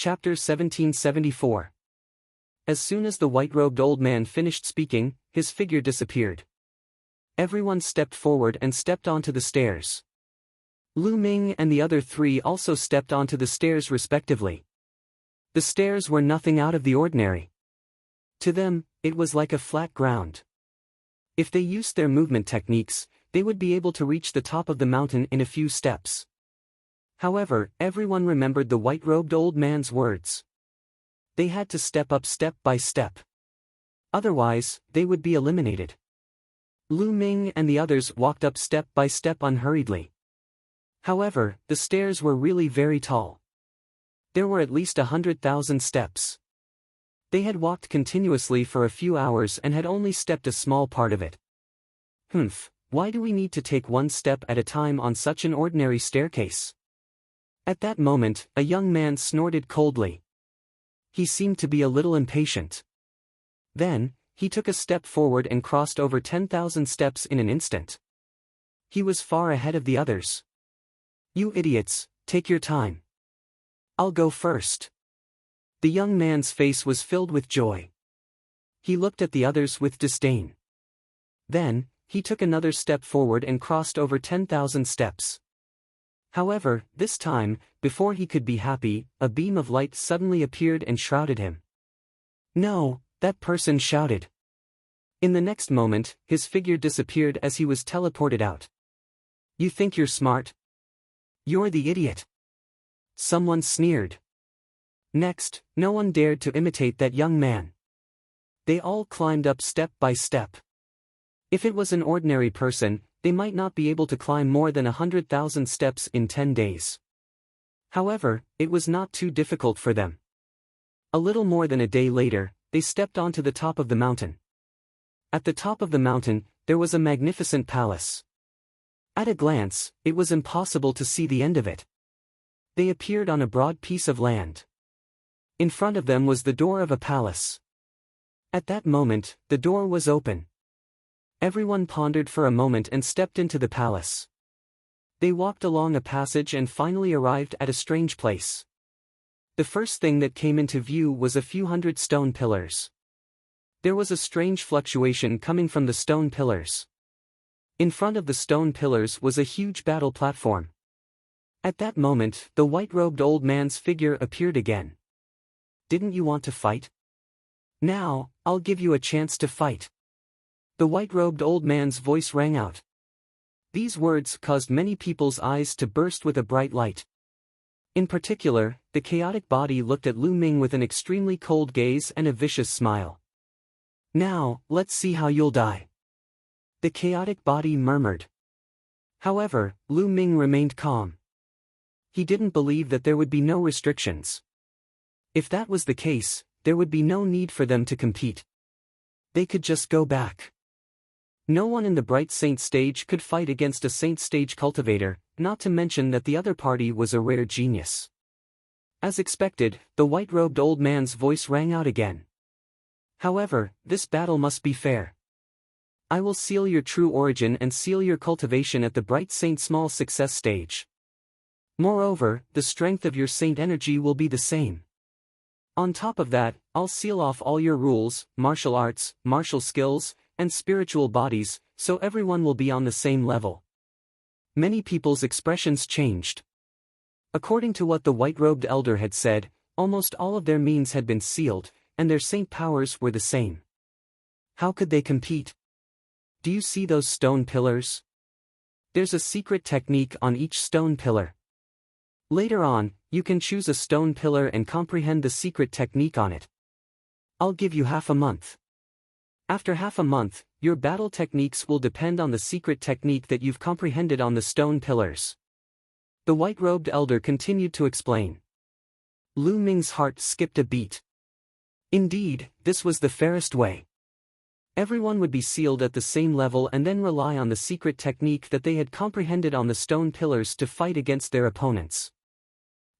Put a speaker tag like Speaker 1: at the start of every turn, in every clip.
Speaker 1: Chapter 1774. As soon as the white-robed old man finished speaking, his figure disappeared. Everyone stepped forward and stepped onto the stairs. Lu Ming and the other three also stepped onto the stairs respectively. The stairs were nothing out of the ordinary. To them, it was like a flat ground. If they used their movement techniques, they would be able to reach the top of the mountain in a few steps. However, everyone remembered the white-robed old man's words. They had to step up step by step. Otherwise, they would be eliminated. Lu Ming and the others walked up step by step unhurriedly. However, the stairs were really very tall. There were at least 100,000 steps. They had walked continuously for a few hours and had only stepped a small part of it. Why do we need to take one step at a time on such an ordinary staircase? At that moment, a young man snorted coldly. He seemed to be a little impatient. Then, he took a step forward and crossed over 10,000 steps in an instant. He was far ahead of the others. "You idiots, take your time. I'll go first." The young man's face was filled with joy. He looked at the others with disdain. Then, he took another step forward and crossed over 10,000 steps. However, this time, before he could be happy, a beam of light suddenly appeared and shrouded him. "No!" that person shouted. In the next moment, his figure disappeared as he was teleported out. "You think you're smart? You're the idiot!" Someone sneered. Next, no one dared to imitate that young man. They all climbed up step by step. If it was an ordinary person, they might not be able to climb more than 100,000 steps in 10 days. However, it was not too difficult for them. A little more than a day later, they stepped onto the top of the mountain. At the top of the mountain, there was a magnificent palace. At a glance, it was impossible to see the end of it. They appeared on a broad piece of land. In front of them was the door of a palace. At that moment, the door was open. Everyone pondered for a moment and stepped into the palace. They walked along a passage and finally arrived at a strange place. The first thing that came into view was a few hundred stone pillars. There was a strange fluctuation coming from the stone pillars. In front of the stone pillars was a huge battle platform. At that moment, the white-robed old man's figure appeared again. "Didn't you want to fight? Now, I'll give you a chance to fight." The white-robed old man's voice rang out. These words caused many people's eyes to burst with a bright light. In particular, the chaotic body looked at Lu Ming with an extremely cold gaze and a vicious smile. "Now, let's see how you'll die," the chaotic body murmured. However, Lu Ming remained calm. He didn't believe that there would be no restrictions. If that was the case, there would be no need for them to compete. They could just go back. No one in the Bright Saint stage could fight against a Saint stage cultivator, not to mention that the other party was a rare genius. As expected, the white-robed old man's voice rang out again. "However, this battle must be fair. I will seal your true origin and seal your cultivation at the Bright Saint small success stage. Moreover, the strength of your saint energy will be the same. On top of that, I'll seal off all your rules, martial arts, martial skills, and spiritual bodies, so everyone will be on the same level." Many people's expressions changed. According to what the white-robed elder had said, almost all of their means had been sealed, and their saint powers were the same. How could they compete? Do you see those stone pillars? There's a secret technique on each stone pillar. Later on, you can choose a stone pillar and comprehend the secret technique on it. I'll give you half a month. After half a month, your battle techniques will depend on the secret technique that you've comprehended on the stone pillars. The white-robed elder continued to explain. Lu Ming's heart skipped a beat. Indeed, this was the fairest way. Everyone would be sealed at the same level and then rely on the secret technique that they had comprehended on the stone pillars to fight against their opponents.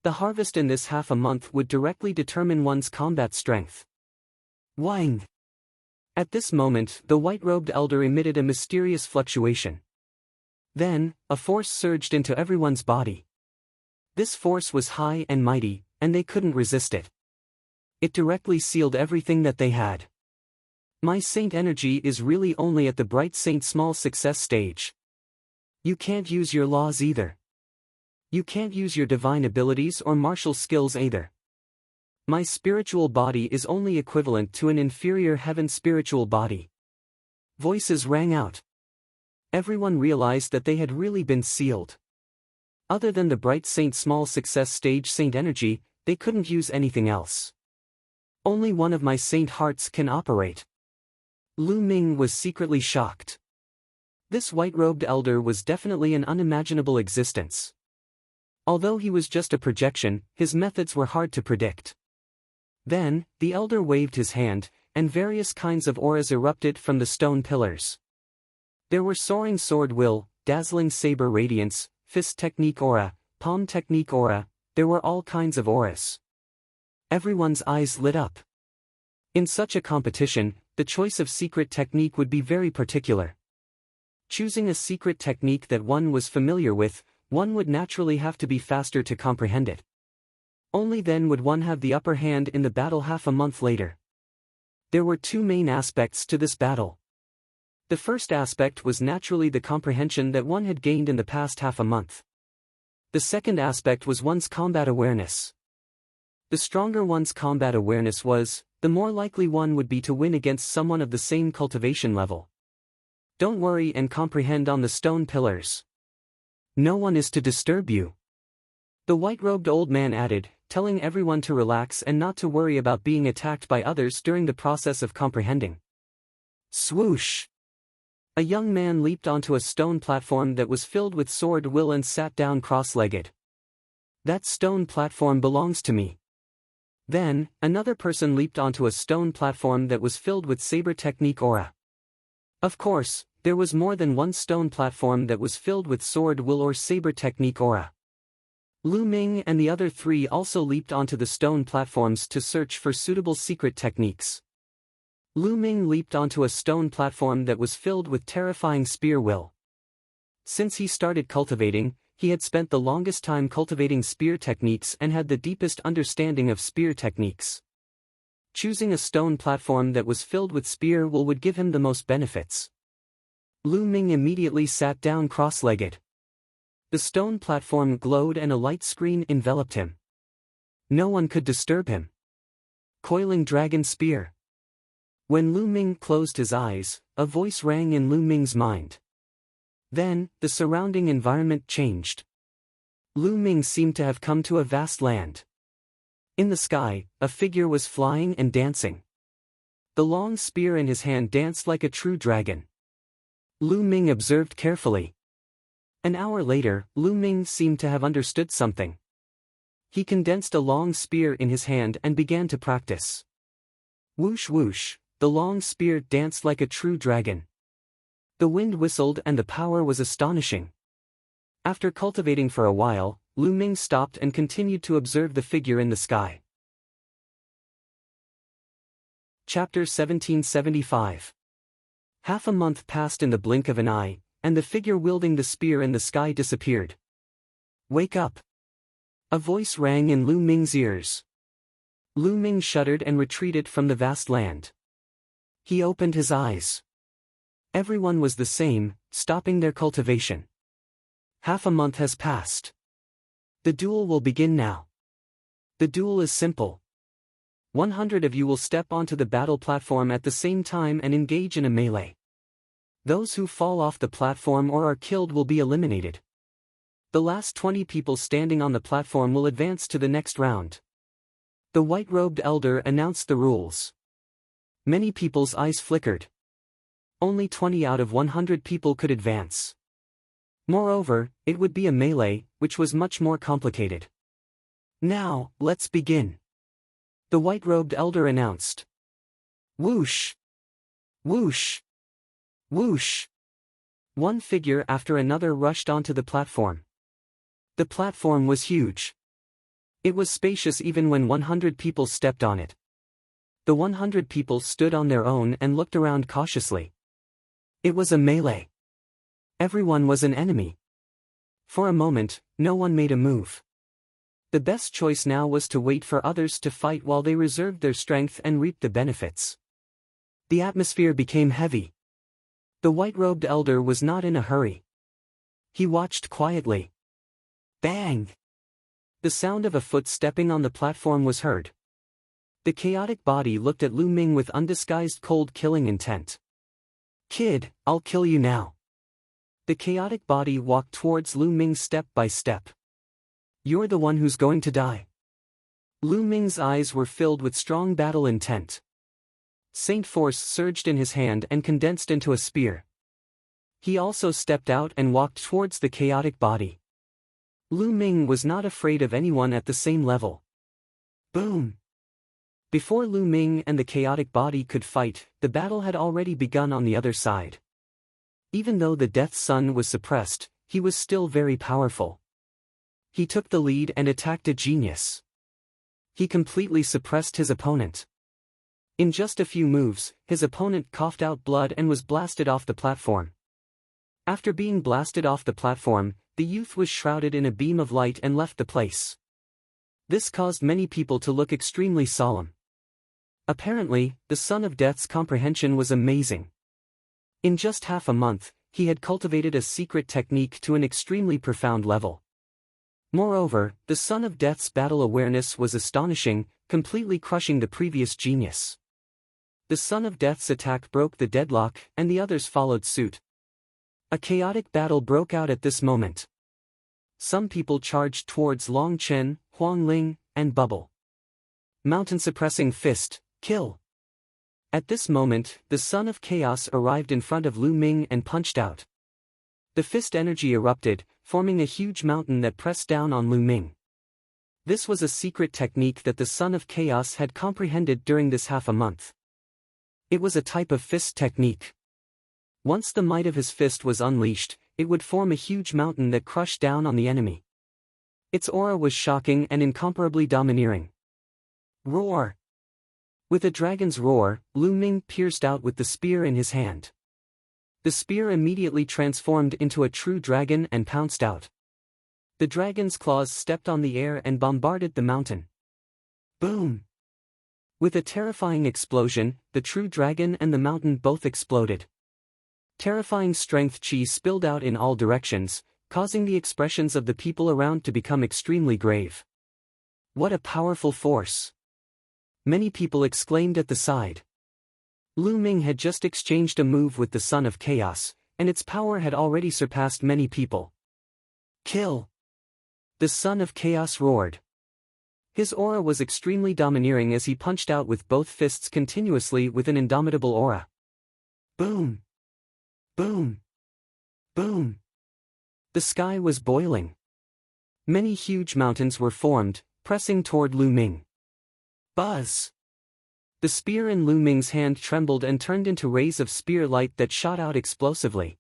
Speaker 1: The harvest in this half a month would directly determine one's combat strength. Wang! At this moment, the white-robed elder emitted a mysterious fluctuation. Then, a force surged into everyone's body. This force was high and mighty, and they couldn't resist it. It directly sealed everything that they had. My saint energy is really only at the bright saint small success stage. You can't use your laws either. You can't use your divine abilities or martial skills either. My spiritual body is only equivalent to an inferior heaven spiritual body. Voices rang out. Everyone realized that they had really been sealed. Other than the bright saint small success stage saint energy, they couldn't use anything else. Only one of my saint hearts can operate. Lu Ming was secretly shocked. This white-robed elder was definitely an unimaginable existence. Although he was just a projection, his methods were hard to predict. Then, the elder waved his hand, and various kinds of auras erupted from the stone pillars. There were soaring sword will, dazzling saber radiance, fist technique aura, palm technique aura, there were all kinds of auras. Everyone's eyes lit up. In such a competition, the choice of secret technique would be very particular. Choosing a secret technique that one was familiar with, one would naturally have to be faster to comprehend it. Only then would one have the upper hand in the battle half a month later. There were two main aspects to this battle. The first aspect was naturally the comprehension that one had gained in the past half a month. The second aspect was one's combat awareness. The stronger one's combat awareness was, the more likely one would be to win against someone of the same cultivation level. Don't worry and comprehend on the stone pillars. No one is to disturb you. The white-robed old man added, telling everyone to relax and not to worry about being attacked by others during the process of comprehending. Swoosh! A young man leaped onto a stone platform that was filled with sword will and sat down cross-legged. That stone platform belongs to me. Then, another person leaped onto a stone platform that was filled with saber technique aura. Of course, there was more than one stone platform that was filled with sword will or saber technique aura. Lu Ming and the other three also leaped onto the stone platforms to search for suitable secret techniques. Lu Ming leaped onto a stone platform that was filled with terrifying spear will. Since he started cultivating, he had spent the longest time cultivating spear techniques and had the deepest understanding of spear techniques. Choosing a stone platform that was filled with spear will would give him the most benefits. Lu Ming immediately sat down cross-legged. The stone platform glowed and a light screen enveloped him. No one could disturb him. Coiling dragon spear. When Lu Ming closed his eyes, a voice rang in Lu Ming's mind. Then, the surrounding environment changed. Lu Ming seemed to have come to a vast land. In the sky, a figure was flying and dancing. The long spear in his hand danced like a true dragon. Lu Ming observed carefully. An hour later, Lu Ming seemed to have understood something. He condensed a long spear in his hand and began to practice. Whoosh whoosh, the long spear danced like a true dragon. The wind whistled and the power was astonishing. After cultivating for a while, Lu Ming stopped and continued to observe the figure in the sky. Chapter 1775. Half a month passed in the blink of an eye, and the figure wielding the spear in the sky disappeared. Wake up! A voice rang in Lu Ming's ears. Lu Ming shuddered and retreated from the vast land. He opened his eyes. Everyone was the same, stopping their cultivation. Half a month has passed. The duel will begin now. The duel is simple. 100 of you will step onto the battle platform at the same time and engage in a melee. Those who fall off the platform or are killed will be eliminated. The last 20 people standing on the platform will advance to the next round. The white-robed elder announced the rules. Many people's eyes flickered. Only 20 out of 100 people could advance. Moreover, it would be a melee, which was much more complicated. Now, let's begin. The white-robed elder announced. Whoosh! Whoosh! Whoosh! One figure after another rushed onto the platform. The platform was huge. It was spacious even when 100 people stepped on it. The 100 people stood on their own and looked around cautiously. It was a melee. Everyone was an enemy. For a moment, no one made a move. The best choice now was to wait for others to fight while they reserved their strength and reaped the benefits. The atmosphere became heavy. The white-robed elder was not in a hurry. He watched quietly. Bang! The sound of a foot stepping on the platform was heard. The chaotic body looked at Lu Ming with undisguised cold-killing intent. "Kid, I'll kill you now." The chaotic body walked towards Lu Ming step by step. "You're the one who's going to die." Lu Ming's eyes were filled with strong battle intent. Saint Force surged in his hand and condensed into a spear. He also stepped out and walked towards the chaotic body. Lu Ming was not afraid of anyone at the same level. Boom! Before Lu Ming and the chaotic body could fight, the battle had already begun on the other side. Even though the Death Sun was suppressed, he was still very powerful. He took the lead and attacked a genius. He completely suppressed his opponent. In just a few moves, his opponent coughed out blood and was blasted off the platform. After being blasted off the platform, the youth was shrouded in a beam of light and left the place. This caused many people to look extremely solemn. Apparently, the Son of Death's comprehension was amazing. In just half a month, he had cultivated a secret technique to an extremely profound level. Moreover, the Son of Death's battle awareness was astonishing, completely crushing the previous genius. The Son of Death's attack broke the deadlock, and the others followed suit. A chaotic battle broke out at this moment. Some people charged towards Long Chen, Huang Ling, and Bubble. Mountain-suppressing fist, kill. At this moment, the Son of Chaos arrived in front of Lu Ming and punched out. The fist energy erupted, forming a huge mountain that pressed down on Lu Ming. This was a secret technique that the Son of Chaos had comprehended during this half a month. It was a type of fist technique. Once the might of his fist was unleashed, it would form a huge mountain that crushed down on the enemy. Its aura was shocking and incomparably domineering. Roar! With a dragon's roar, Lu Ming pierced out with the spear in his hand. The spear immediately transformed into a true dragon and pounced out. The dragon's claws stepped on the air and bombarded the mountain. Boom! With a terrifying explosion, the true dragon and the mountain both exploded. Terrifying strength chi spilled out in all directions, causing the expressions of the people around to become extremely grave. What a powerful force! Many people exclaimed at the side. Lu Ming had just exchanged a move with the Son of Chaos, and its power had already surpassed many people. Kill! The Son of Chaos roared. His aura was extremely domineering as he punched out with both fists continuously with an indomitable aura. Boom! Boom! Boom! The sky was boiling. Many huge mountains were formed, pressing toward Lu Ming. Buzz! The spear in Lu Ming's hand trembled and turned into rays of spear light that shot out explosively.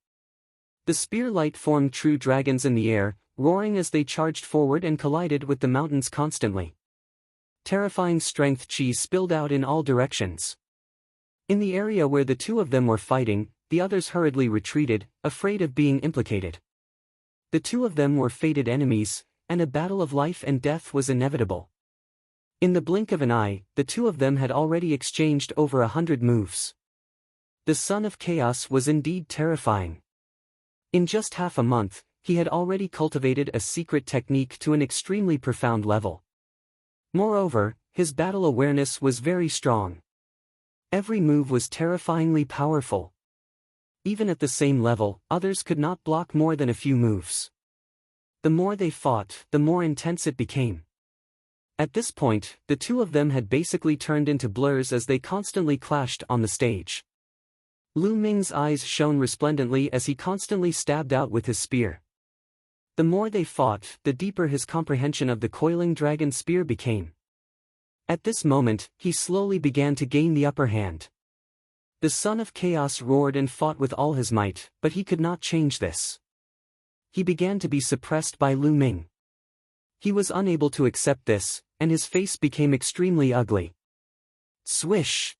Speaker 1: The spear light formed true dragons in the air, roaring as they charged forward and collided with the mountains constantly. Terrifying strength chi spilled out in all directions. In the area where the two of them were fighting, the others hurriedly retreated, afraid of being implicated. The two of them were fated enemies, and a battle of life and death was inevitable. In the blink of an eye, the two of them had already exchanged over 100 moves. The Son of Chaos was indeed terrifying. In just half a month, he had already cultivated a secret technique to an extremely profound level. Moreover, his battle awareness was very strong. Every move was terrifyingly powerful. Even at the same level, others could not block more than a few moves. The more they fought, the more intense it became. At this point, the two of them had basically turned into blurs as they constantly clashed on the stage. Lu Ming's eyes shone resplendently as he constantly stabbed out with his spear. The more they fought, the deeper his comprehension of the coiling dragon spear became. At this moment, he slowly began to gain the upper hand. The Son of Chaos roared and fought with all his might, but he could not change this. He began to be suppressed by Lu Ming. He was unable to accept this, and his face became extremely ugly. Swish!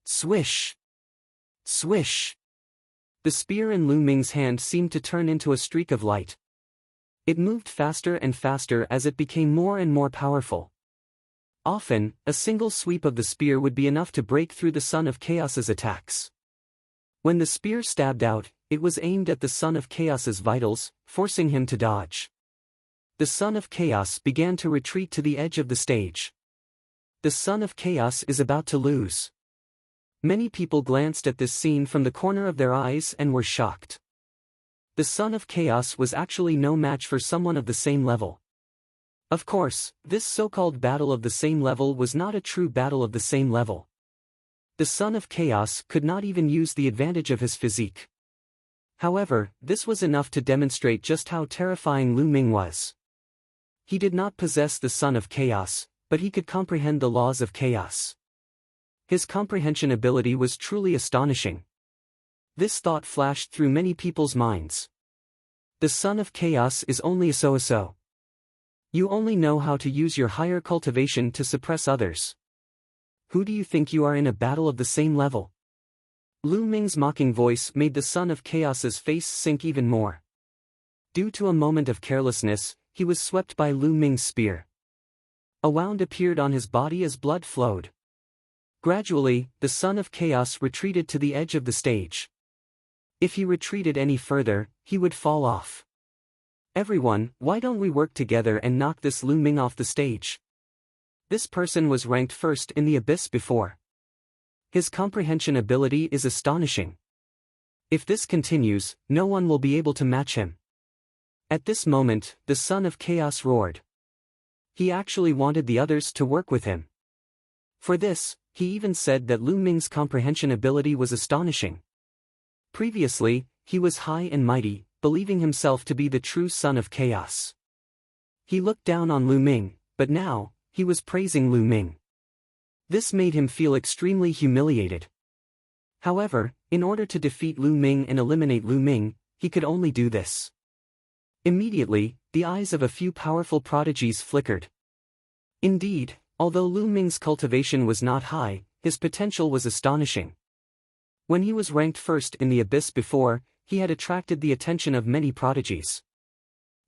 Speaker 1: Swish! Swish! The spear in Lu Ming's hand seemed to turn into a streak of light. It moved faster and faster as it became more and more powerful. Often, a single sweep of the spear would be enough to break through the Son of Chaos's attacks. When the spear stabbed out, it was aimed at the Son of Chaos's vitals, forcing him to dodge. The Son of Chaos began to retreat to the edge of the stage. The Son of Chaos is about to lose. Many people glanced at this scene from the corner of their eyes and were shocked. The Son of Chaos was actually no match for someone of the same level. Of course, this so-called battle of the same level was not a true battle of the same level. The Son of Chaos could not even use the advantage of his physique. However, this was enough to demonstrate just how terrifying Lu Ming was. He did not possess the Son of Chaos, but he could comprehend the laws of chaos. His comprehension ability was truly astonishing. This thought flashed through many people's minds. The Son of Chaos is only a so-so. You only know how to use your higher cultivation to suppress others. Who do you think you are in a battle of the same level? Lu Ming's mocking voice made the Son of Chaos's face sink even more. Due to a moment of carelessness, he was swept by Lu Ming's spear. A wound appeared on his body as blood flowed. Gradually, the Son of Chaos retreated to the edge of the stage. If he retreated any further, he would fall off. Everyone, why don't we work together and knock this Lu Ming off the stage? This person was ranked first in the abyss before. His comprehension ability is astonishing. If this continues, no one will be able to match him. At this moment, the Son of Chaos roared. He actually wanted the others to work with him. For this, he even said that Lu Ming's comprehension ability was astonishing. Previously, he was high and mighty, believing himself to be the true Son of Chaos. He looked down on Lu Ming, but now, he was praising Lu Ming. This made him feel extremely humiliated. However, in order to defeat Lu Ming and eliminate Lu Ming, he could only do this. Immediately, the eyes of a few powerful prodigies flickered. Indeed, although Lu Ming's cultivation was not high, his potential was astonishing. When he was ranked first in the abyss before, he had attracted the attention of many prodigies.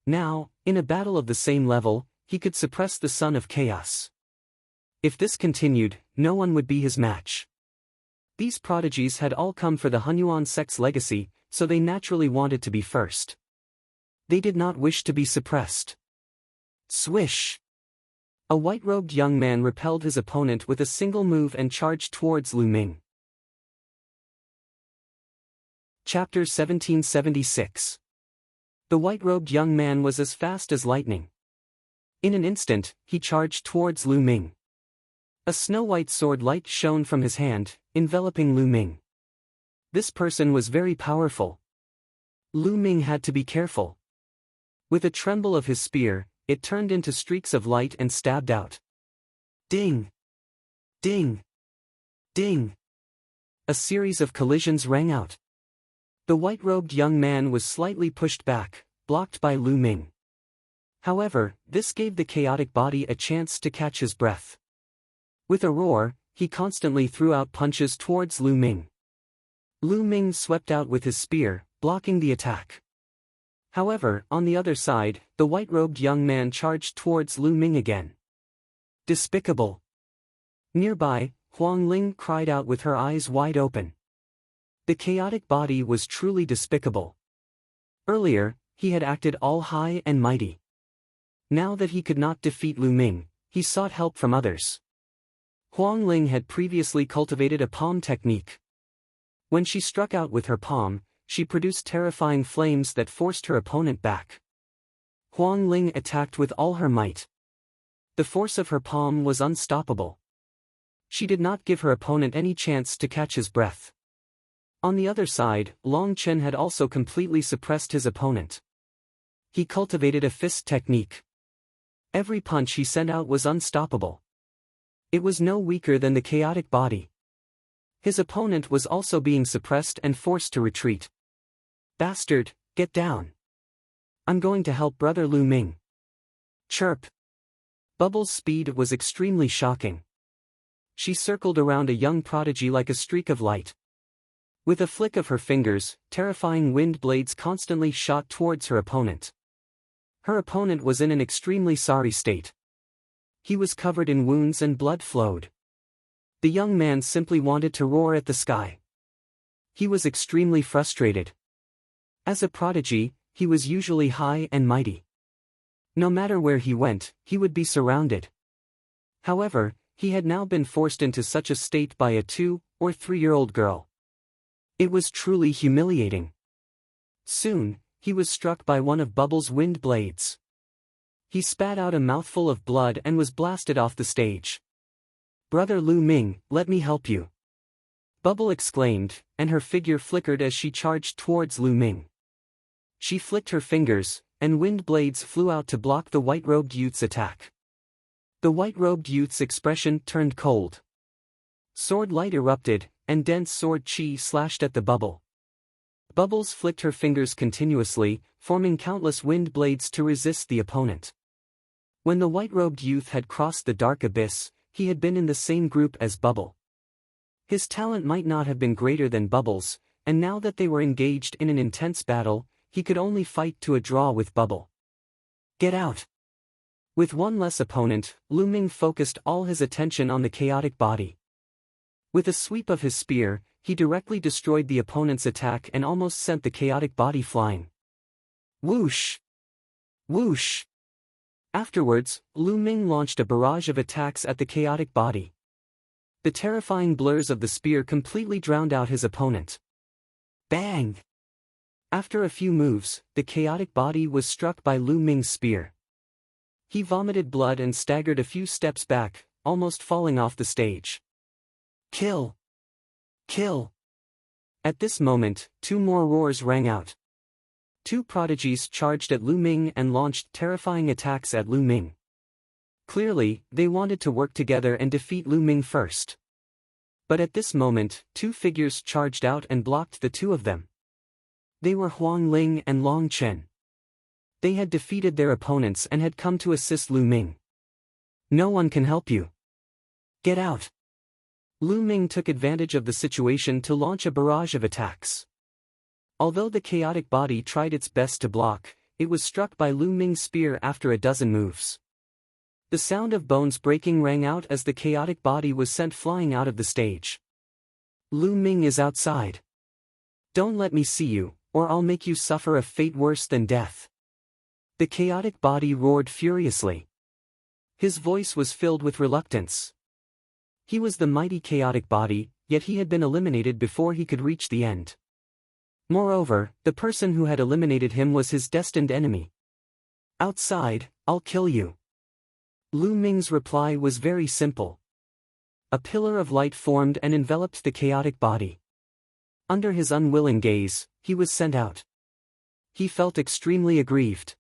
Speaker 1: Now, in a battle of the same level, he could suppress the Son of Chaos. If this continued, no one would be his match. These prodigies had all come for the Hunyuan sect's legacy, so they naturally wanted to be first. They did not wish to be suppressed. Swish! A white-robed young man repelled his opponent with a single move and charged towards Lu Ming. Chapter 1776. The white-robed young man was as fast as lightning. In an instant, he charged towards Lu Ming. A snow-white sword light shone from his hand, enveloping Lu Ming. This person was very powerful. Lu Ming had to be careful. With a tremble of his spear, it turned into streaks of light and stabbed out. Ding! Ding! Ding! A series of collisions rang out. The white-robed young man was slightly pushed back, blocked by Lu Ming. However, this gave the chaotic body a chance to catch his breath. With a roar, he constantly threw out punches towards Lu Ming. Lu Ming swept out with his spear, blocking the attack. However, on the other side, the white-robed young man charged towards Lu Ming again. Despicable! Nearby, Huang Ling cried out with her eyes wide open. The chaotic body was truly despicable. Earlier, he had acted all high and mighty. Now that he could not defeat Lu Ming, he sought help from others. Huang Ling had previously cultivated a palm technique. When she struck out with her palm, she produced terrifying flames that forced her opponent back. Huang Ling attacked with all her might. The force of her palm was unstoppable. She did not give her opponent any chance to catch his breath. On the other side, Long Chen had also completely suppressed his opponent. He cultivated a fist technique. Every punch he sent out was unstoppable. It was no weaker than the chaotic body. His opponent was also being suppressed and forced to retreat. Bastard, get down. I'm going to help brother Lu Ming. Chirp. Bubble's speed was extremely shocking. She circled around a young prodigy like a streak of light. With a flick of her fingers, terrifying wind blades constantly shot towards her opponent. Her opponent was in an extremely sorry state. He was covered in wounds and blood flowed. The young man simply wanted to roar at the sky. He was extremely frustrated. As a prodigy, he was usually high and mighty. No matter where he went, he would be surrounded. However, he had now been forced into such a state by a 2- or 3-year-old girl. It was truly humiliating. Soon, he was struck by one of Bubbles' wind blades. He spat out a mouthful of blood and was blasted off the stage. "Brother Lu Ming, let me help you," Bubble exclaimed, and her figure flickered as she charged towards Lu Ming. She flicked her fingers, and wind blades flew out to block the white-robed youth's attack. The white-robed youth's expression turned cold. Sword light erupted, and dense sword chi slashed at the bubble. Bubbles flicked her fingers continuously, forming countless wind blades to resist the opponent. When the white-robed youth had crossed the dark abyss, he had been in the same group as Bubble. His talent might not have been greater than Bubbles, and now that they were engaged in an intense battle, he could only fight to a draw with Bubble. "Get out!" With one less opponent, Lu Ming focused all his attention on the chaotic body. With a sweep of his spear, he directly destroyed the opponent's attack and almost sent the chaotic body flying. Whoosh! Whoosh! Afterwards, Lu Ming launched a barrage of attacks at the chaotic body. The terrifying blurs of the spear completely drowned out his opponent. Bang! After a few moves, the chaotic body was struck by Lu Ming's spear. He vomited blood and staggered a few steps back, almost falling off the stage. Kill! Kill! At this moment, 2 more roars rang out. 2 prodigies charged at Lu Ming and launched terrifying attacks at Lu Ming. Clearly, they wanted to work together and defeat Lu Ming first. But at this moment, 2 figures charged out and blocked the 2 of them. They were Huang Ling and Long Chen. They had defeated their opponents and had come to assist Lu Ming. "No one can help you. Get out!" Lu Ming took advantage of the situation to launch a barrage of attacks. Although the chaotic body tried its best to block, it was struck by Lu Ming's spear after a dozen moves. The sound of bones breaking rang out as the chaotic body was sent flying out of the stage. "Lu Ming is outside. Don't let me see you, or I'll make you suffer a fate worse than death." The chaotic body roared furiously. His voice was filled with reluctance. He was the mighty chaotic body, yet he had been eliminated before he could reach the end. Moreover, the person who had eliminated him was his destined enemy. "Outside, I'll kill you." Lu Ming's reply was very simple. A pillar of light formed and enveloped the chaotic body. Under his unwilling gaze, he was sent out. He felt extremely aggrieved.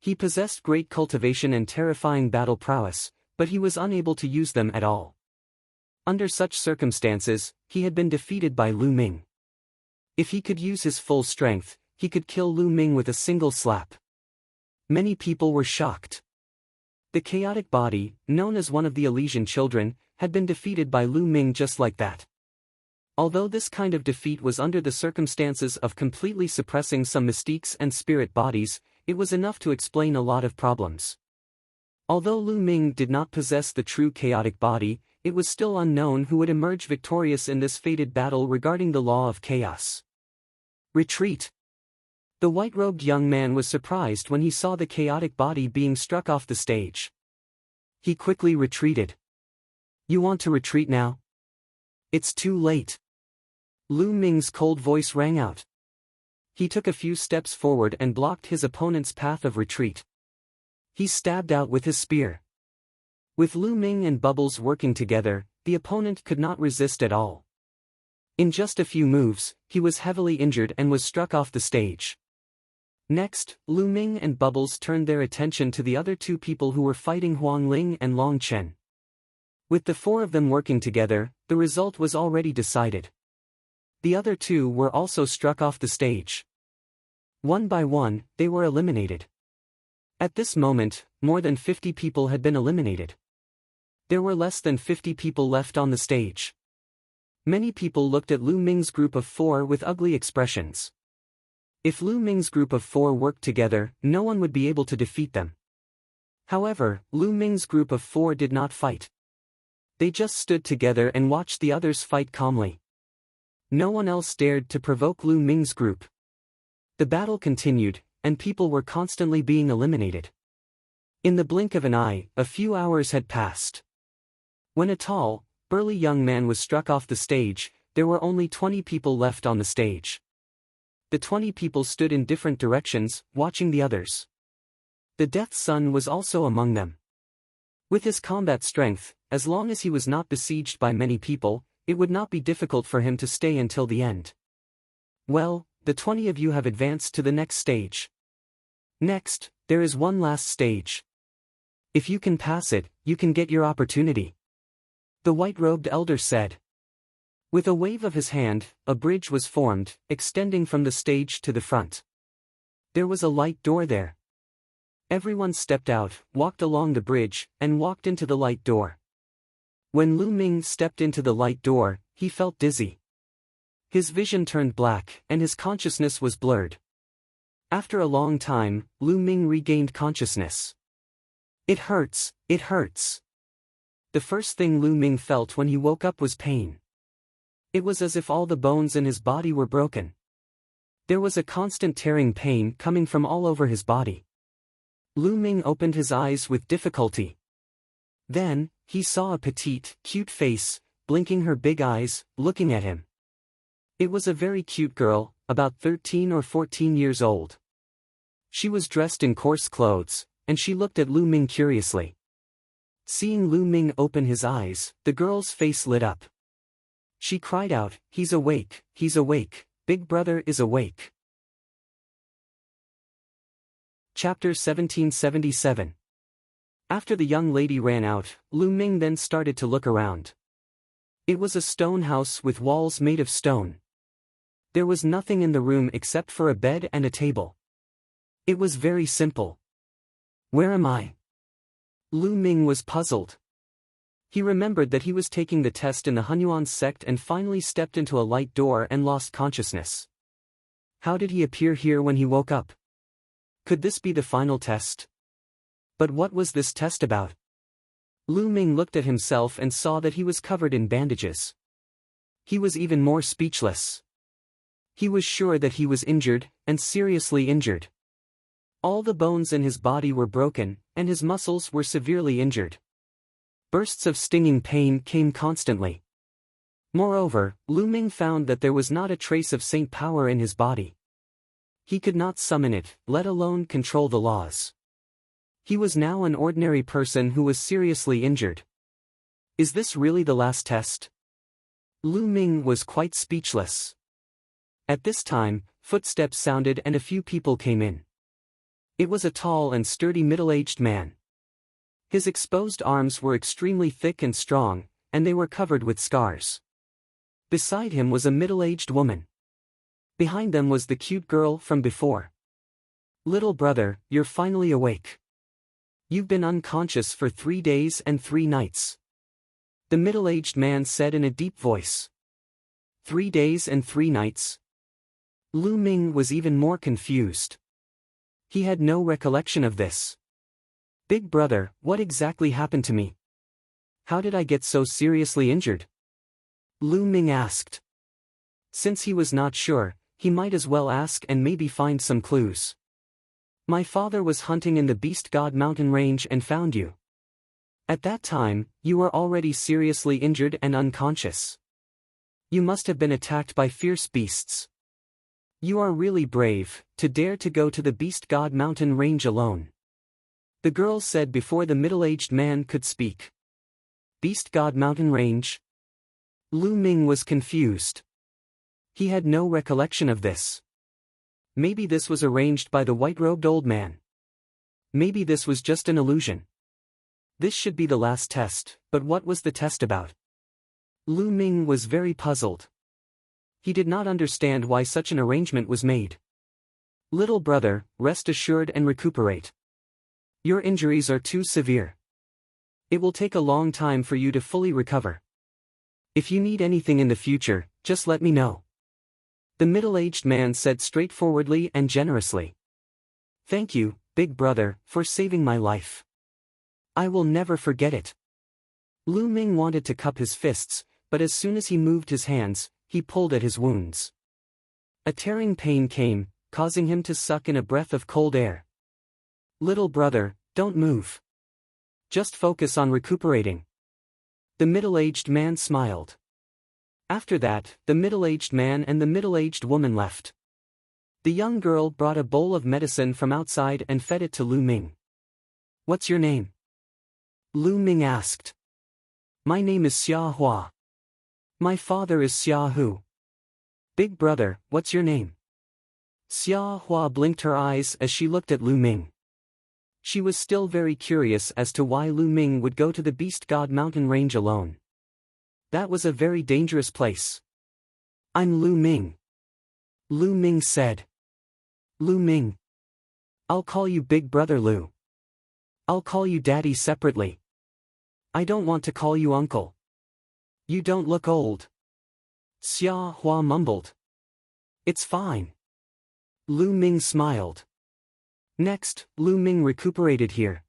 Speaker 1: He possessed great cultivation and terrifying battle prowess, but he was unable to use them at all. Under such circumstances, he had been defeated by Lu Ming. If he could use his full strength, he could kill Lu Ming with a single slap. Many people were shocked. The chaotic body, known as one of the Elysian children, had been defeated by Lu Ming just like that. Although this kind of defeat was under the circumstances of completely suppressing some mystiques and spirit bodies, it was enough to explain a lot of problems. Although Lu Ming did not possess the true chaotic body, it was still unknown who would emerge victorious in this fated battle regarding the law of chaos. Retreat! The white-robed young man was surprised when he saw the chaotic body being struck off the stage. He quickly retreated. "You want to retreat now? It's too late." Lu Ming's cold voice rang out. He took a few steps forward and blocked his opponent's path of retreat. He stabbed out with his spear. With Lu Ming and Bubbles working together, the opponent could not resist at all. In just a few moves, he was heavily injured and was struck off the stage. Next, Lu Ming and Bubbles turned their attention to the other 2 people who were fighting Huang Ling and Long Chen. With the 4 of them working together, the result was already decided. The other 2 were also struck off the stage. One by one, they were eliminated. At this moment, more than 50 people had been eliminated. There were less than 50 people left on the stage. Many people looked at Lu Ming's group of 4 with ugly expressions. If Lu Ming's group of 4 worked together, no one would be able to defeat them. However, Lu Ming's group of 4 did not fight. They just stood together and watched the others fight calmly. No one else dared to provoke Lu Ming's group. The battle continued, and people were constantly being eliminated. In the blink of an eye, a few hours had passed. When a tall, burly young man was struck off the stage, there were only 20 people left on the stage. The 20 people stood in different directions, watching the others. The Death Sun was also among them. With his combat strength, as long as he was not besieged by many people, it would not be difficult for him to stay until the end. Well, the 20 of you have advanced to the next stage. Next, there is one last stage. If you can pass it, you can get your opportunity. The white-robed elder said. With a wave of his hand, a bridge was formed, extending from the stage to the front. There was a light door there. Everyone stepped out, walked along the bridge, and walked into the light door. When Lu Ming stepped into the light door, he felt dizzy. His vision turned black, and his consciousness was blurred. After a long time, Lu Ming regained consciousness. It hurts, it hurts. The first thing Lu Ming felt when he woke up was pain. It was as if all the bones in his body were broken. There was a constant tearing pain coming from all over his body. Lu Ming opened his eyes with difficulty. Then, he saw a petite, cute face, blinking her big eyes, looking at him. It was a very cute girl, about 13 or 14 years old. She was dressed in coarse clothes, and she looked at Lu Ming curiously. Seeing Lu Ming open his eyes, the girl's face lit up. She cried out, "He's awake, Big Brother is awake." Chapter 1777. After the young lady ran out, Lu Ming then started to look around. It was a stone house with walls made of stone. There was nothing in the room except for a bed and a table. It was very simple. Where am I? Lu Ming was puzzled. He remembered that he was taking the test in the Hunyuan sect and finally stepped into a light door and lost consciousness. How did he appear here when he woke up? Could this be the final test? But what was this test about? Lu Ming looked at himself and saw that he was covered in bandages. He was even more speechless. He was sure that he was injured, and seriously injured. All the bones in his body were broken, and his muscles were severely injured. Bursts of stinging pain came constantly. Moreover, Lu Ming found that there was not a trace of saint power in his body. He could not summon it, let alone control the laws. He was now an ordinary person who was seriously injured. Is this really the last test? Lu Ming was quite speechless. At this time, footsteps sounded and a few people came in. It was a tall and sturdy middle-aged man. His exposed arms were extremely thick and strong, and they were covered with scars. Beside him was a middle-aged woman. Behind them was the cute girl from before. "Little brother, you're finally awake. You've been unconscious for 3 days and 3 nights. The middle-aged man said in a deep voice. 3 days and 3 nights? Lu Ming was even more confused. He had no recollection of this. Big brother, what exactly happened to me? How did I get so seriously injured? Lu Ming asked. Since he was not sure, he might as well ask and maybe find some clues. My father was hunting in the Beast God mountain range and found you. At that time, you were already seriously injured and unconscious. You must have been attacked by fierce beasts. You are really brave, to dare to go to the Beast God mountain range alone. The girl said before the middle-aged man could speak. Beast God mountain range? Lu Ming was confused. He had no recollection of this. Maybe this was arranged by the white-robed old man. Maybe this was just an illusion. This should be the last test, but what was the test about? Lu Ming was very puzzled. He did not understand why such an arrangement was made. Little brother, rest assured and recuperate. Your injuries are too severe. It will take a long time for you to fully recover. If you need anything in the future, just let me know. The middle-aged man said straightforwardly and generously. Thank you, big brother, for saving my life. I will never forget it. Lu Ming wanted to cup his fists, but as soon as he moved his hands, he pulled at his wounds. A tearing pain came, causing him to suck in a breath of cold air. Little brother, don't move. Just focus on recuperating. The middle-aged man smiled. After that, the middle-aged man and the middle-aged woman left. The young girl brought a bowl of medicine from outside and fed it to Lu Ming. What's your name? Lu Ming asked. My name is Xia Hua. My father is Xia Hu. Big brother, what's your name? Xia Hua blinked her eyes as she looked at Lu Ming. She was still very curious as to why Lu Ming would go to the Beast God mountain range alone. That was a very dangerous place. I'm Lu Ming. Lu Ming said. Lu Ming. I'll call you Big Brother Lu. I'll call you Daddy separately. I don't want to call you Uncle. You don't look old. Xia Hua mumbled. It's fine. Lu Ming smiled. Next, Lu Ming recuperated here.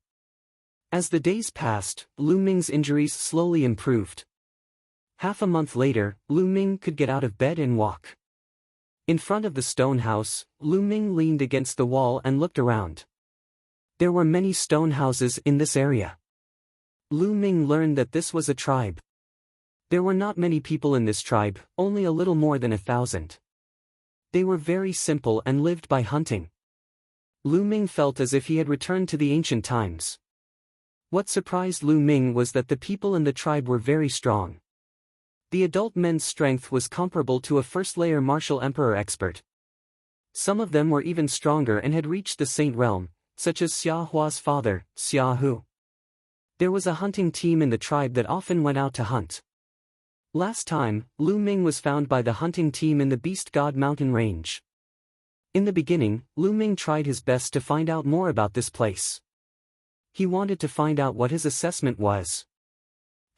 Speaker 1: As the days passed, Lu Ming's injuries slowly improved. Half a month later, Lu Ming could get out of bed and walk. In front of the stone house, Lu Ming leaned against the wall and looked around. There were many stone houses in this area. Lu Ming learned that this was a tribe. There were not many people in this tribe, only a little more than 1,000. They were very simple and lived by hunting. Lu Ming felt as if he had returned to the ancient times. What surprised Lu Ming was that the people in the tribe were very strong. The adult men's strength was comparable to a first-layer martial emperor expert. Some of them were even stronger and had reached the Saint Realm, such as Xia Hua's father, Xia Hu. There was a hunting team in the tribe that often went out to hunt. Last time, Lu Ming was found by the hunting team in the Beast God mountain range. In the beginning, Lu Ming tried his best to find out more about this place. He wanted to find out what his assessment was.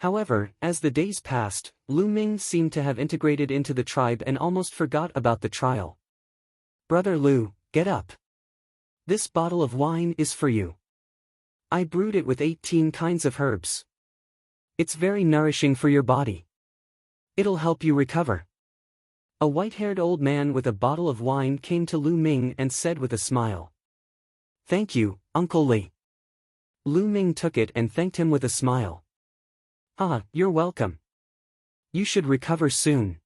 Speaker 1: However, as the days passed, Lu Ming seemed to have integrated into the tribe and almost forgot about the trial. Brother Lu, get up. This bottle of wine is for you. I brewed it with 18 kinds of herbs. It's very nourishing for your body. It'll help you recover. A white-haired old man with a bottle of wine came to Lu Ming and said with a smile. Thank you, Uncle Li. Lu Ming took it and thanked him with a smile. Ah, you're welcome. You should recover soon.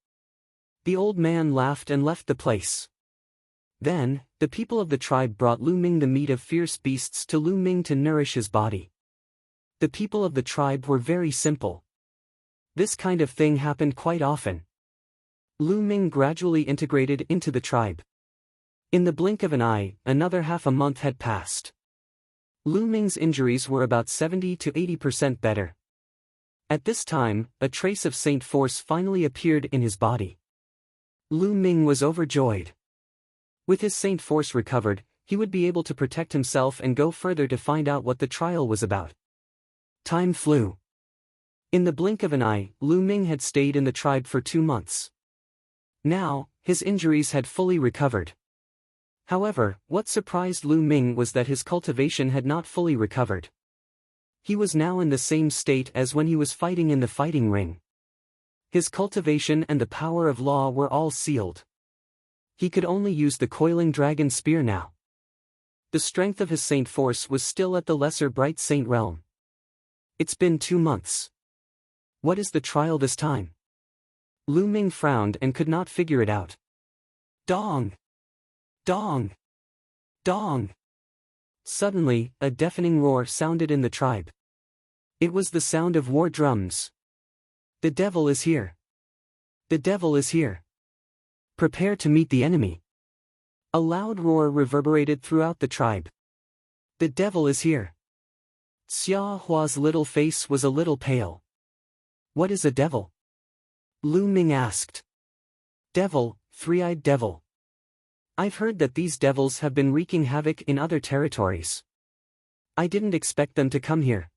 Speaker 1: The old man laughed and left the place. Then, the people of the tribe brought Lu Ming the meat of fierce beasts to Lu Ming to nourish his body. The people of the tribe were very simple. This kind of thing happened quite often. Lu Ming gradually integrated into the tribe. In the blink of an eye, another half a month had passed. Lu Ming's injuries were about 70 to 80% better. At this time, a trace of Saint Force finally appeared in his body. Lu Ming was overjoyed. With his Saint Force recovered, he would be able to protect himself and go further to find out what the trial was about. Time flew. In the blink of an eye, Lu Ming had stayed in the tribe for 2 months. Now, his injuries had fully recovered. However, what surprised Lu Ming was that his cultivation had not fully recovered. He was now in the same state as when he was fighting in the fighting ring. His cultivation and the power of law were all sealed. He could only use the coiling dragon spear now. The strength of his Saint Force was still at the lesser Bright Saint realm. It's been 2 months. What is the trial this time? Lu Ming frowned and could not figure it out. Dong! Dong! Dong! Suddenly, a deafening roar sounded in the tribe. It was the sound of war drums. The devil is here. The devil is here. Prepare to meet the enemy. A loud roar reverberated throughout the tribe. The devil is here. Xia Hua's little face was a little pale. What is a devil? Lu Ming asked. Devil, three-eyed devil. I've heard that these devils have been wreaking havoc in other territories. I didn't expect them to come here.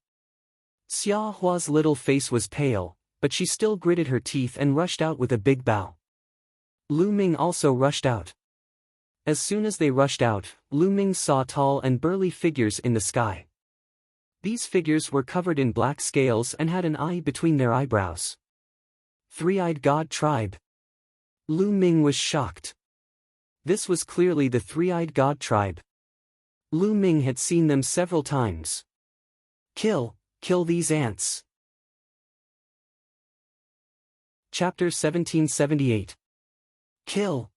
Speaker 1: Xia Hua's little face was pale, but she still gritted her teeth and rushed out with a big bow. Lu Ming also rushed out. As soon as they rushed out, Lu Ming saw tall and burly figures in the sky. These figures were covered in black scales and had an eye between their eyebrows. Three-eyed God tribe. Lu Ming was shocked. This was clearly the three-eyed God tribe. Lu Ming had seen them several times. Kill these ants. Chapter 1778. Kill.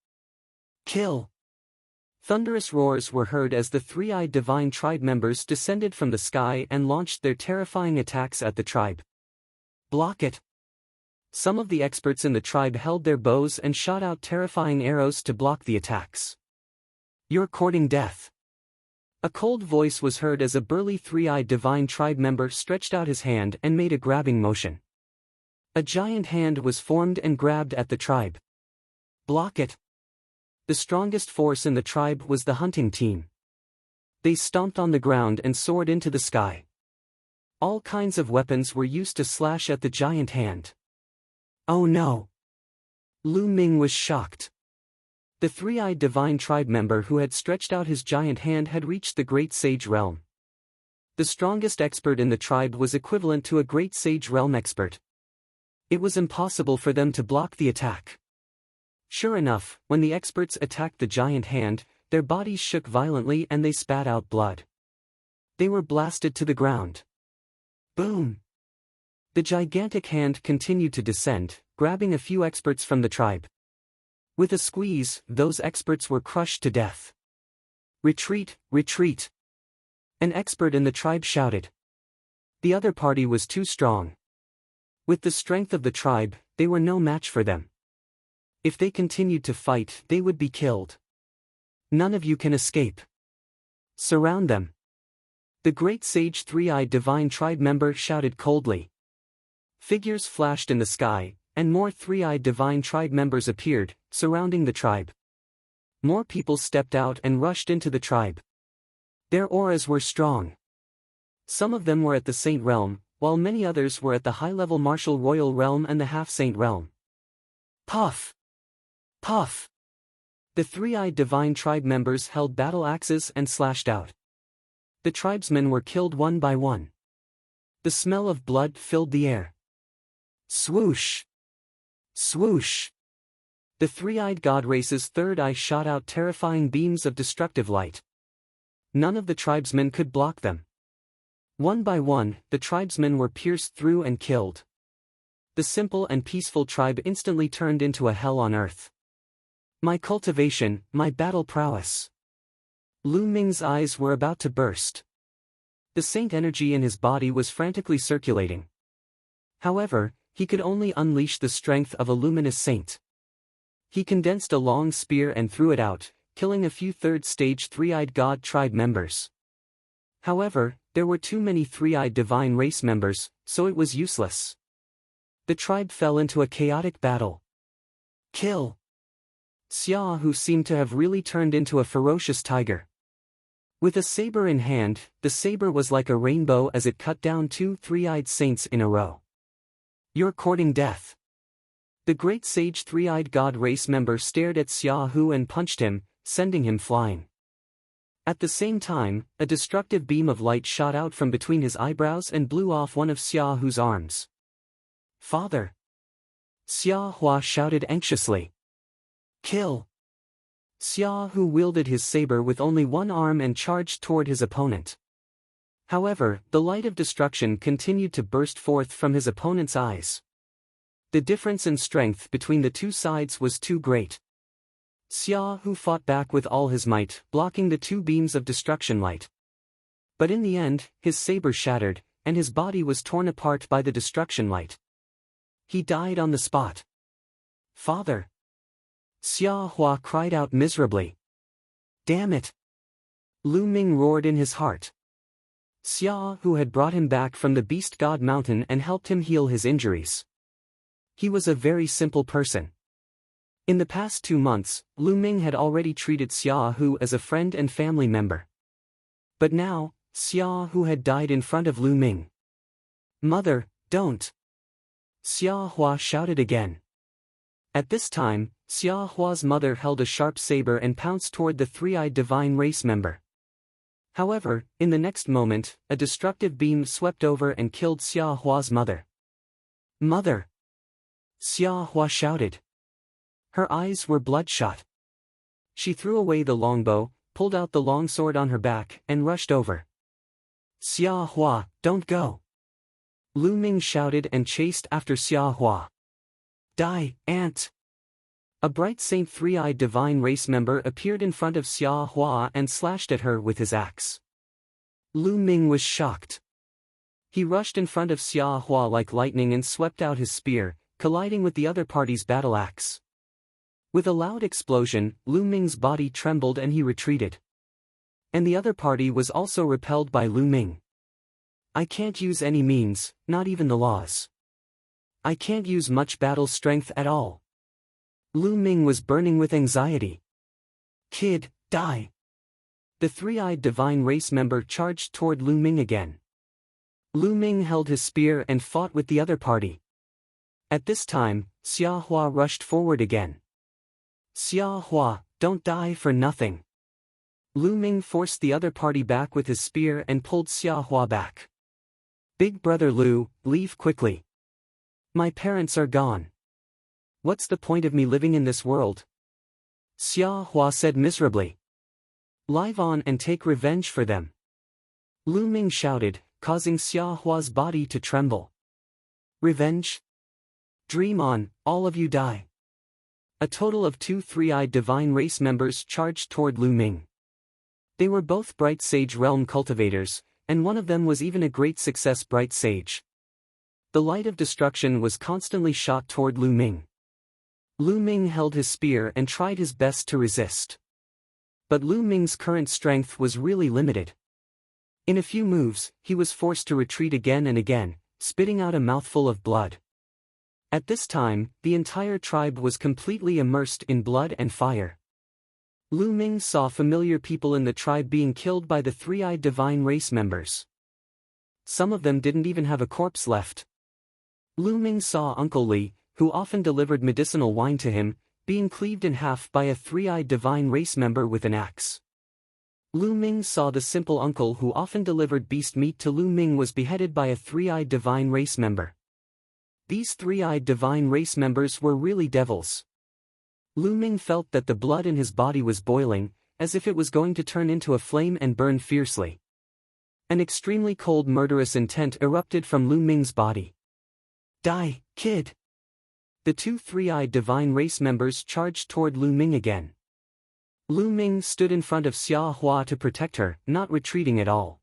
Speaker 1: Thunderous roars were heard as the three-eyed divine tribe members descended from the sky and launched their terrifying attacks at the tribe. Block it. Some of the experts in the tribe held their bows and shot out terrifying arrows to block the attacks. You're courting death. A cold voice was heard as a burly three-eyed divine tribe member stretched out his hand and made a grabbing motion. A giant hand was formed and grabbed at the tribe. Block it. The strongest force in the tribe was the hunting team. They stomped on the ground and soared into the sky. All kinds of weapons were used to slash at the giant hand. Oh no! Lu Ming was shocked. The three-eyed divine tribe member who had stretched out his giant hand had reached the Great Sage Realm. The strongest expert in the tribe was equivalent to a Great Sage Realm expert. It was impossible for them to block the attack. Sure enough, when the experts attacked the giant hand, their bodies shook violently and they spat out blood. They were blasted to the ground. Boom! The gigantic hand continued to descend, grabbing a few experts from the tribe. With a squeeze, those experts were crushed to death. Retreat, retreat! An expert in the tribe shouted. The other party was too strong. With the strength of the tribe, they were no match for them. If they continued to fight, they would be killed. None of you can escape. Surround them. The great sage three-eyed divine tribe member shouted coldly. Figures flashed in the sky, and more three-eyed divine tribe members appeared, surrounding the tribe. More people stepped out and rushed into the tribe. Their auras were strong. Some of them were at the Saint Realm, while many others were at the high-level Martial Royal Realm and the Half-Saint Realm. Puff! Puff! The three-eyed divine tribe members held battle axes and slashed out. The tribesmen were killed one by one. The smell of blood filled the air. Swoosh! Swoosh! The three-eyed god race's third eye shot out terrifying beams of destructive light. None of the tribesmen could block them. One by one, the tribesmen were pierced through and killed. The simple and peaceful tribe instantly turned into a hell on earth. My cultivation, my battle prowess. Lu Ming's eyes were about to burst. The saint energy in his body was frantically circulating. However, he could only unleash the strength of a luminous saint. He condensed a long spear and threw it out, killing a few third-stage three-eyed god tribe members. However, there were too many three-eyed divine race members, so it was useless. The tribe fell into a chaotic battle. Kill! Xia Hu seemed to have really turned into a ferocious tiger. With a saber in hand, the saber was like a rainbow as it cut down two three-eyed saints in a row. You're courting death. The great sage three-eyed god race member stared at Xia Hu and punched him, sending him flying. At the same time, a destructive beam of light shot out from between his eyebrows and blew off one of Xia Hu's arms. Father! Xia Hua shouted anxiously. Kill! Xia Hu wielded his saber with only one arm and charged toward his opponent. However, the light of destruction continued to burst forth from his opponent's eyes. The difference in strength between the two sides was too great. Xia Hu fought back with all his might, blocking the two beams of destruction light. But in the end, his saber shattered, and his body was torn apart by the destruction light. He died on the spot. Father! Xia Hua cried out miserably. Damn it! Lu Ming roared in his heart. Xia Hu had brought him back from the Beast God Mountain and helped him heal his injuries. He was a very simple person. In the past 2 months, Lu Ming had already treated Xia Hu as a friend and family member. But now, Xia Hu had died in front of Lu Ming. Mother, don't! Xia Hua shouted again. At this time, Xia Hua's mother held a sharp saber and pounced toward the three-eyed divine race member. However, in the next moment, a destructive beam swept over and killed Xia Hua's mother. "Mother!" Xia Hua shouted. Her eyes were bloodshot. She threw away the longbow, pulled out the longsword on her back, and rushed over. "Xia Hua, don't go!" Lu Ming shouted and chased after Xia Hua. "Die, ant!" A bright Saint three-eyed divine race member appeared in front of Xia Hua and slashed at her with his axe. Lu Ming was shocked. He rushed in front of Xia Hua like lightning and swept out his spear, colliding with the other party's battle axe. With a loud explosion, Lu Ming's body trembled and he retreated. And the other party was also repelled by Lu Ming. "I can't use any means, not even the laws. I can't use much battle strength at all." Lu Ming was burning with anxiety. "Kid, die!" The three-eyed divine race member charged toward Lu Ming again. Lu Ming held his spear and fought with the other party. At this time, Xia Hua rushed forward again. "Xia Hua, don't die for nothing." Lu Ming forced the other party back with his spear and pulled Xia Hua back. "Big brother Lu, leave quickly. My parents are gone. What's the point of me living in this world?" Xia Hua said miserably. "Live on and take revenge for them." Lu Ming shouted, causing Xia Hua's body to tremble. "Revenge? Dream on, all of you die." A total of 2 three-eyed divine race members charged toward Lu Ming. They were both bright sage realm cultivators, and one of them was even a great success bright sage. The light of destruction was constantly shot toward Lu Ming. Lu Ming held his spear and tried his best to resist. But Lu Ming's current strength was really limited. In a few moves, he was forced to retreat again and again, spitting out a mouthful of blood. At this time, the entire tribe was completely immersed in blood and fire. Lu Ming saw familiar people in the tribe being killed by the three-eyed divine race members. Some of them didn't even have a corpse left. Lu Ming saw Uncle Li, who often delivered medicinal wine to him, being cleaved in half by a three-eyed divine race member with an axe. Lu Ming saw the simple uncle who often delivered beast meat to Lu Ming was beheaded by a three-eyed divine race member. These three-eyed divine race members were really devils. Lu Ming felt that the blood in his body was boiling, as if it was going to turn into a flame and burn fiercely. An extremely cold murderous intent erupted from Lu Ming's body. "Die, kid!" The 2 three-eyed divine race members charged toward Lu Ming again. Lu Ming stood in front of Xia Hua to protect her, not retreating at all.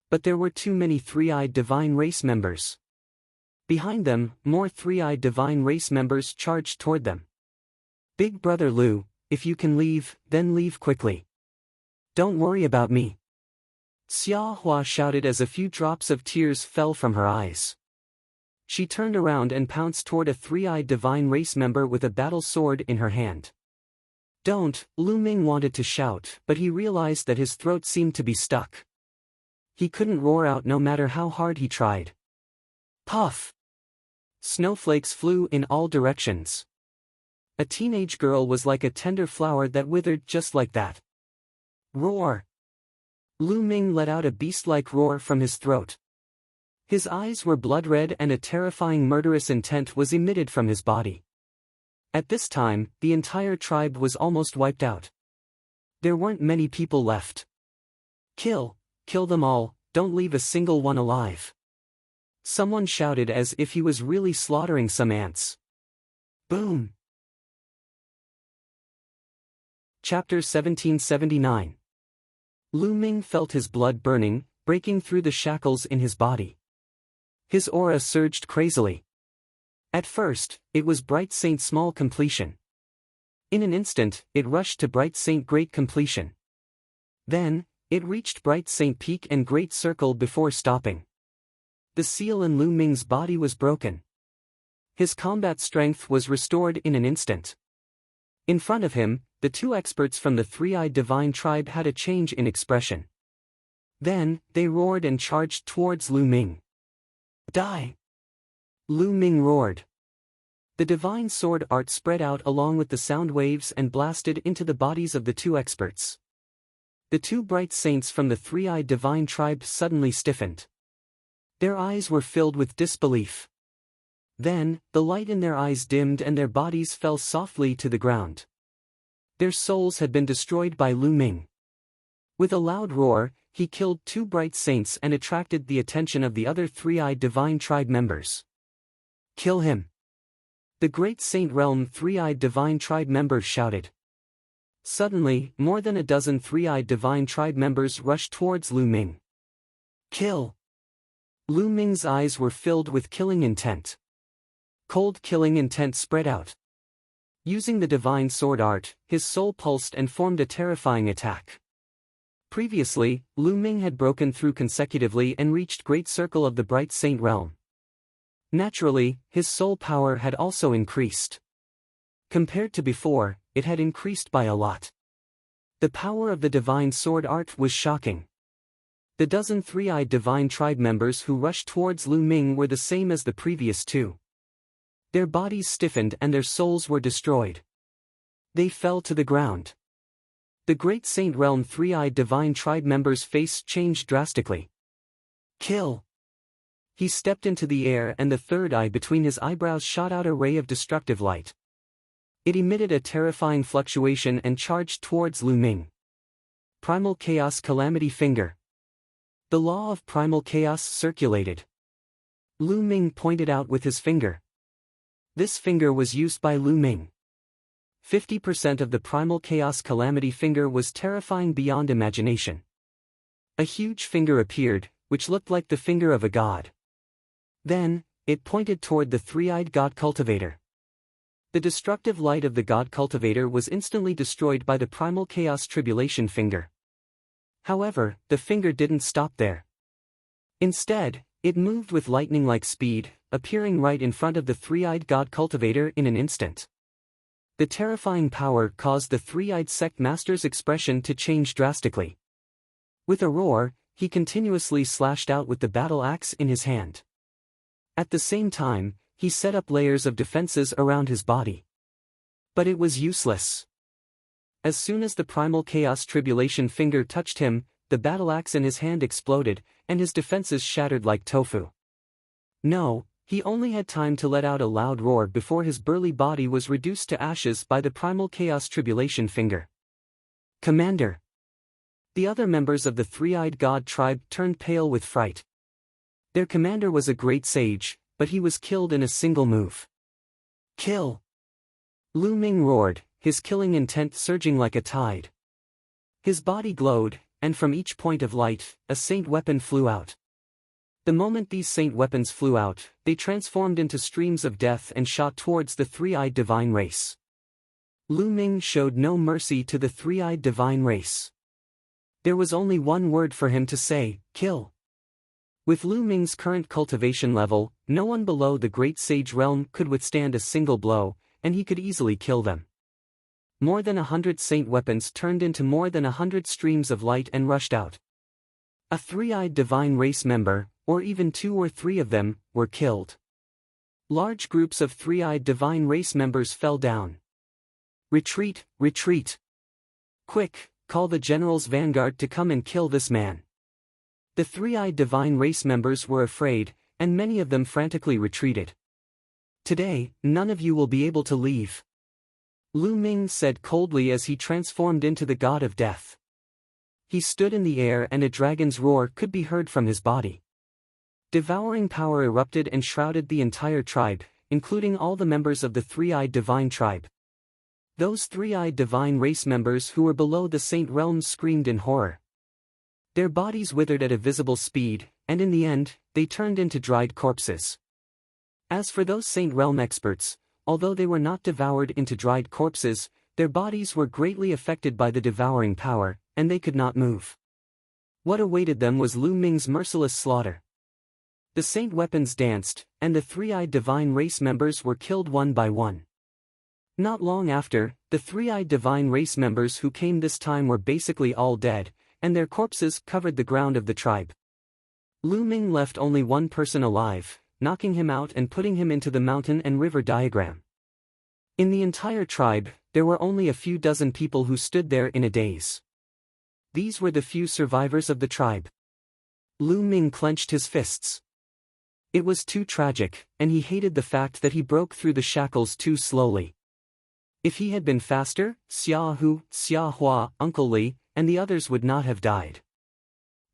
Speaker 1: But there were too many three-eyed divine race members. Behind them, more three-eyed divine race members charged toward them. "Big brother Lu, if you can leave, then leave quickly. Don't worry about me." Xia Hua shouted as a few drops of tears fell from her eyes. She turned around and pounced toward a three-eyed divine race member with a battle sword in her hand. "Don't," Lu Ming wanted to shout, but he realized that his throat seemed to be stuck. He couldn't roar out no matter how hard he tried. Puff! Snowflakes flew in all directions. A teenage girl was like a tender flower that withered just like that. Roar! Lu Ming let out a beast-like roar from his throat. His eyes were blood-red and a terrifying murderous intent was emitted from his body. At this time, the entire tribe was almost wiped out. There weren't many people left. Kill them all, don't leave a single one alive." Someone shouted as if he was really slaughtering some ants. Boom! Chapter 1779. Lu Ming felt his blood burning, breaking through the shackles in his body. His aura surged crazily. At first, it was Bright Saint Small Completion. In an instant, it rushed to Bright Saint Great Completion. Then, it reached Bright Saint Peak and Great Circle before stopping. The seal in Lu Ming's body was broken. His combat strength was restored in an instant. In front of him, the 2 experts from the three-eyed divine tribe had a change in expression. Then, they roared and charged towards Lu Ming. "Die!" Lu Ming roared. The divine sword art spread out along with the sound waves and blasted into the bodies of the two experts. The two bright saints from the three-eyed divine tribe suddenly stiffened. Their eyes were filled with disbelief. Then, the light in their eyes dimmed and their bodies fell softly to the ground. Their souls had been destroyed by Lu Ming. With a loud roar, he killed two bright saints and attracted the attention of the other three-eyed divine tribe members. "Kill him!" The great Saint Realm three-eyed divine tribe members shouted. Suddenly, more than a dozen three-eyed divine tribe members rushed towards Lu Ming. "Kill!" Lu Ming's eyes were filled with killing intent. Cold killing intent spread out. Using the divine sword art, his soul pulsed and formed a terrifying attack. Previously, Lu Ming had broken through consecutively and reached Great Circle of the Bright Saint Realm. Naturally, his soul power had also increased. Compared to before, it had increased by a lot. The power of the divine sword art was shocking. The dozen three-eyed divine tribe members who rushed towards Lu Ming were the same as the previous two. Their bodies stiffened and their souls were destroyed. They fell to the ground. The great Saint Realm three-eyed divine tribe member's face changed drastically. "Kill!" He stepped into the air and the third eye between his eyebrows shot out a ray of destructive light. It emitted a terrifying fluctuation and charged towards Lu Ming. Primal Chaos Calamity Finger. The law of primal chaos circulated. Lu Ming pointed out with his finger. This finger was used by Lu Ming. 50% of the primal chaos calamity finger was terrifying beyond imagination. A huge finger appeared, which looked like the finger of a god. Then, it pointed toward the three-eyed god cultivator. The destructive light of the god cultivator was instantly destroyed by the primal chaos tribulation finger. However, the finger didn't stop there. Instead, it moved with lightning-like speed, appearing right in front of the three-eyed god cultivator in an instant. The terrifying power caused the three-eyed sect master's expression to change drastically. With a roar, he continuously slashed out with the battle axe in his hand. At the same time, he set up layers of defenses around his body. But it was useless. As soon as the primal chaos tribulation finger touched him, the battle axe in his hand exploded, and his defenses shattered like tofu. No, he only had time to let out a loud roar before his burly body was reduced to ashes by the primal chaos tribulation finger. "Commander!" The other members of the three-eyed god tribe turned pale with fright. Their commander was a great sage, but he was killed in a single move. "Kill!" Lu Ming roared, his killing intent surging like a tide. His body glowed, and from each point of light, a saint weapon flew out. The moment these saint weapons flew out, they transformed into streams of death and shot towards the three-eyed divine race. Lu Ming showed no mercy to the three-eyed divine race. There was only one word for him to say: kill. With Lu Ming's current cultivation level, no one below the Great Sage Realm could withstand a single blow, and he could easily kill them. More than 100 saint weapons turned into more than 100 streams of light and rushed out. A three-eyed divine race member, or even 2 or 3 of them, were killed. Large groups of three-eyed divine race members fell down. "Retreat, retreat! Quick, call the general's vanguard to come and kill this man." The three-eyed divine race members were afraid, and many of them frantically retreated. "Today, none of you will be able to leave," Lu Ming said coldly as he transformed into the god of death. He stood in the air and a dragon's roar could be heard from his body. Devouring power erupted and shrouded the entire tribe, including all the members of the three-eyed divine tribe. Those three-eyed divine race members who were below the Saint Realms screamed in horror. Their bodies withered at a visible speed, and in the end, they turned into dried corpses. As for those Saint Realm experts, although they were not devoured into dried corpses, their bodies were greatly affected by the devouring power, and they could not move. What awaited them was Lu Ming's merciless slaughter. The saint weapons danced, and the three-eyed divine race members were killed one by one. Not long after, the three-eyed divine race members who came this time were basically all dead, and their corpses covered the ground of the tribe. Lu Ming left only one person alive, knocking him out and putting him into the mountain and river diagram. In the entire tribe, there were only a few dozen people who stood there in a daze. These were the few survivors of the tribe. Lu Ming clenched his fists. It was too tragic, and he hated the fact that he broke through the shackles too slowly. If he had been faster, Xia Hu, Xia Hua, Uncle Li, and the others would not have died.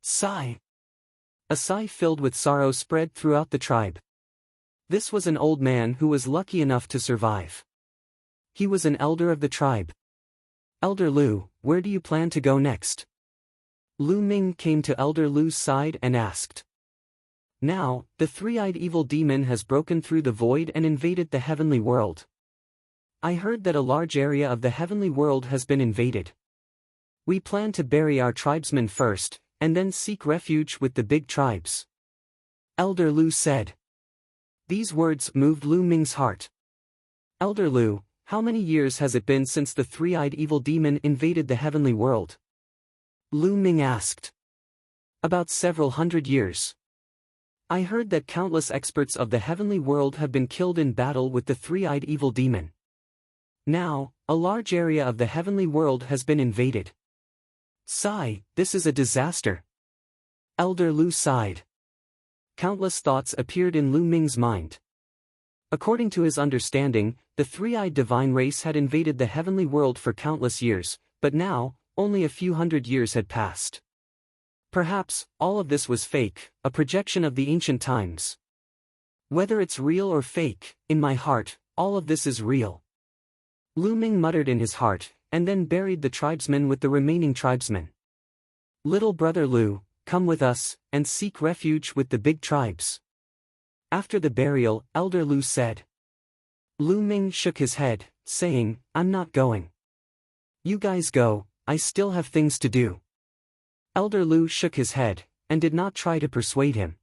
Speaker 1: Sigh. A sigh filled with sorrow spread throughout the tribe. This was an old man who was lucky enough to survive. He was an elder of the tribe. Elder Lu, where do you plan to go next? Lu Ming came to Elder Lu's side and asked. Now, the three-eyed evil demon has broken through the void and invaded the heavenly world. I heard that a large area of the heavenly world has been invaded. We plan to bury our tribesmen first, and then seek refuge with the big tribes. Elder Lu said. These words moved Lu Ming's heart. Elder Lu, how many years has it been since the three-eyed evil demon invaded the heavenly world? Lu Ming asked. About several hundred years. I heard that countless experts of the heavenly world have been killed in battle with the three-eyed evil demon. Now, a large area of the heavenly world has been invaded. Sigh, this is a disaster. Elder Lu sighed. Countless thoughts appeared in Lu Ming's mind. According to his understanding, the three-eyed divine race had invaded the heavenly world for countless years, but now, only a few hundred years had passed. Perhaps, all of this was fake, a projection of the ancient times. Whether it's real or fake, in my heart, all of this is real. Lu Ming muttered in his heart, and then buried the tribesmen with the remaining tribesmen. Little brother Lu, come with us, and seek refuge with the big tribes. After the burial, Elder Lu said. Lu Ming shook his head, saying, I'm not going. You guys go, I still have things to do. Elder Lu shook his head, and did not try to persuade him.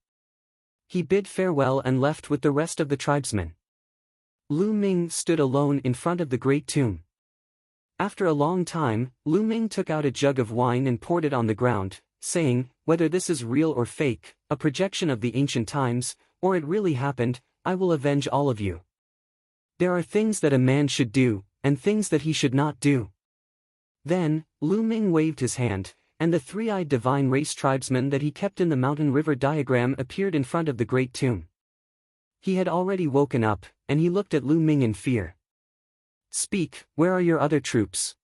Speaker 1: He bid farewell and left with the rest of the tribesmen. Lu Ming stood alone in front of the great tomb. After a long time, Lu Ming took out a jug of wine and poured it on the ground, saying, whether this is real or fake, a projection of the ancient times, or it really happened, I will avenge all of you. There are things that a man should do, and things that he should not do. Then, Lu Ming waved his hand, and the three-eyed divine race tribesmen that he kept in the mountain river diagram appeared in front of the great tomb. He had already woken up, and he looked at Lu Ming in fear. Speak, where are your other troops?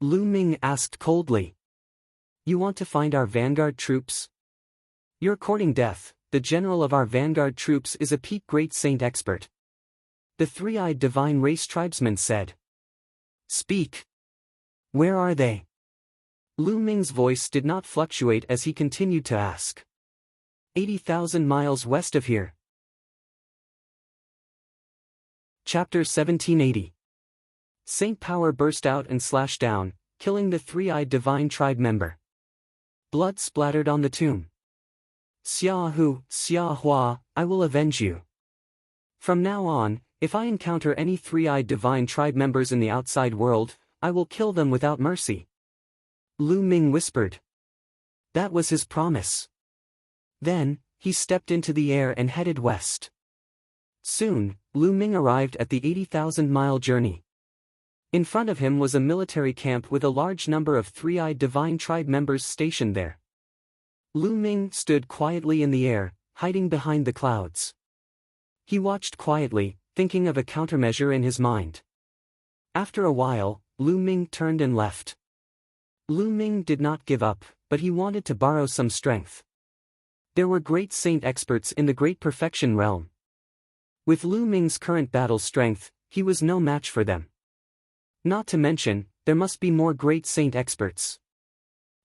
Speaker 1: Lu Ming asked coldly. You want to find our vanguard troops? You're courting death. The general of our vanguard troops is a peak great saint expert. The three-eyed divine race tribesman said. Speak. Where are they? Lu Ming's voice did not fluctuate as he continued to ask. 80,000 miles west of here. Chapter 1780. Saint Power burst out and slashed down, killing the three-eyed divine tribe member. Blood splattered on the tomb. Xia Hu, Xia Hua, I will avenge you. From now on, if I encounter any three-eyed divine tribe members in the outside world, I will kill them without mercy. Lu Ming whispered. That was his promise. Then, he stepped into the air and headed west. Soon, Lu Ming arrived at the 80,000-mile journey. In front of him was a military camp with a large number of three-eyed divine tribe members stationed there. Lu Ming stood quietly in the air, hiding behind the clouds. He watched quietly, thinking of a countermeasure in his mind. After a while, Lu Ming turned and left. Lu Ming did not give up, but he wanted to borrow some strength. There were great saint experts in the Great Perfection realm. With Lu Ming's current battle strength, he was no match for them. Not to mention, there must be more great saint experts.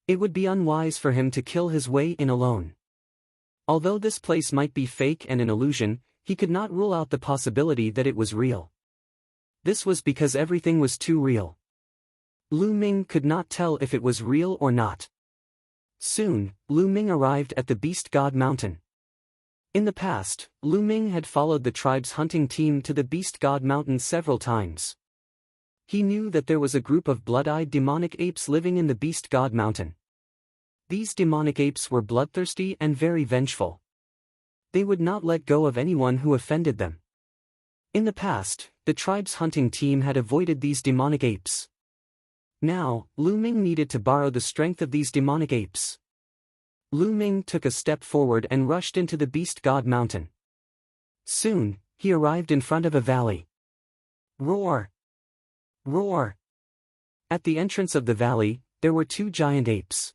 Speaker 1: It would be unwise for him to kill his way in alone. Although this place might be fake and an illusion, he could not rule out the possibility that it was real. This was because everything was too real. Lu Ming could not tell if it was real or not. Soon, Lu Ming arrived at the Beast God Mountain. In the past, Lu Ming had followed the tribe's hunting team to the Beast God Mountain several times. He knew that there was a group of blood-eyed demonic apes living in the Beast God Mountain. These demonic apes were bloodthirsty and very vengeful. They would not let go of anyone who offended them. In the past, the tribe's hunting team had avoided these demonic apes. Now, Lu Ming needed to borrow the strength of these demonic apes. Lu Ming took a step forward and rushed into the Beast God Mountain. Soon, he arrived in front of a valley. Roar! Roar! At the entrance of the valley, there were two giant apes.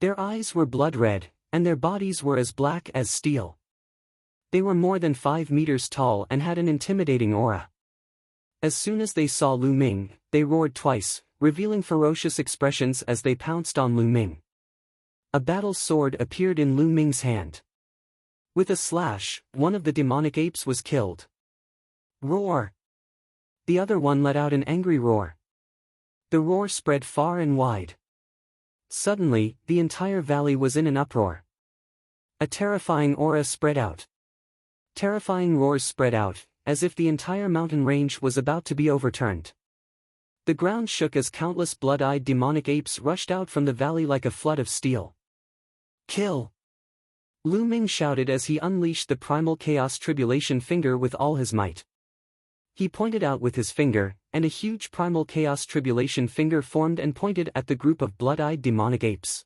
Speaker 1: Their eyes were blood red, and their bodies were as black as steel. They were more than 5 meters tall and had an intimidating aura. As soon as they saw Lu Ming, they roared twice, revealing ferocious expressions as they pounced on Lu Ming. A battle sword appeared in Lu Ming's hand. With a slash, one of the demonic apes was killed. Roar! The other one let out an angry roar. The roar spread far and wide. Suddenly, the entire valley was in an uproar. A terrifying aura spread out. Terrifying roars spread out, as if the entire mountain range was about to be overturned. The ground shook as countless blood-eyed demonic apes rushed out from the valley like a flood of steel. Kill! Lu Ming shouted as he unleashed the primal chaos tribulation finger with all his might. He pointed out with his finger, and a huge primal chaos tribulation finger formed and pointed at the group of blood-eyed demonic apes.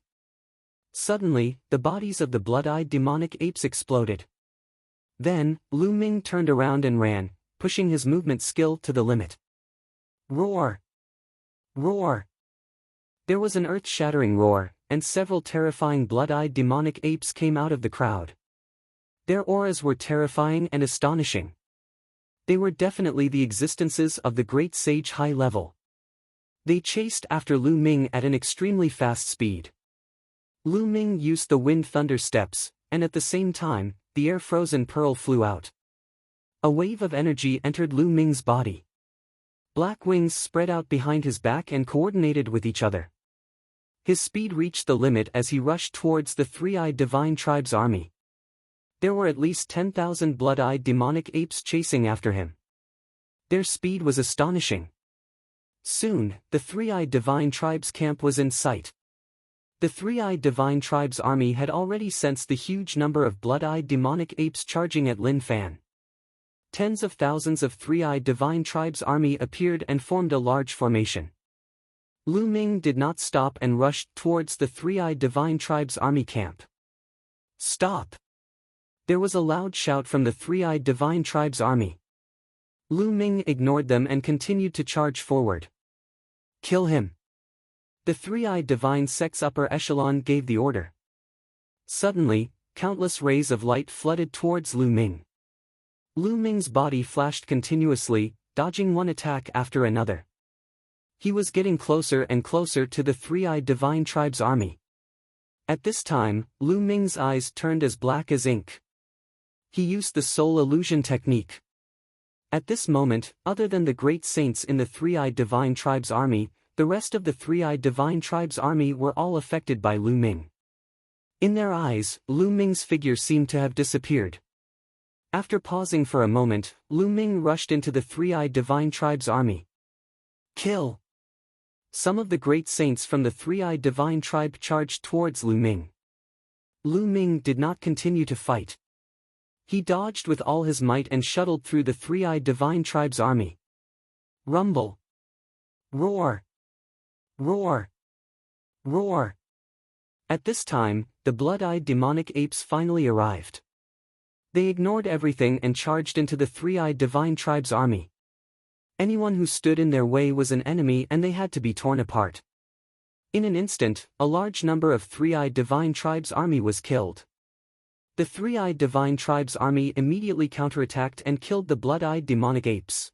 Speaker 1: Suddenly, the bodies of the blood-eyed demonic apes exploded. Then, Lu Ming turned around and ran, pushing his movement skill to the limit. Roar! Roar! There was an earth-shattering roar, and several terrifying blood-eyed demonic apes came out of the crowd. Their auras were terrifying and astonishing. They were definitely the existences of the great sage high level. They chased after Lu Ming at an extremely fast speed. Lu Ming used the wind thunder steps, and at the same time, the air-frozen pearl flew out. A wave of energy entered Lu Ming's body. Black wings spread out behind his back and coordinated with each other. His speed reached the limit as he rushed towards the three-eyed divine tribe's army. There were at least 10,000 blood-eyed demonic apes chasing after him. Their speed was astonishing. Soon, the three-eyed divine tribe's camp was in sight. The three-eyed divine tribe's army had already sensed the huge number of blood-eyed demonic apes charging at Lin Fan. Tens of thousands of three-eyed divine tribe's army appeared and formed a large formation. Lu Ming did not stop and rushed towards the three-eyed divine tribe's army camp. Stop! There was a loud shout from the three-eyed divine tribe's army. Lu Ming ignored them and continued to charge forward. Kill him! The three-eyed divine sect's upper echelon gave the order. Suddenly, countless rays of light flooded towards Lu Ming. Lu Ming's body flashed continuously, dodging one attack after another. He was getting closer and closer to the three-eyed divine tribe's army. At this time, Lu Ming's eyes turned as black as ink. He used the soul illusion technique. At this moment, other than the great saints in the three-eyed divine tribe's army, the rest of the three-eyed divine tribe's army were all affected by Lu Ming. In their eyes, Lu Ming's figure seemed to have disappeared. After pausing for a moment, Lu Ming rushed into the three-eyed divine tribe's army. Kill! Some of the great saints from the three-eyed divine tribe charged towards Lu Ming. Lu Ming did not continue to fight. He dodged with all his might and shuttled through the three-eyed divine tribe's army. Rumble! Roar! Roar! Roar! At this time, the blood-eyed demonic apes finally arrived. They ignored everything and charged into the three-eyed divine tribe's army. Anyone who stood in their way was an enemy and they had to be torn apart. In an instant, a large number of three-eyed divine tribe's army was killed. The three-eyed divine tribe's army immediately counterattacked and killed the blood-eyed demonic apes.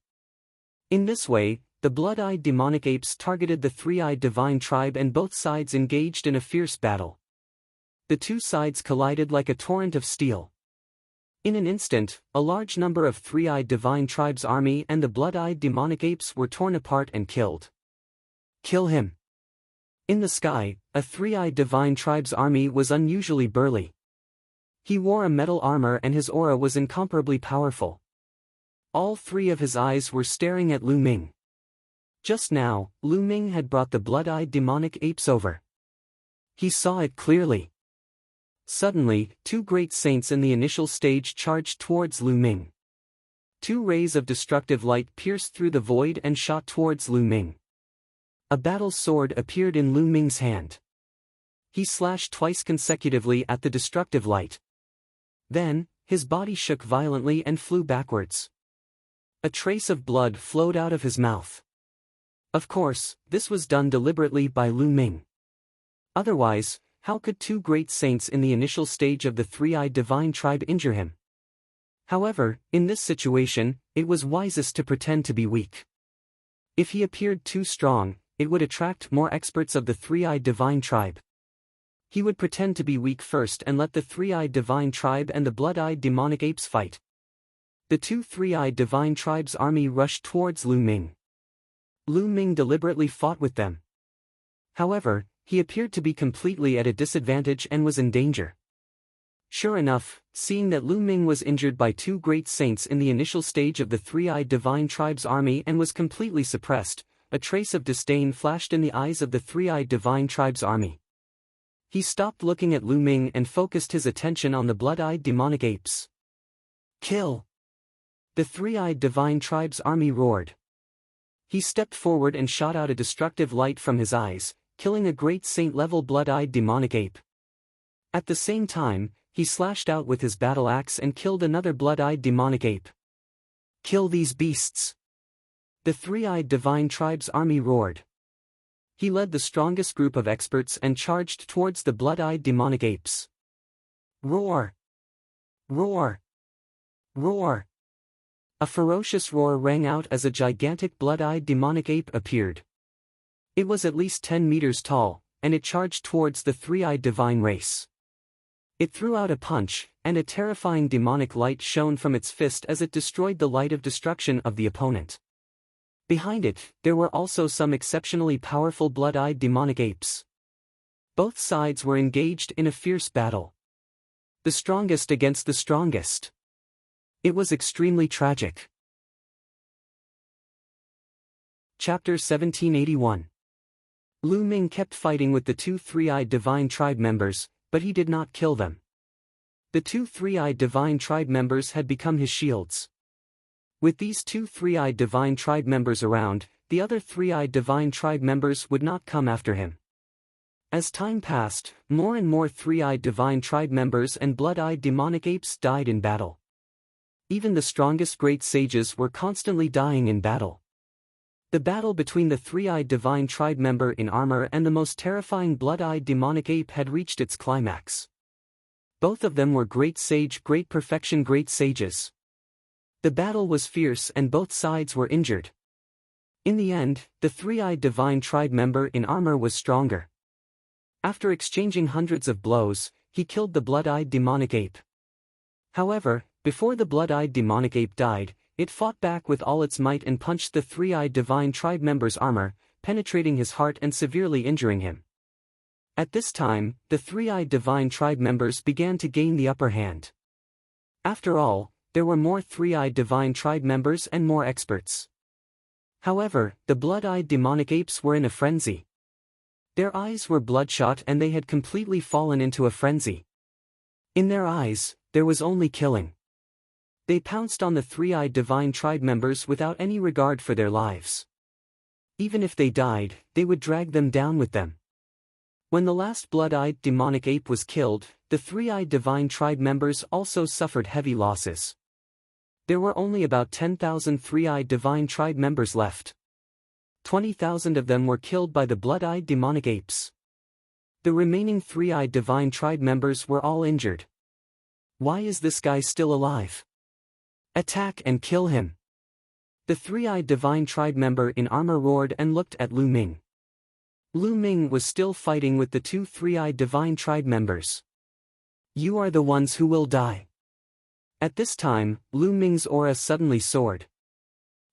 Speaker 1: In this way, the blood-eyed demonic apes targeted the three-eyed divine tribe and both sides engaged in a fierce battle. The two sides collided like a torrent of steel. In an instant, a large number of three-eyed divine tribe's army and the blood-eyed demonic apes were torn apart and killed. Kill him! In the sky, a three-eyed divine tribe's army was unusually burly. He wore a metal armor and his aura was incomparably powerful. All three of his eyes were staring at Lu Ming. Just now, Lu Ming had brought the blood-eyed demonic apes over. He saw it clearly. Suddenly, two great saints in the initial stage charged towards Lu Ming. Two rays of destructive light pierced through the void and shot towards Lu Ming. A battle sword appeared in Lu Ming's hand. He slashed twice consecutively at the destructive light. Then, his body shook violently and flew backwards. A trace of blood flowed out of his mouth. Of course, this was done deliberately by Lu Ming. Otherwise, how could two great saints in the initial stage of the three-eyed divine tribe injure him? However, in this situation, it was wisest to pretend to be weak. If he appeared too strong, it would attract more experts of the three-eyed divine tribe. He would pretend to be weak first and let the three-eyed divine tribe and the blood-eyed demonic apes fight. The two three-eyed divine tribes' army rushed towards Lu Ming. Lu Ming deliberately fought with them. However, he appeared to be completely at a disadvantage and was in danger. Sure enough, seeing that Lu Ming was injured by two great saints in the initial stage of the three-eyed divine tribe's army and was completely suppressed, a trace of disdain flashed in the eyes of the three-eyed divine tribe's army. He stopped looking at Lu Ming and focused his attention on the blood-eyed demonic apes. Kill! The three-eyed divine tribe's army roared. He stepped forward and shot out a destructive light from his eyes, killing a great saint-level blood-eyed demonic ape. At the same time, he slashed out with his battle axe and killed another blood-eyed demonic ape. Kill these beasts! The three-eyed divine tribe's army roared. He led the strongest group of experts and charged towards the blood-eyed demonic apes. Roar! Roar! Roar! A ferocious roar rang out as a gigantic blood-eyed demonic ape appeared. It was at least 10 meters tall, and it charged towards the three-eyed divine race. It threw out a punch, and a terrifying demonic light shone from its fist as it destroyed the light of destruction of the opponent. Behind it, there were also some exceptionally powerful blood-eyed demonic apes. Both sides were engaged in a fierce battle. The strongest against the strongest. It was extremely tragic. Chapter 1781. Lu Ming kept fighting with the two three-eyed divine tribe members, but he did not kill them. The two three-eyed divine tribe members had become his shields. With these two three-eyed divine tribe members around, the other three-eyed divine tribe members would not come after him. As time passed, more and more three-eyed divine tribe members and blood-eyed demonic apes died in battle. Even the strongest great sages were constantly dying in battle. The battle between the three-eyed divine tribe member in armor and the most terrifying blood-eyed demonic ape had reached its climax. Both of them were great sage, great perfection, great sages. The battle was fierce and both sides were injured. In the end, the three-eyed divine tribe member in armor was stronger. After exchanging hundreds of blows, he killed the blood-eyed demonic ape. However, before the blood-eyed demonic ape died, it fought back with all its might and punched the three-eyed divine tribe member's armor, penetrating his heart and severely injuring him. At this time, the three-eyed divine tribe members began to gain the upper hand. After all, there were more three-eyed divine tribe members and more experts. However, the blood-eyed demonic apes were in a frenzy. Their eyes were bloodshot and they had completely fallen into a frenzy. In their eyes, there was only killing. They pounced on the three-eyed divine tribe members without any regard for their lives. Even if they died, they would drag them down with them. When the last blood-eyed demonic ape was killed, the three-eyed divine tribe members also suffered heavy losses. There were only about 10,000 three-eyed divine tribe members left. 20,000 of them were killed by the blood-eyed demonic apes. The remaining three-eyed divine tribe members were all injured. Why is this guy still alive? Attack and kill him! The three-eyed divine tribe member in armor roared and looked at Lu Ming. Lu Ming was still fighting with the two three-eyed divine tribe members. You are the ones who will die. At this time, Lu Ming's aura suddenly soared.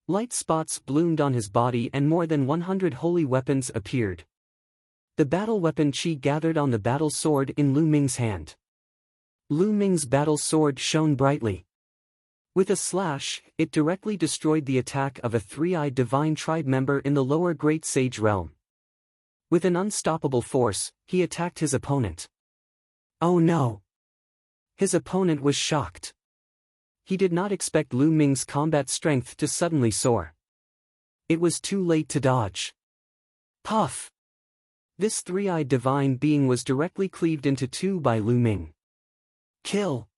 Speaker 1: Light spots bloomed on his body and more than 100 holy weapons appeared. The battle weapon Qi gathered on the battle sword in Lu Ming's hand. Lu Ming's battle sword shone brightly. With a slash, it directly destroyed the attack of a three-eyed divine tribe member in the lower Great Sage realm. With an unstoppable force, he attacked his opponent. Oh no! His opponent was shocked. he did not expect Lu Ming's combat strength to suddenly soar. It was too late to dodge. Puff! This three-eyed divine being was directly cleaved into two by Lu Ming. Kill!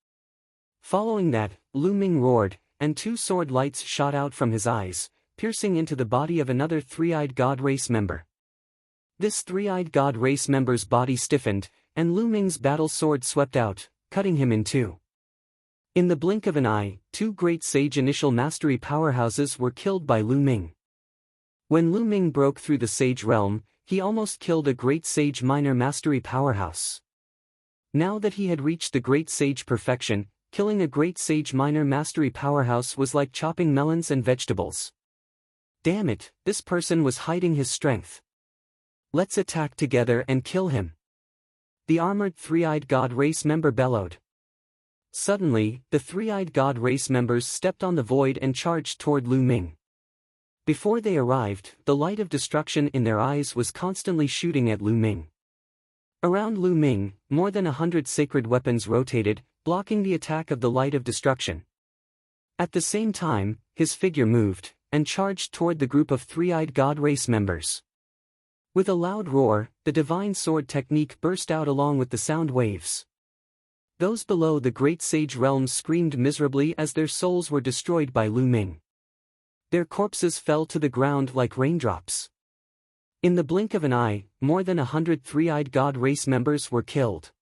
Speaker 1: Following that, Lu Ming roared, and two sword lights shot out from his eyes, piercing into the body of another three-eyed god race member. This three-eyed god race member's body stiffened, and Lu Ming's battle sword swept out, cutting him in two. In the blink of an eye, two great sage initial mastery powerhouses were killed by Lu Ming. When Lu Ming broke through the sage realm, he almost killed a great sage minor mastery powerhouse. Now that he had reached the great sage perfection, killing a great sage minor mastery powerhouse was like chopping melons and vegetables. Damn it, this person was hiding his strength. Let's attack together and kill him. The armored three-eyed god race member bellowed. Suddenly, the three-eyed god race members stepped on the void and charged toward Lu Ming. Before they arrived, the light of destruction in their eyes was constantly shooting at Lu Ming. Around Lu Ming, more than 100 sacred weapons rotated, blocking the attack of the light of destruction. At the same time, his figure moved, and charged toward the group of three-eyed god race members. With a loud roar, the divine sword technique burst out along with the sound waves. Those below the great sage realms screamed miserably as their souls were destroyed by Lu Ming. Their corpses fell to the ground like raindrops. In the blink of an eye, more than 100 three-eyed god race members were killed.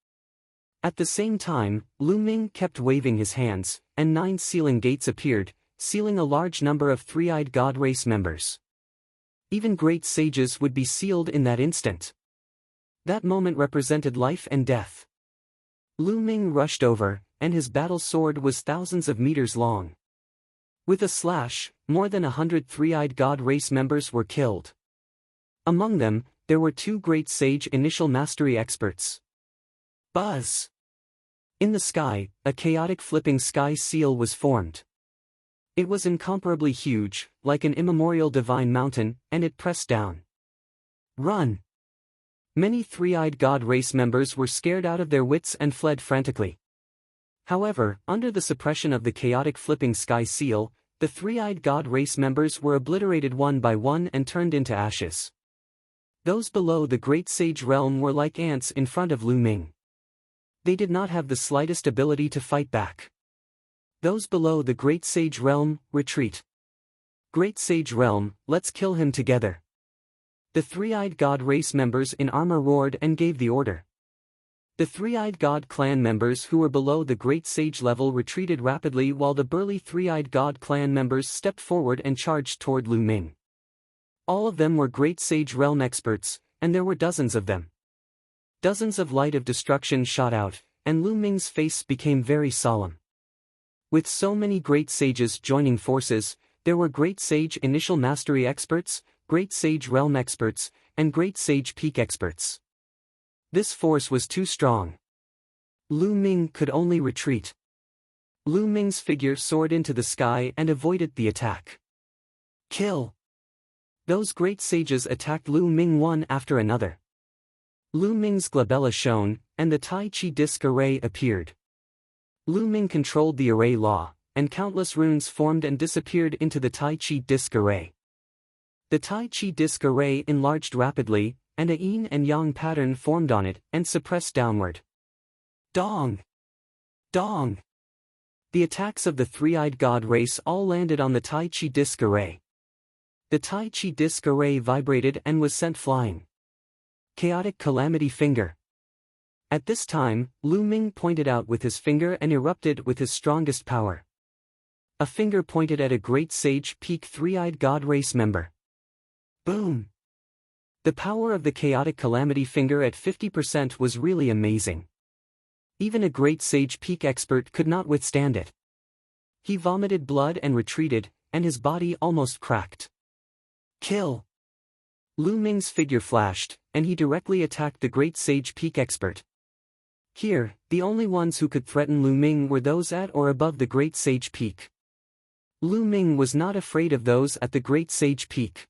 Speaker 1: At the same time, Lu Ming kept waving his hands, and 9 sealing gates appeared, sealing a large number of three-eyed god race members. Even great sages would be sealed in that instant. That moment represented life and death. Lu Ming rushed over, and his battle sword was thousands of meters long. With a slash, more than 100 three-eyed god race members were killed. Among them, there were 2 great sage initial mastery experts. Buzz! In the sky, a chaotic flipping sky seal was formed. It was incomparably huge, like an immemorial divine mountain, and it pressed down. Run! Many three-eyed god race members were scared out of their wits and fled frantically. However, under the suppression of the chaotic flipping sky seal, the three-eyed god race members were obliterated one by one and turned into ashes. Those below the great sage realm were like ants in front of Lu Ming. They did not have the slightest ability to fight back. Those below the great sage realm, retreat. Great sage realm, let's kill him together. The three-eyed god race members in armor roared and gave the order. The three-eyed god clan members who were below the great sage level retreated rapidly while the burly three-eyed god clan members stepped forward and charged toward Lu Ming. All of them were great sage realm experts, and there were dozens of them. Dozens of light of destruction shot out, and Lu Ming's face became very solemn. With so many great sages joining forces, there were great sage initial mastery experts, great sage realm experts, and great sage peak experts. This force was too strong. Lu Ming could only retreat. Lu Ming's figure soared into the sky and avoided the attack. Kill! Those great sages attacked Lu Ming one after another. Lu Ming's glabella shone, and the Tai Chi disc array appeared. Lu Ming controlled the array law, and countless runes formed and disappeared into the Tai Chi disc array. The Tai Chi disc array enlarged rapidly, and a yin and yang pattern formed on it and suppressed downward. Dong! Dong! The attacks of the three-eyed god race all landed on the Tai Chi disc array. The Tai Chi disc array vibrated and was sent flying. Chaotic calamity finger. At this time, Lu Ming pointed out with his finger and erupted with his strongest power. A finger pointed at a great sage peak three-eyed god race member. Boom! The power of the chaotic calamity finger at 50% was really amazing. Even a great sage peak expert could not withstand it. He vomited blood and retreated, and his body almost cracked. Kill! Lu Ming's figure flashed, and he directly attacked the great sage peak expert. Here, the only ones who could threaten Lu Ming were those at or above the great sage peak. Lu Ming was not afraid of those at the great sage peak.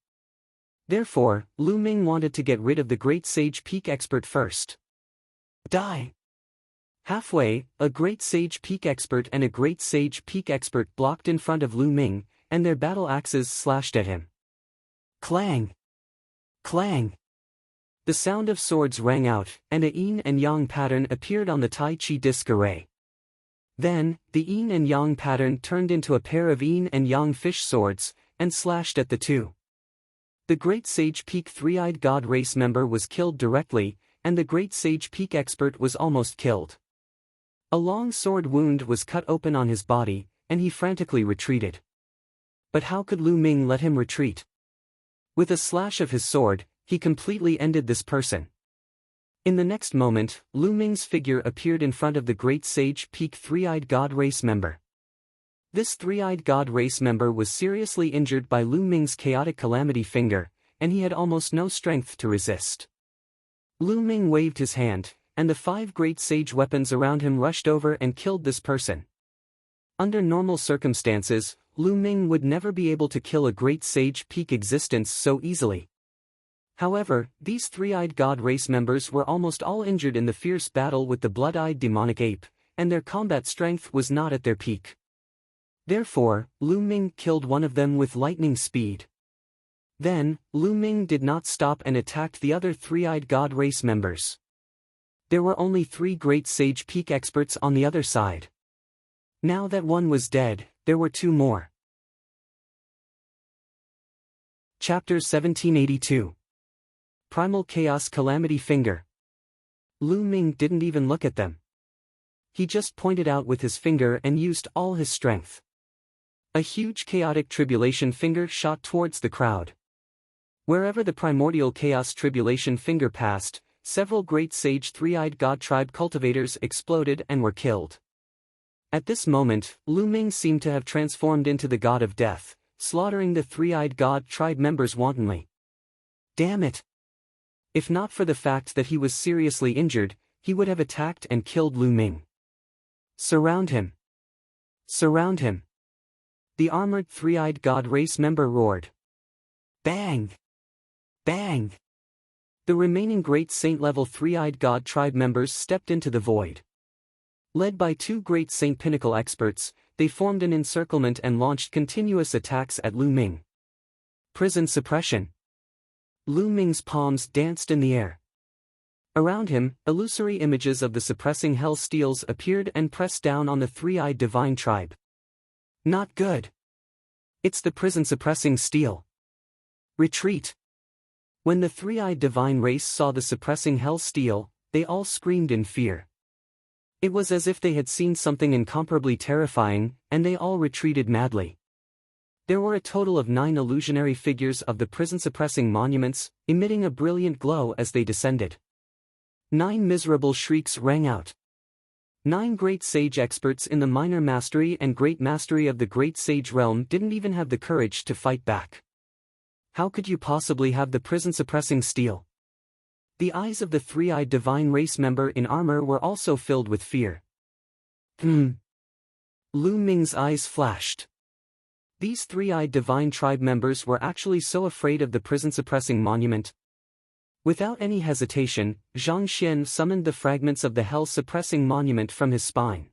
Speaker 1: Therefore, Lu Ming wanted to get rid of the great sage peak expert first. Die! Halfway, a Great Sage Peak Expert and a Great Sage Peak Expert blocked in front of Lu Ming, and their battle axes slashed at him. Clang! Clang! The sound of swords rang out, and a yin and yang pattern appeared on the Tai Chi disc array. Then, the yin and yang pattern turned into a pair of yin and yang fish swords, and slashed at the two. The Great Sage Peak Three-Eyed God race member was killed directly, and the Great Sage Peak Expert was almost killed. A long sword wound was cut open on his body, and he frantically retreated. But how could Lu Ming let him retreat? With a slash of his sword, he completely ended this person. In the next moment, Lu Ming's figure appeared in front of the Great Sage Peak Three-Eyed God race member. This Three-Eyed God race member was seriously injured by Lu Ming's chaotic calamity finger, and he had almost no strength to resist. Lu Ming waved his hand, and the 5 Great Sage weapons around him rushed over and killed this person. Under normal circumstances, Lu Ming would never be able to kill a Great Sage Peak existence so easily. However, these Three-Eyed God race members were almost all injured in the fierce battle with the blood-eyed demonic ape, and their combat strength was not at their peak. Therefore, Lu Ming killed one of them with lightning speed. Then, Lu Ming did not stop and attacked the other Three-Eyed God race members. There were only 3 Great Sage Peak Experts on the other side. Now that one was dead, there were 2 more. Chapter 1782. Primal Chaos Calamity Finger. Lu Ming didn't even look at them. He just pointed out with his finger and used all his strength. A huge chaotic tribulation finger shot towards the crowd. Wherever the primordial chaos tribulation finger passed, several Great Sage Three-Eyed God tribe cultivators exploded and were killed. At this moment, Lu Ming seemed to have transformed into the god of death, slaughtering the Three-Eyed God tribe members wantonly. Damn it! If not for the fact that he was seriously injured, he would have attacked and killed Lu Ming. Surround him! Surround him! The armored Three-Eyed God race member roared. Bang! Bang! The remaining Great Saint-level Three-Eyed God tribe members stepped into the void. Led by 2 Great Saint Pinnacle experts, they formed an encirclement and launched continuous attacks at Lu Ming. Prison suppression. Lu Ming's palms danced in the air. Around him, illusory images of the suppressing hell steels appeared and pressed down on the Three-Eyed Divine tribe. Not good. It's the prison suppressing steel. Retreat. When the Three-Eyed Divine race saw the suppressing hell steel, they all screamed in fear. It was as if they had seen something incomparably terrifying, and they all retreated madly. There were a total of 9 illusionary figures of the prison-suppressing monuments, emitting a brilliant glow as they descended. 9 miserable shrieks rang out. 9 Great Sage experts in the minor mastery and great mastery of the Great Sage realm didn't even have the courage to fight back. How could you possibly have the prison-suppressing steel? The eyes of the Three-Eyed Divine race member in armor were also filled with fear. Lu Ming's eyes flashed. These Three-Eyed Divine tribe members were actually so afraid of the prison-suppressing monument. Without any hesitation, Zhang Xian summoned the fragments of the hell-suppressing monument from his spine.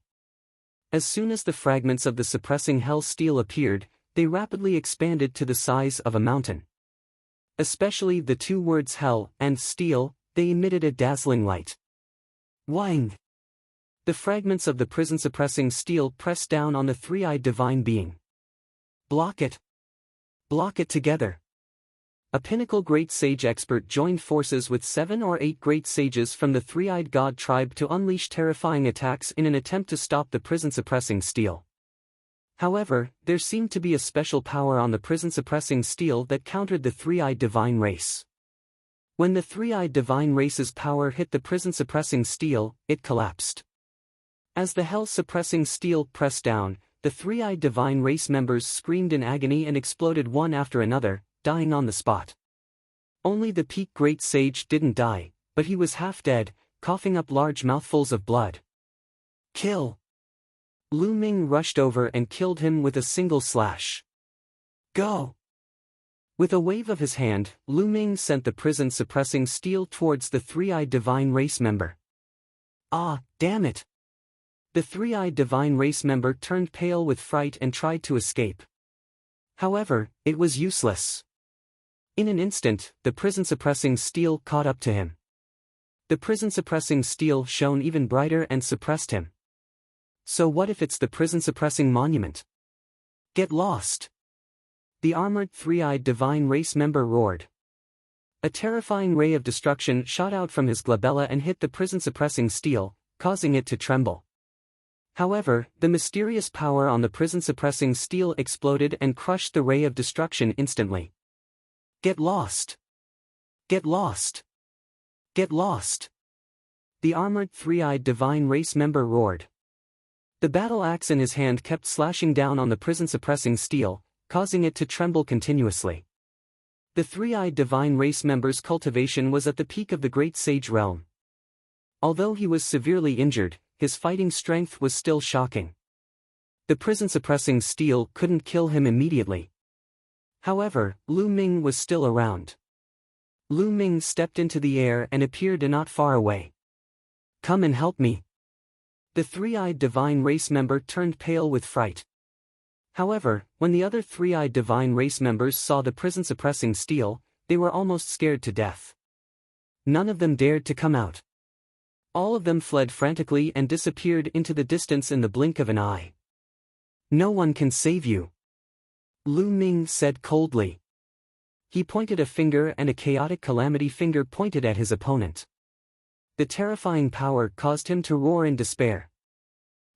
Speaker 1: As soon as the fragments of the suppressing hell steel appeared, they rapidly expanded to the size of a mountain. Especially the 2 words hell and steel, they emitted a dazzling light. Wang! The fragments of the prison-suppressing steel pressed down on the Three-Eyed Divine being. Block it! Block it together! A pinnacle Great Sage expert joined forces with 7 or 8 Great Sages from the Three-Eyed God tribe to unleash terrifying attacks in an attempt to stop the prison-suppressing steel. However, there seemed to be a special power on the prison-suppressing steel that countered the Three-Eyed Divine race. When the Three-Eyed Divine race's power hit the prison-suppressing steel, it collapsed. As the hell-suppressing steel pressed down, the Three-Eyed Divine race members screamed in agony and exploded one after another, dying on the spot. Only the Peak Great Sage didn't die, but he was half dead, coughing up large mouthfuls of blood. Kill! Lu Ming rushed over and killed him with a single slash. Go! With a wave of his hand, Lu Ming sent the prison-suppressing steel towards the Three-Eyed Divine race member. Ah, damn it! The three-eyed divine race member turned pale with fright and tried to escape. However, it was useless. In an instant, the prison-suppressing steel caught up to him. The prison-suppressing steel shone even brighter and suppressed him. So what if it's the prison-suppressing monument? Get lost! The armored three-eyed divine race member roared. A terrifying ray of destruction shot out from his glabella and hit the prison-suppressing steel, causing it to tremble. However, the mysterious power on the prison-suppressing steel exploded and crushed the ray of destruction instantly. Get lost! Get lost! Get lost! The armored three-eyed divine race member roared. The battle axe in his hand kept slashing down on the prison-suppressing steel, causing it to tremble continuously. The three-eyed divine race member's cultivation was at the peak of the great sage realm. Although he was severely injured, his fighting strength was still shocking. The prison-suppressing steel couldn't kill him immediately. However, Lu Ming was still around. Lu Ming stepped into the air and appeared not far away. Come and help me. The three-eyed divine race member turned pale with fright. However, when the other three-eyed divine race members saw the prison-suppressing steel, they were almost scared to death. None of them dared to come out. All of them fled frantically and disappeared into the distance in the blink of an eye. No one can save you, Lu Ming said coldly. He pointed a finger and a chaotic calamity finger pointed at his opponent. The terrifying power caused him to roar in despair.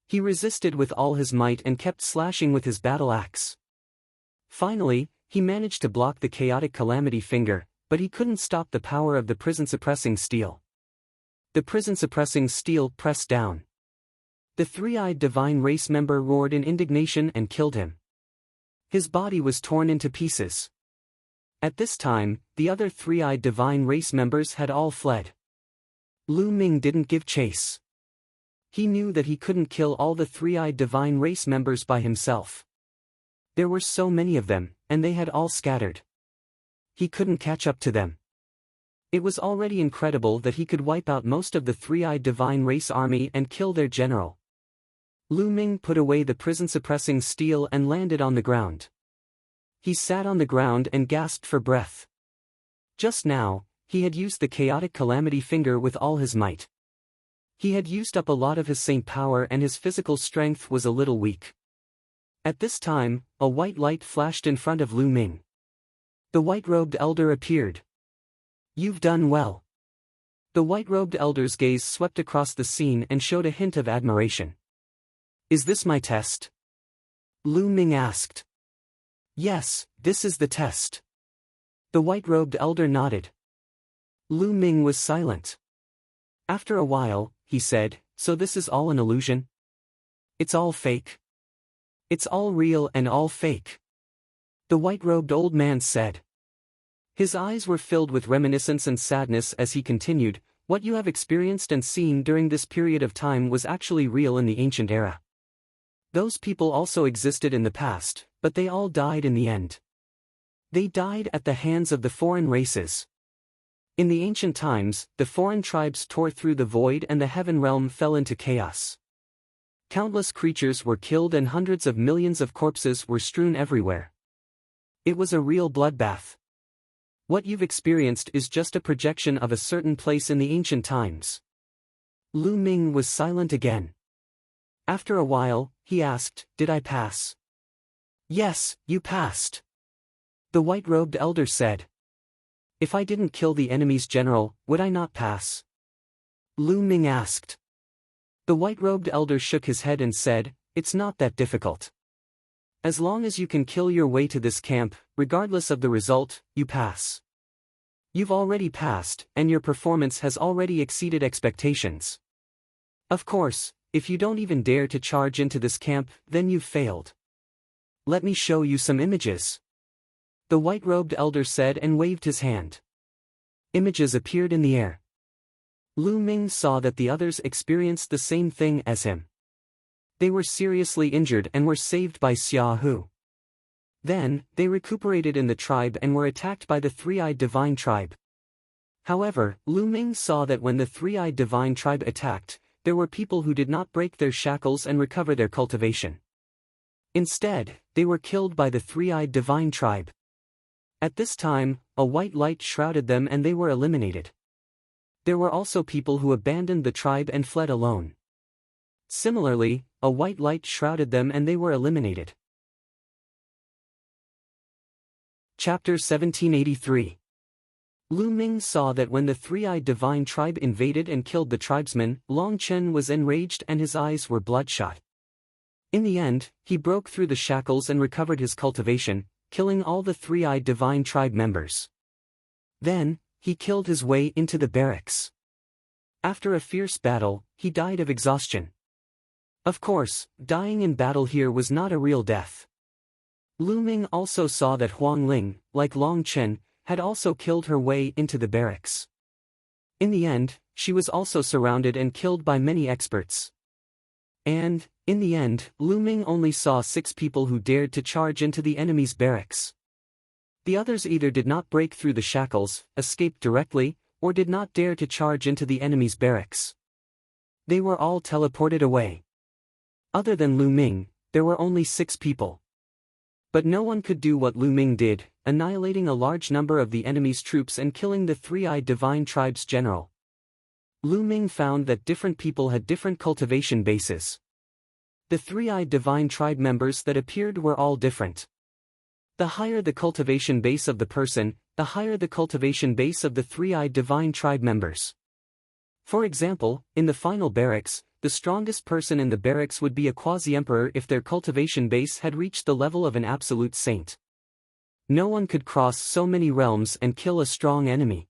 Speaker 1: He resisted with all his might and kept slashing with his battle axe. Finally, he managed to block the chaotic calamity finger, but he couldn't stop the power of the prison-suppressing steel. The prison-suppressing steel pressed down. The three-eyed divine race member roared in indignation and killed him. His body was torn into pieces. At this time, the other three-eyed divine race members had all fled. Lu Ming didn't give chase. He knew that he couldn't kill all the three-eyed divine race members by himself. There were so many of them, and they had all scattered. He couldn't catch up to them. It was already incredible that he could wipe out most of the three-eyed divine race army and kill their general. Lu Ming put away the prison-suppressing steel and landed on the ground. He sat on the ground and gasped for breath. Just now, he had used the chaotic calamity finger with all his might. He had used up a lot of his saint power and his physical strength was a little weak. At this time, a white light flashed in front of Lu Ming. The white-robed elder appeared. You've done well. The white-robed elder's gaze swept across the scene and showed a hint of admiration. Is this my test? Lu Ming asked. Yes, this is the test. The white-robed elder nodded. Lu Ming was silent. After a while, he said, so this is all an illusion? It's all fake. It's all real and all fake. The white-robed old man said. His eyes were filled with reminiscence and sadness as he continued, what you have experienced and seen during this period of time was actually real in the ancient era. Those people also existed in the past, but they all died in the end. They died at the hands of the foreign races. In the ancient times, the foreign tribes tore through the void and the heaven realm fell into chaos. Countless creatures were killed and hundreds of millions of corpses were strewn everywhere. It was a real bloodbath. What you've experienced is just a projection of a certain place in the ancient times. Lu Ming was silent again. After a while, he asked, did I pass? Yes, you passed. The white-robed elder said. If I didn't kill the enemy's general, would I not pass? Lu Ming asked. The white-robed elder shook his head and said, it's not that difficult. As long as you can kill your way to this camp, regardless of the result, you pass. You've already passed, and your performance has already exceeded expectations. Of course, if you don't even dare to charge into this camp, then you've failed. Let me show you some images. The white-robed elder said and waved his hand. Images appeared in the air. Lu Ming saw that the others experienced the same thing as him. They were seriously injured and were saved by Xia Hu. Then, they recuperated in the tribe and were attacked by the three-eyed divine tribe. However, Lu Ming saw that when the three-eyed divine tribe attacked, there were people who did not break their shackles and recover their cultivation. Instead, they were killed by the three-eyed divine tribe. At this time, a white light shrouded them and they were eliminated. There were also people who abandoned the tribe and fled alone. Similarly, a white light shrouded them and they were eliminated. Chapter 1783. Lu Ming saw that when the three-eyed divine tribe invaded and killed the tribesmen, Long Chen was enraged and his eyes were bloodshot. In the end, he broke through the shackles and recovered his cultivation, killing all the three-eyed divine tribe members. Then, he killed his way into the barracks. After a fierce battle, he died of exhaustion. Of course, dying in battle here was not a real death. Lu Ming also saw that Huang Ling, like Long Chen, had also killed her way into the barracks. In the end, she was also surrounded and killed by many experts. And, in the end, Lu Ming only saw 6 people who dared to charge into the enemy's barracks. The others either did not break through the shackles, escaped directly, or did not dare to charge into the enemy's barracks. They were all teleported away. Other than Lu Ming, there were only 6 people. But no one could do what Lu Ming did, annihilating a large number of the enemy's troops and killing the three-eyed divine tribe's general. Lu Ming found that different people had different cultivation bases. The three-eyed divine tribe members that appeared were all different. The higher the cultivation base of the person, the higher the cultivation base of the three-eyed divine tribe members. For example, in the final barracks, the strongest person in the barracks would be a quasi-emperor if their cultivation base had reached the level of an absolute saint. No one could cross so many realms and kill a strong enemy.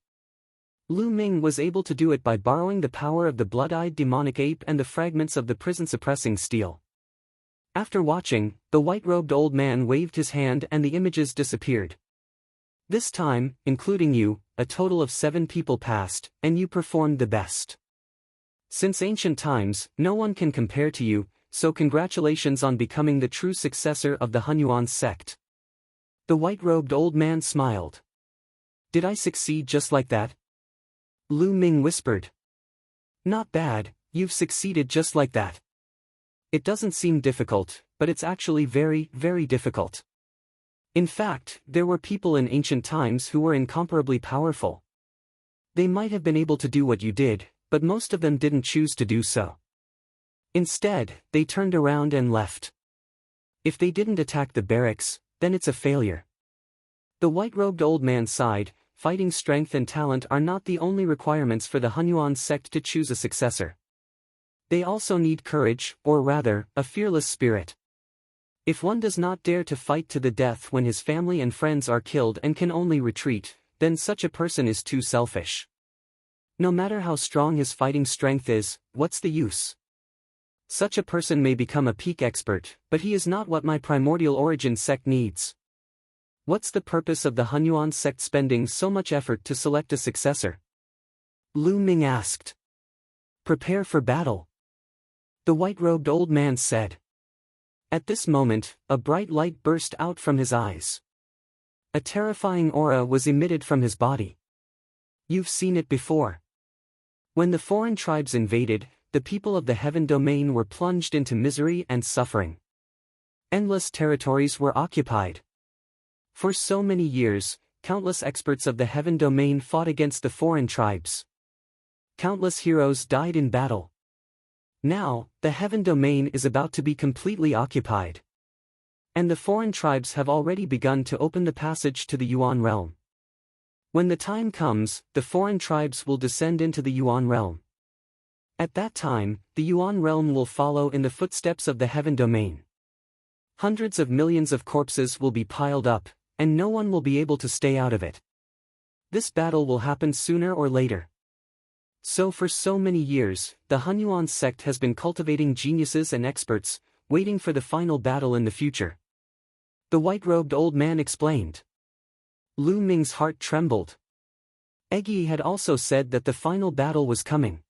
Speaker 1: Lu Ming was able to do it by borrowing the power of the blood-eyed demonic ape and the fragments of the prison-suppressing steel. After watching, the white-robed old man waved his hand and the images disappeared. This time, including you, a total of 7 people passed, and you performed the best. Since ancient times, no one can compare to you, so congratulations on becoming the true successor of the Hunyuan sect. The white-robed old man smiled. Did I succeed just like that? Lu Ming whispered. Not bad, you've succeeded just like that. It doesn't seem difficult, but it's actually very, very difficult. In fact, there were people in ancient times who were incomparably powerful. They might have been able to do what you did, but most of them didn't choose to do so. Instead, they turned around and left. If they didn't attack the barracks, then it's a failure. The white-robed old man sighed. Fighting strength and talent are not the only requirements for the Hunyuan sect to choose a successor. They also need courage, or rather, a fearless spirit. If one does not dare to fight to the death when his family and friends are killed and can only retreat, then such a person is too selfish. No matter how strong his fighting strength is, what's the use? Such a person may become a peak expert, but he is not what my primordial origin sect needs. What's the purpose of the Hunyuan sect spending so much effort to select a successor? Lu Ming asked. Prepare for battle. The white-robed old man said. At this moment, a bright light burst out from his eyes. A terrifying aura was emitted from his body. You've seen it before. When the foreign tribes invaded, the people of the heaven domain were plunged into misery and suffering. Endless territories were occupied. For so many years, countless experts of the heaven domain fought against the foreign tribes. Countless heroes died in battle. Now, the heaven domain is about to be completely occupied. And the foreign tribes have already begun to open the passage to the Yuan realm. When the time comes, the foreign tribes will descend into the Yuan realm. At that time, the Yuan realm will follow in the footsteps of the heaven domain. Hundreds of millions of corpses will be piled up, and no one will be able to stay out of it. This battle will happen sooner or later. So for so many years, the Hunyuan sect has been cultivating geniuses and experts, waiting for the final battle in the future. The white-robed old man explained. Lu Ming's heart trembled. Egyi had also said that the final battle was coming.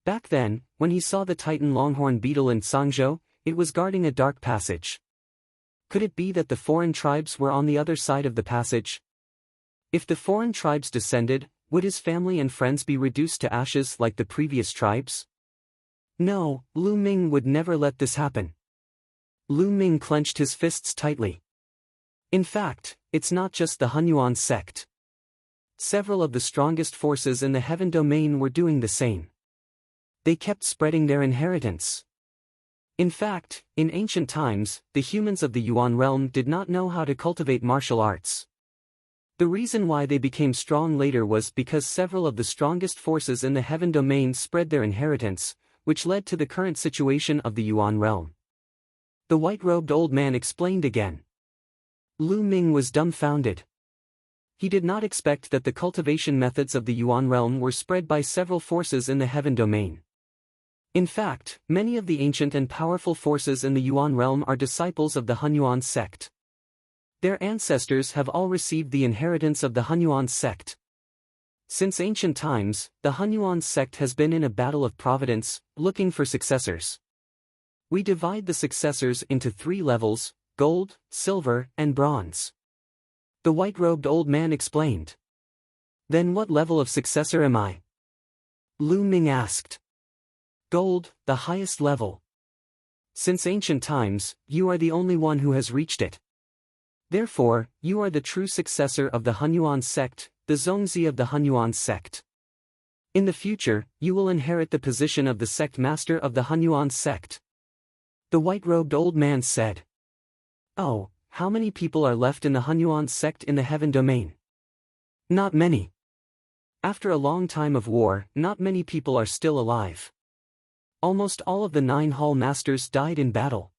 Speaker 1: Back then, when he saw the Titan Longhorn beetle in Sangzhou, it was guarding a dark passage. Could it be that the foreign tribes were on the other side of the passage? If the foreign tribes descended, would his family and friends be reduced to ashes like the previous tribes? No, Lu Ming would never let this happen. Lu Ming clenched his fists tightly. In fact, it's not just the Hunyuan sect. Several of the strongest forces in the heaven domain were doing the same. They kept spreading their inheritance. In fact, in ancient times, the humans of the Yuan realm did not know how to cultivate martial arts. The reason why they became strong later was because several of the strongest forces in the heaven domain spread their inheritance, which led to the current situation of the Yuan realm. The white-robed old man explained again. Lu Ming was dumbfounded. He did not expect that the cultivation methods of the Yuan realm were spread by several forces in the heaven domain. In fact, many of the ancient and powerful forces in the Yuan realm are disciples of the Hunyuan sect. Their ancestors have all received the inheritance of the Hunyuan sect. Since ancient times, the Hunyuan sect has been in a battle of providence, looking for successors. We divide the successors into 3 levels: gold, silver, and bronze. The white-robed old man explained. Then what level of successor am I? Lu Ming asked. Gold, the highest level. Since ancient times, you are the only one who has reached it. Therefore, you are the true successor of the Hunyuan sect, the Zongzi of the Hunyuan sect. In the future, you will inherit the position of the sect master of the Hunyuan sect. The white-robed old man said. Oh, how many people are left in the Hunyuan sect in the heaven domain? Not many. After a long time of war, not many people are still alive. Almost all of the 9 hall masters died in battle.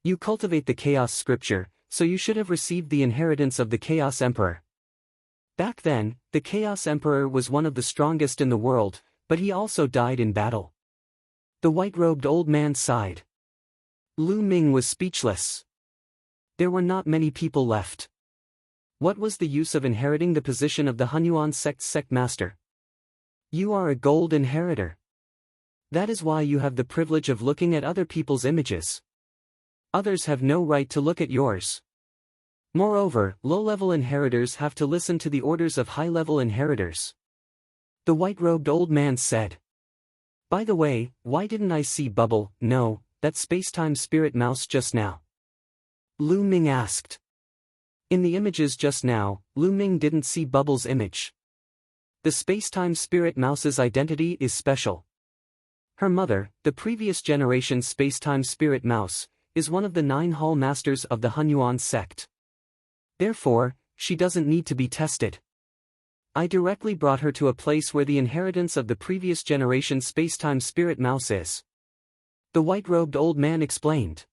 Speaker 1: You cultivate the Chaos Scripture, so you should have received the inheritance of the Chaos Emperor. Back then, the Chaos Emperor was one of the strongest in the world, but he also died in battle. The white-robed old man sighed. Lu Ming was speechless. There were not many people left. What was the use of inheriting the position of the Hunyuan sect master? You are a gold inheritor. That is why you have the privilege of looking at other people's images. Others have no right to look at yours. Moreover, low-level inheritors have to listen to the orders of high-level inheritors. The white-robed old man said. By the way, why didn't I see Bubble, no, that space-time spirit mouse just now? Lu Ming asked. In the images just now, Lu Ming didn't see Bubble's image. The space-time spirit mouse's identity is special. Her mother, the previous generation space-time spirit mouse, is one of the 9 hall masters of the Hunyuan sect. Therefore, she doesn't need to be tested. I directly brought her to a place where the inheritance of the previous generation space-time spirit mouse is. The white-robed old man explained.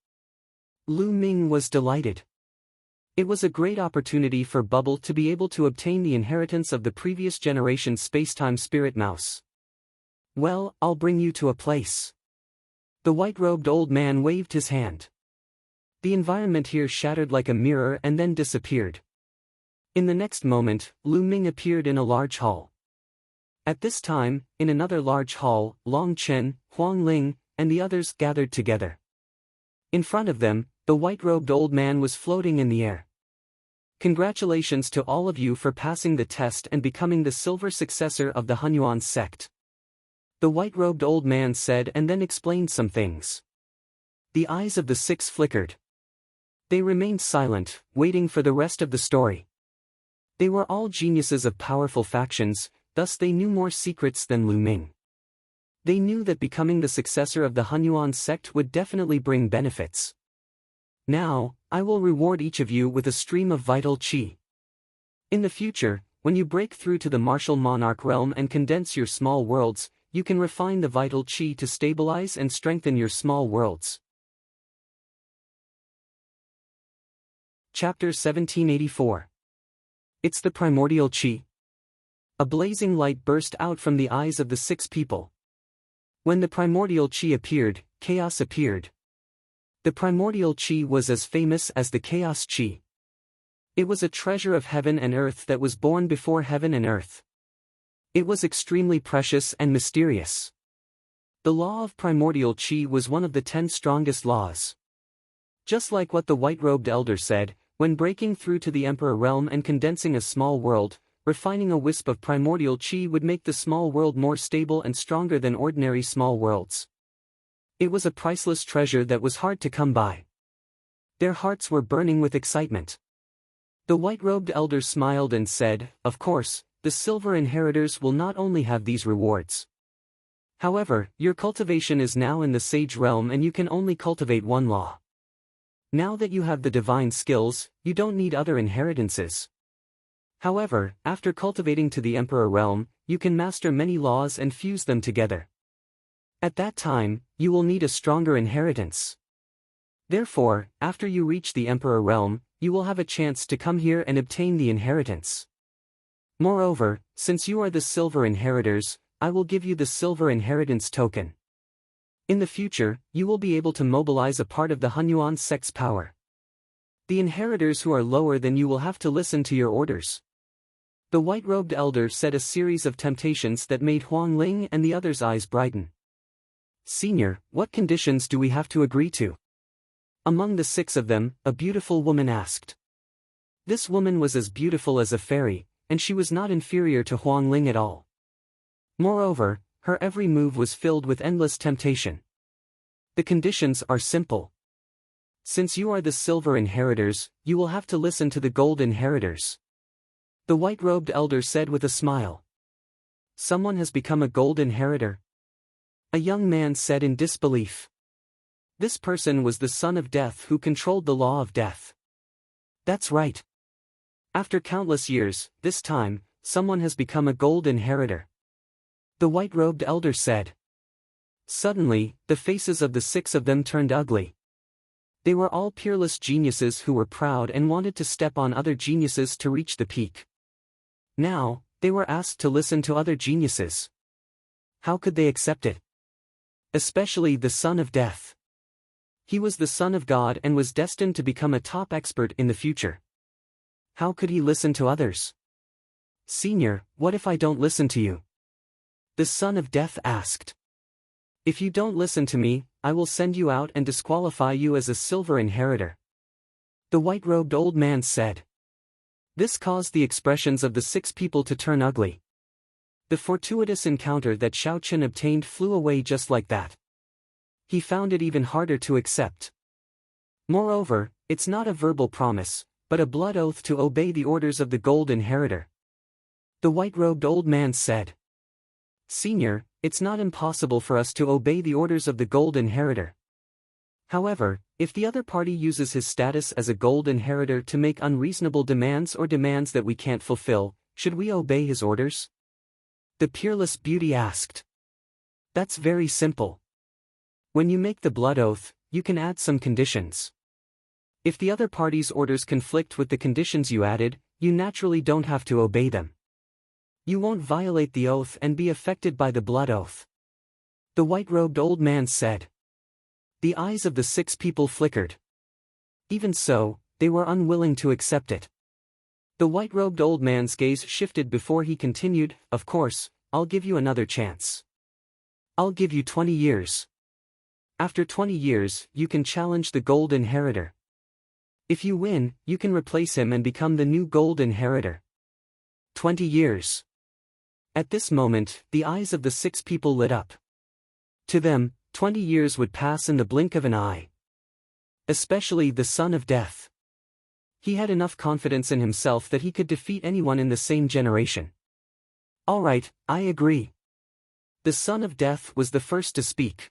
Speaker 1: Lu Ming was delighted. It was a great opportunity for Bubble to be able to obtain the inheritance of the previous generation space-time spirit mouse. Well, I'll bring you to a place. The white-robed old man waved his hand. The environment here shattered like a mirror and then disappeared. In the next moment, Lu Ming appeared in a large hall. At this time, in another large hall, Long Chen, Huang Ling, and the others gathered together. In front of them, the white-robed old man was floating in the air. Congratulations to all of you for passing the test and becoming the silver successor of the Hunyuan sect. The white-robed old man said and then explained some things. The eyes of the 6 flickered. They remained silent, waiting for the rest of the story. They were all geniuses of powerful factions, thus they knew more secrets than Lu Ming. They knew that becoming the successor of the Hunyuan sect would definitely bring benefits. Now, I will reward each of you with a stream of vital qi. In the future, when you break through to the martial monarch realm and condense your small worlds, you can refine the vital qi to stabilize and strengthen your small worlds. Chapter 1784. It's the primordial qi. A blazing light burst out from the eyes of the 6 people. When the primordial qi appeared, chaos appeared. The primordial qi was as famous as the chaos qi. It was a treasure of heaven and earth that was born before heaven and earth. It was extremely precious and mysterious. The law of primordial qi was one of the 10 strongest laws. Just like what the white-robed elder said, when breaking through to the emperor realm and condensing a small world, refining a wisp of primordial qi would make the small world more stable and stronger than ordinary small worlds. It was a priceless treasure that was hard to come by. Their hearts were burning with excitement. The white-robed elder smiled and said, "Of course, the silver inheritors will not only have these rewards. However, your cultivation is now in the sage realm and you can only cultivate one law. Now that you have the divine skills, you don't need other inheritances. However, after cultivating to the emperor realm, you can master many laws and fuse them together. At that time, you will need a stronger inheritance. Therefore, after you reach the emperor realm, you will have a chance to come here and obtain the inheritance. Moreover, since you are the silver inheritors, I will give you the silver inheritance token. In the future, you will be able to mobilize a part of the Hunyuan sect's power. The inheritors who are lower than you will have to listen to your orders." The white-robed elder said a series of temptations that made Huang Ling and the others' eyes brighten. "Senior, what conditions do we have to agree to?" Among the 6 of them, a beautiful woman asked. This woman was as beautiful as a fairy, and she was not inferior to Huang Ling at all. Moreover, her every move was filled with endless temptation. "The conditions are simple. Since you are the silver inheritors, you will have to listen to the gold inheritors." The white-robed elder said with a smile. "Someone has become a gold inheritor?" A young man said in disbelief. This person was the son of death who controlled the law of death. "That's right. After countless years, this time, someone has become a gold inheritor," the white-robed elder said. Suddenly, the faces of the 6 of them turned ugly. They were all peerless geniuses who were proud and wanted to step on other geniuses to reach the peak. Now, they were asked to listen to other geniuses. How could they accept it? Especially the son of death. He was the son of God and was destined to become a top expert in the future. How could he listen to others? "Senior, what if I don't listen to you?" The son of death asked. "If you don't listen to me, I will send you out and disqualify you as a silver inheritor," the white-robed old man said. This caused the expressions of the 6 people to turn ugly. The fortuitous encounter that Xiao Chen obtained flew away just like that. He found it even harder to accept. Moreover, it's not a verbal promise, but a blood oath to obey the orders of the gold inheritor. The white-robed old man said. "Senior, it's not impossible for us to obey the orders of the gold inheritor. However, if the other party uses his status as a gold inheritor to make unreasonable demands or demands that we can't fulfill, should we obey his orders?" The peerless beauty asked. "That's very simple. When you make the blood oath, you can add some conditions. If the other party's orders conflict with the conditions you added, you naturally don't have to obey them. You won't violate the oath and be affected by the blood oath," the white-robed old man said. The eyes of the 6 people flickered. Even so, they were unwilling to accept it. The white-robed old man's gaze shifted before he continued, "Of course, I'll give you another chance. I'll give you 20 years. After 20 years, you can challenge the gold inheritor. If you win, you can replace him and become the new gold inheritor. 20 years. At this moment, the eyes of the 6 people lit up. To them, 20 years would pass in the blink of an eye. Especially the son of death. He had enough confidence in himself that he could defeat anyone in the same generation. "All right, I agree." The son of death was the first to speak.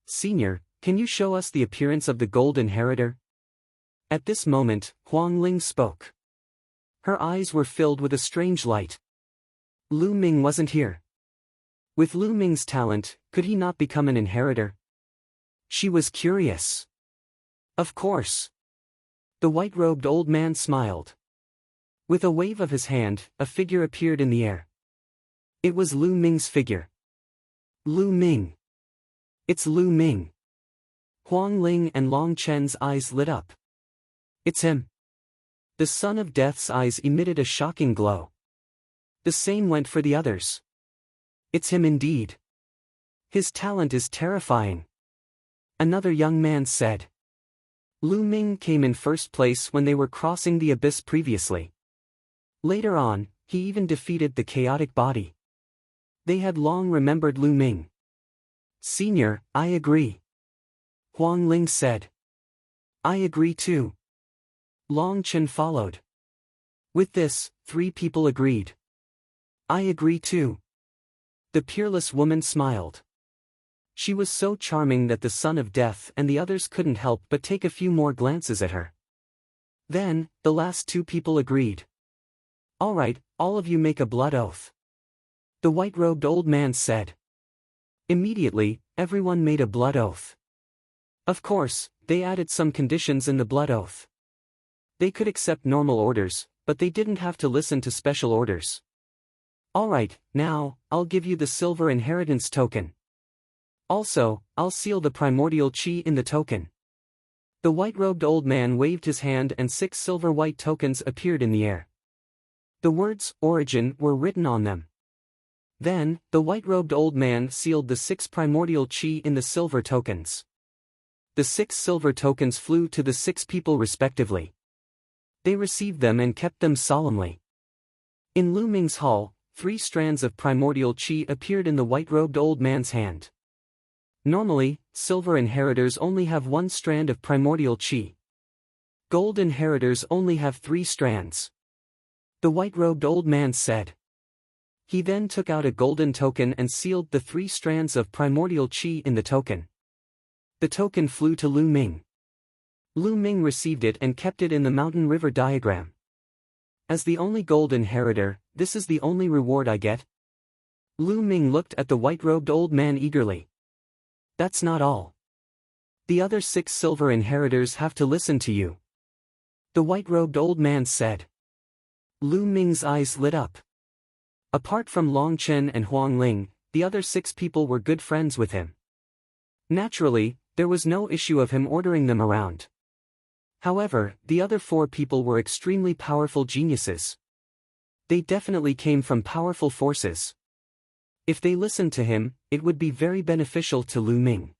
Speaker 1: "Senior, can you show us the appearance of the gold inheritor?" At this moment, Huang Ling spoke. Her eyes were filled with a strange light. Lu Ming wasn't here. With Lu Ming's talent, could he not become an inheritor? She was curious. Of course. The white-robed old man smiled. With a wave of his hand, a figure appeared in the air. It was Lu Ming's figure. Lu Ming. It's Lu Ming. Huang Ling and Long Chen's eyes lit up. It's him. The son of death's eyes emitted a shocking glow. The same went for the others. It's him indeed. His talent is terrifying. Another young man said. Lu Ming came in first place when they were crossing the abyss previously. Later on, he even defeated the chaotic body. They had long remembered Lu Ming. Senior, I agree. Huang Ling said. I agree too. Long Chen followed. With this, 3 people agreed. I agree too. The peerless woman smiled. She was so charming that the son of death and the others couldn't help but take a few more glances at her. Then, the last 2 people agreed. All right, all of you make a blood oath. The white-robed old man said. Immediately, everyone made a blood oath. Of course, they added some conditions in the blood oath. They could accept normal orders, but they didn't have to listen to special orders. All right, now, I'll give you the silver inheritance token. Also, I'll seal the primordial chi in the token. The white-robed old man waved his hand and 6 silver-white tokens appeared in the air. The words, origin, were written on them. Then, the white-robed old man sealed the 6 primordial chi in the silver tokens. The 6 silver tokens flew to the 6 people respectively. They received them and kept them solemnly. In Lu Ming's hall, 3 strands of primordial chi appeared in the white-robed old man's hand. Normally, silver inheritors only have 1 strand of primordial chi. Gold inheritors only have 3 strands. The white-robed old man said. He then took out a golden token and sealed the 3 strands of primordial chi in the token. The token flew to Lu Ming. Lu Ming received it and kept it in the mountain river diagram. As the only gold inheritor, this is the only reward I get? Lu Ming looked at the white-robed old man eagerly. That's not all. The other 6 silver inheritors have to listen to you. The white-robed old man said. Lu Ming's eyes lit up. Apart from Long Chen and Huang Ling, the other 6 people were good friends with him. Naturally, there was no issue of him ordering them around. However, the other 4 people were extremely powerful geniuses. They definitely came from powerful forces. If they listened to him, it would be very beneficial to Lu Ming.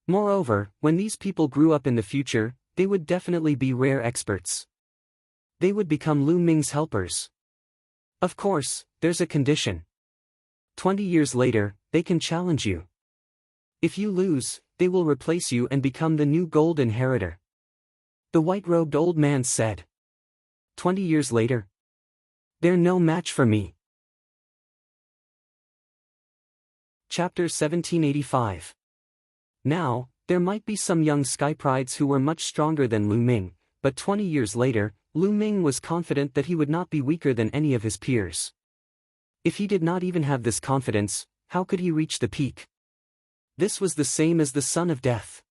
Speaker 1: Moreover, when these people grew up in the future, they would definitely be rare experts. They would become Lu Ming's helpers. Of course, there's a condition. 20 years later, they can challenge you. If you lose, they will replace you and become the new gold inheritor. The white-robed old man said. 20 years later? They're no match for me. Chapter 1785. Now, there might be some young skyprides who were much stronger than Lu Ming, but 20 years later, Lu Ming was confident that he would not be weaker than any of his peers. If he did not even have this confidence, how could he reach the peak? This was the same as the son of death.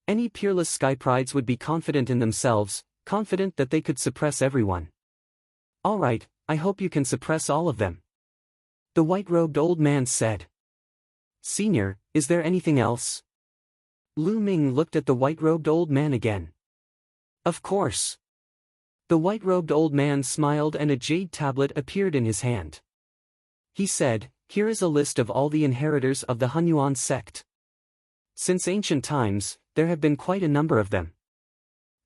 Speaker 1: Any peerless skyprides would be confident in themselves, confident that they could suppress everyone. All right, I hope you can suppress all of them. The white-robed old man said. Senior, is there anything else? Lu Ming looked at the white-robed old man again. Of course. The white-robed old man smiled and a jade tablet appeared in his hand. He said, here is a list of all the inheritors of the Hunyuan sect. Since ancient times, there have been quite a number of them.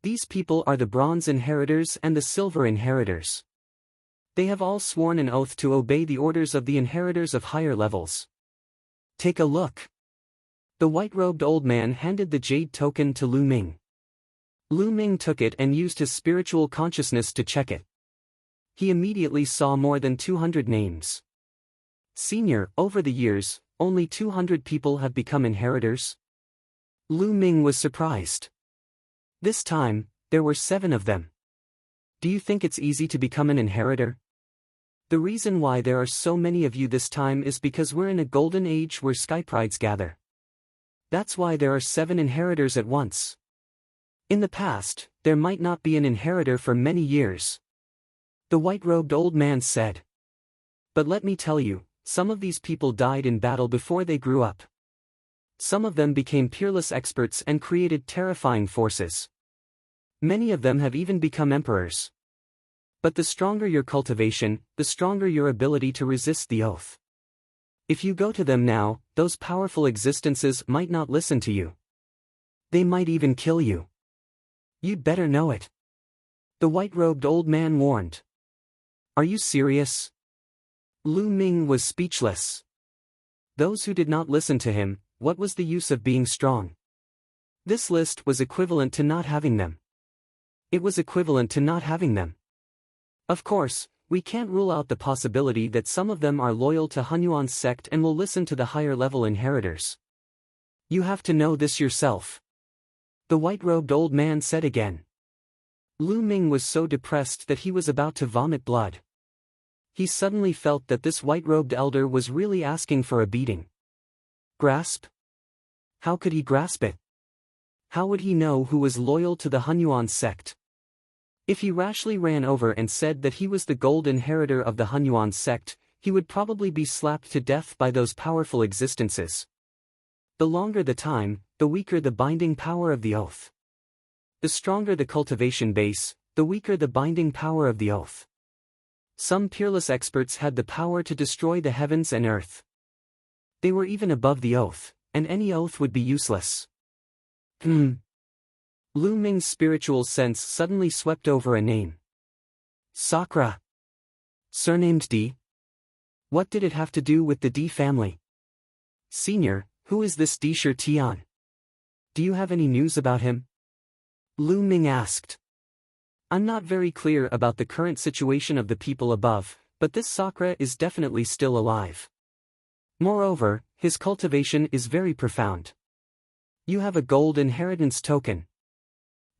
Speaker 1: These people are the bronze inheritors and the silver inheritors. They have all sworn an oath to obey the orders of the inheritors of higher levels. Take a look. The white-robed old man handed the jade token to Lu Ming. Lu Ming took it and used his spiritual consciousness to check it. He immediately saw more than 200 names. Senior, over the years, only 200 people have become inheritors? Lu Ming was surprised. This time, there were 7 of them. Do you think it's easy to become an inheritor? The reason why there are so many of you this time is because we're in a golden age where skyprides gather. That's why there are 7 inheritors at once. In the past, there might not be an inheritor for many years. The white-robed old man said. But let me tell you, some of these people died in battle before they grew up. Some of them became peerless experts and created terrifying forces. Many of them have even become emperors. But the stronger your cultivation, the stronger your ability to resist the oath. If you go to them now, those powerful existences might not listen to you. They might even kill you. You'd better know it. The white-robed old man warned. Are you serious? Lu Ming was speechless. Those who did not listen to him, what was the use of being strong? This list was equivalent to not having them. It was equivalent to not having them. Of course, we can't rule out the possibility that some of them are loyal to Hunyuan's sect and will listen to the higher-level inheritors. You have to know this yourself. The white-robed old man said again. Lu Ming was so depressed that he was about to vomit blood. He suddenly felt that this white-robed elder was really asking for a beating. Grasp? How could he grasp it? How would he know who was loyal to the Hunyuan sect? If he rashly ran over and said that he was the gold inheritor of the Hunyuan sect, he would probably be slapped to death by those powerful existences. The longer the time, the weaker the binding power of the oath. The stronger the cultivation base, the weaker the binding power of the oath. Some peerless experts had the power to destroy the heavens and earth. They were even above the oath, and any oath would be useless. Lu Ming's spiritual sense suddenly swept over a name. Sakura. Surnamed D. What did it have to do with the D family? Senior, who is this D Shi Tian? Do you have any news about him? Lu Ming asked. I'm not very clear about the current situation of the people above, but this Sakura is definitely still alive. Moreover, his cultivation is very profound. You have a gold inheritance token.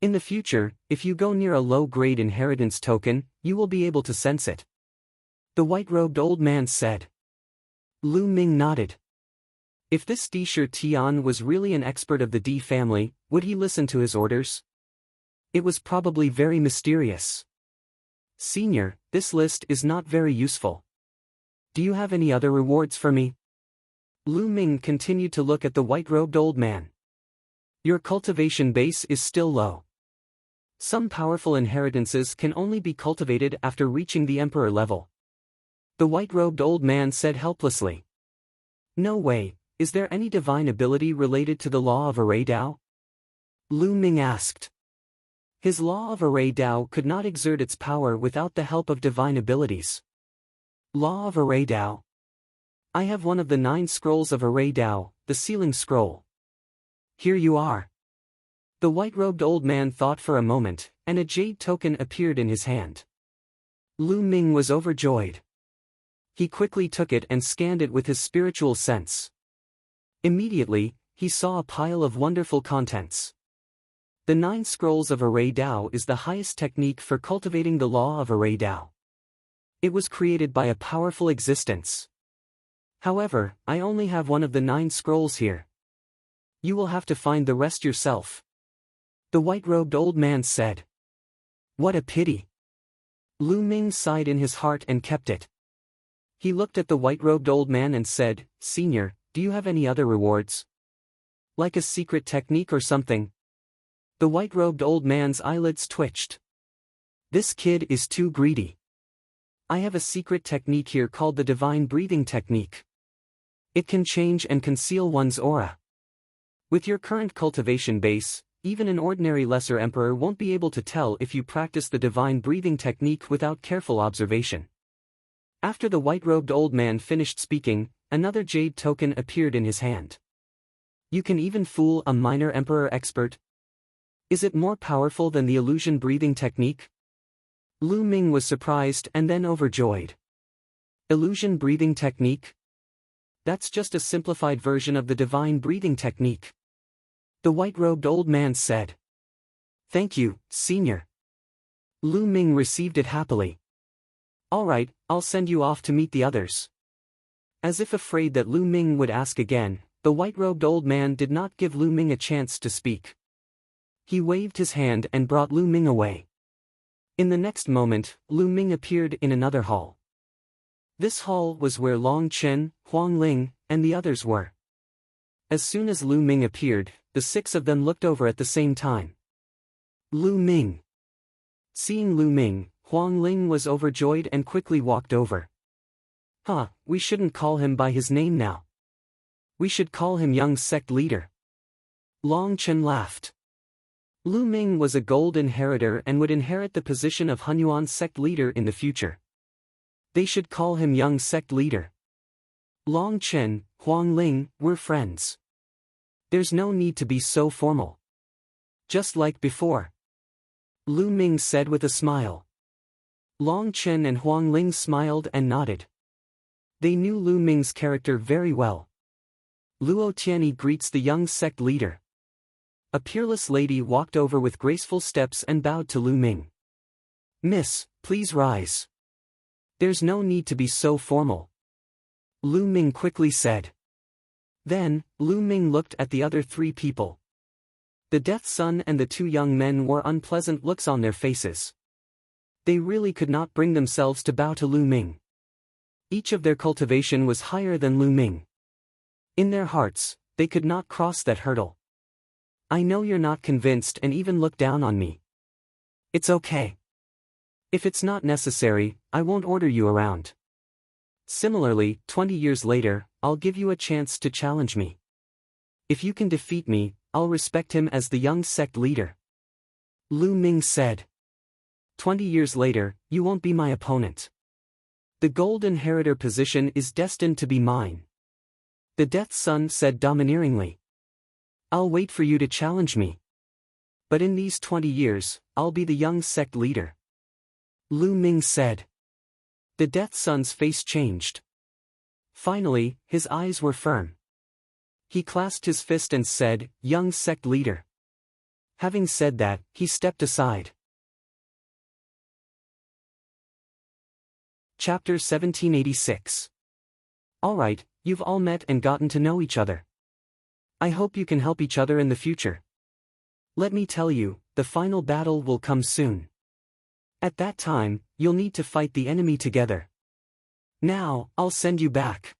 Speaker 1: In the future, if you go near a low-grade inheritance token, you will be able to sense it. The white-robed old man said. Lu Ming nodded. If this D Shi Tian was really an expert of the D family, would he listen to his orders? It was probably very mysterious. Senior, this list is not very useful. Do you have any other rewards for me? Lu Ming continued to look at the white-robed old man. Your cultivation base is still low. Some powerful inheritances can only be cultivated after reaching the emperor level. The white-robed old man said helplessly. No way, is there any divine ability related to the law of array Dao? Lu Ming asked. His law of array Dao could not exert its power without the help of divine abilities. Law of array Dao. I have one of the 9 scrolls of array Dao, the sealing scroll. Here you are. The white-robed old man thought for a moment, and a jade token appeared in his hand. Lu Ming was overjoyed. He quickly took it and scanned it with his spiritual sense. Immediately, he saw a pile of wonderful contents. The 9 scrolls of array Dao is the highest technique for cultivating the law of array Dao. It was created by a powerful existence. However, I only have one of the 9 scrolls here. You will have to find the rest yourself. The white-robed old man said. What a pity. Lu Ming sighed in his heart and kept it. He looked at the white-robed old man and said, Senior, do you have any other rewards? Like a secret technique or something? The white-robed old man's eyelids twitched. This kid is too greedy. I have a secret technique here called the divine breathing technique. It can change and conceal one's aura. With your current cultivation base, even an ordinary lesser emperor won't be able to tell if you practice the divine breathing technique without careful observation. After the white-robed old man finished speaking, another jade token appeared in his hand. You can even fool a minor emperor expert. Is it more powerful than the illusion breathing technique? Lu Ming was surprised and then overjoyed. Illusion breathing technique? That's just a simplified version of the divine breathing technique. The white-robed old man said. Thank you, Senior. Lu Ming received it happily. All right, I'll send you off to meet the others. As if afraid that Lu Ming would ask again, the white-robed old man did not give Lu Ming a chance to speak. He waved his hand and brought Lu Ming away. In the next moment, Lu Ming appeared in another hall. This hall was where Long Chen, Huang Ling, and the others were. As soon as Lu Ming appeared, the 6 of them looked over at the same time. Lu Ming. Seeing Lu Ming, Huang Ling was overjoyed and quickly walked over. We shouldn't call him by his name now. We should call him young sect leader. Long Chen laughed. Lu Ming was a gold inheritor and would inherit the position of Hunyuan sect leader in the future. They should call him young sect leader. Long Chen, Huang Ling, we're friends. There's no need to be so formal. Just like before. Lu Ming said with a smile. Long Chen and Huang Ling smiled and nodded. They knew Lu Ming's character very well. Luo Tianyi greets the young sect leader. A peerless lady walked over with graceful steps and bowed to Lu Ming. Miss, please rise. There's no need to be so formal. Lu Ming quickly said. Then, Lu Ming looked at the other three people. The Death Sun and the two young men wore unpleasant looks on their faces. They really could not bring themselves to bow to Lu Ming. Each of their cultivation was higher than Lu Ming. In their hearts, they could not cross that hurdle. I know you're not convinced and even look down on me. It's okay. If it's not necessary, I won't order you around. Similarly, 20 years later, I'll give you a chance to challenge me. If you can defeat me, I'll respect him as the young sect leader. Lu Ming said. 20 years later, you won't be my opponent. The gold inheritor position is destined to be mine. The Death Sun said domineeringly. I'll wait for you to challenge me. But in these 20 years, I'll be the young sect leader. Lu Ming said. The Death Sun's face changed. Finally, his eyes were firm. He clasped his fist and said, young sect leader. Having said that, he stepped aside. Chapter 1786. Alright, you've all met and gotten to know each other. I hope you can help each other in the future. Let me tell you, the final battle will come soon. At that time, you'll need to fight the enemy together. Now, I'll send you back.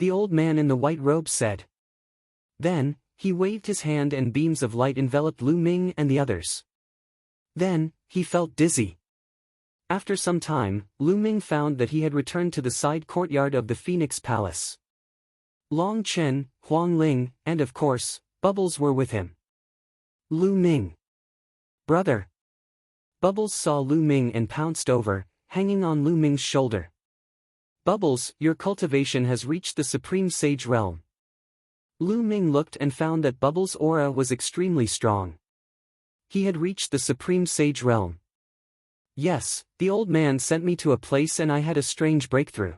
Speaker 1: The old man in the white robe said. Then, he waved his hand and beams of light enveloped Lu Ming and the others. Then, he felt dizzy. After some time, Lu Ming found that he had returned to the side courtyard of the Phoenix Palace. Long Chen, Huang Ling, and of course, Bubbles were with him. Lu Ming. Brother. Bubbles saw Lu Ming and pounced over, hanging on Lu Ming's shoulder. Bubbles, your cultivation has reached the Supreme Sage realm. Lu Ming looked and found that Bubbles' aura was extremely strong. He had reached the Supreme Sage realm. Yes, the old man sent me to a place and I had a strange breakthrough.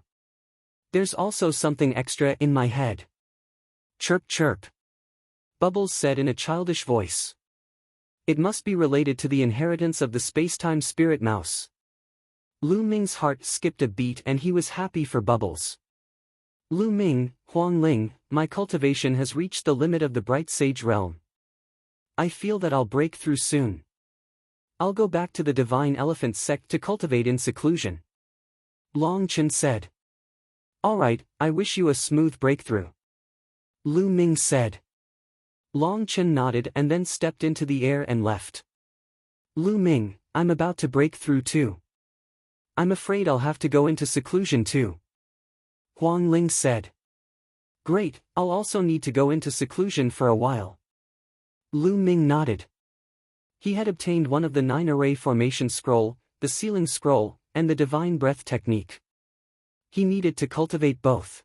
Speaker 1: There's also something extra in my head. Chirp chirp. Bubbles said in a childish voice. It must be related to the inheritance of the space-time spirit mouse. Lu Ming's heart skipped a beat and he was happy for Bubbles. Lu Ming, Huang Ling, my cultivation has reached the limit of the bright sage realm. I feel that I'll break through soon. I'll go back to the Divine Elephant sect to cultivate in seclusion. Long Chen said. Alright, I wish you a smooth breakthrough. Lu Ming said. Long Chen nodded and then stepped into the air and left. Lu Ming, I'm about to break through too. I'm afraid I'll have to go into seclusion too. Huang Ling said. Great, I'll also need to go into seclusion for a while. Lu Ming nodded. He had obtained one of the 9-array formation scroll, the sealing scroll, and the divine breath technique. He needed to cultivate both.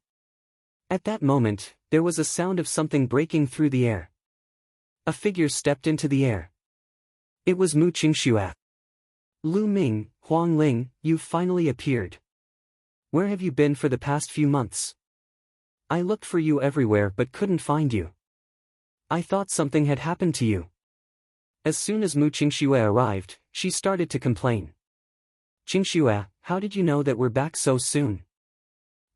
Speaker 1: At that moment, there was a sound of something breaking through the air. A figure stepped into the air. It was Mu Qingxue. Lu Ming, Huang Ling, you've finally appeared. Where have you been for the past few months? I looked for you everywhere but couldn't find you. I thought something had happened to you. As soon as Mu Qingxue arrived, she started to complain. Qingxue, how did you know that we're back so soon?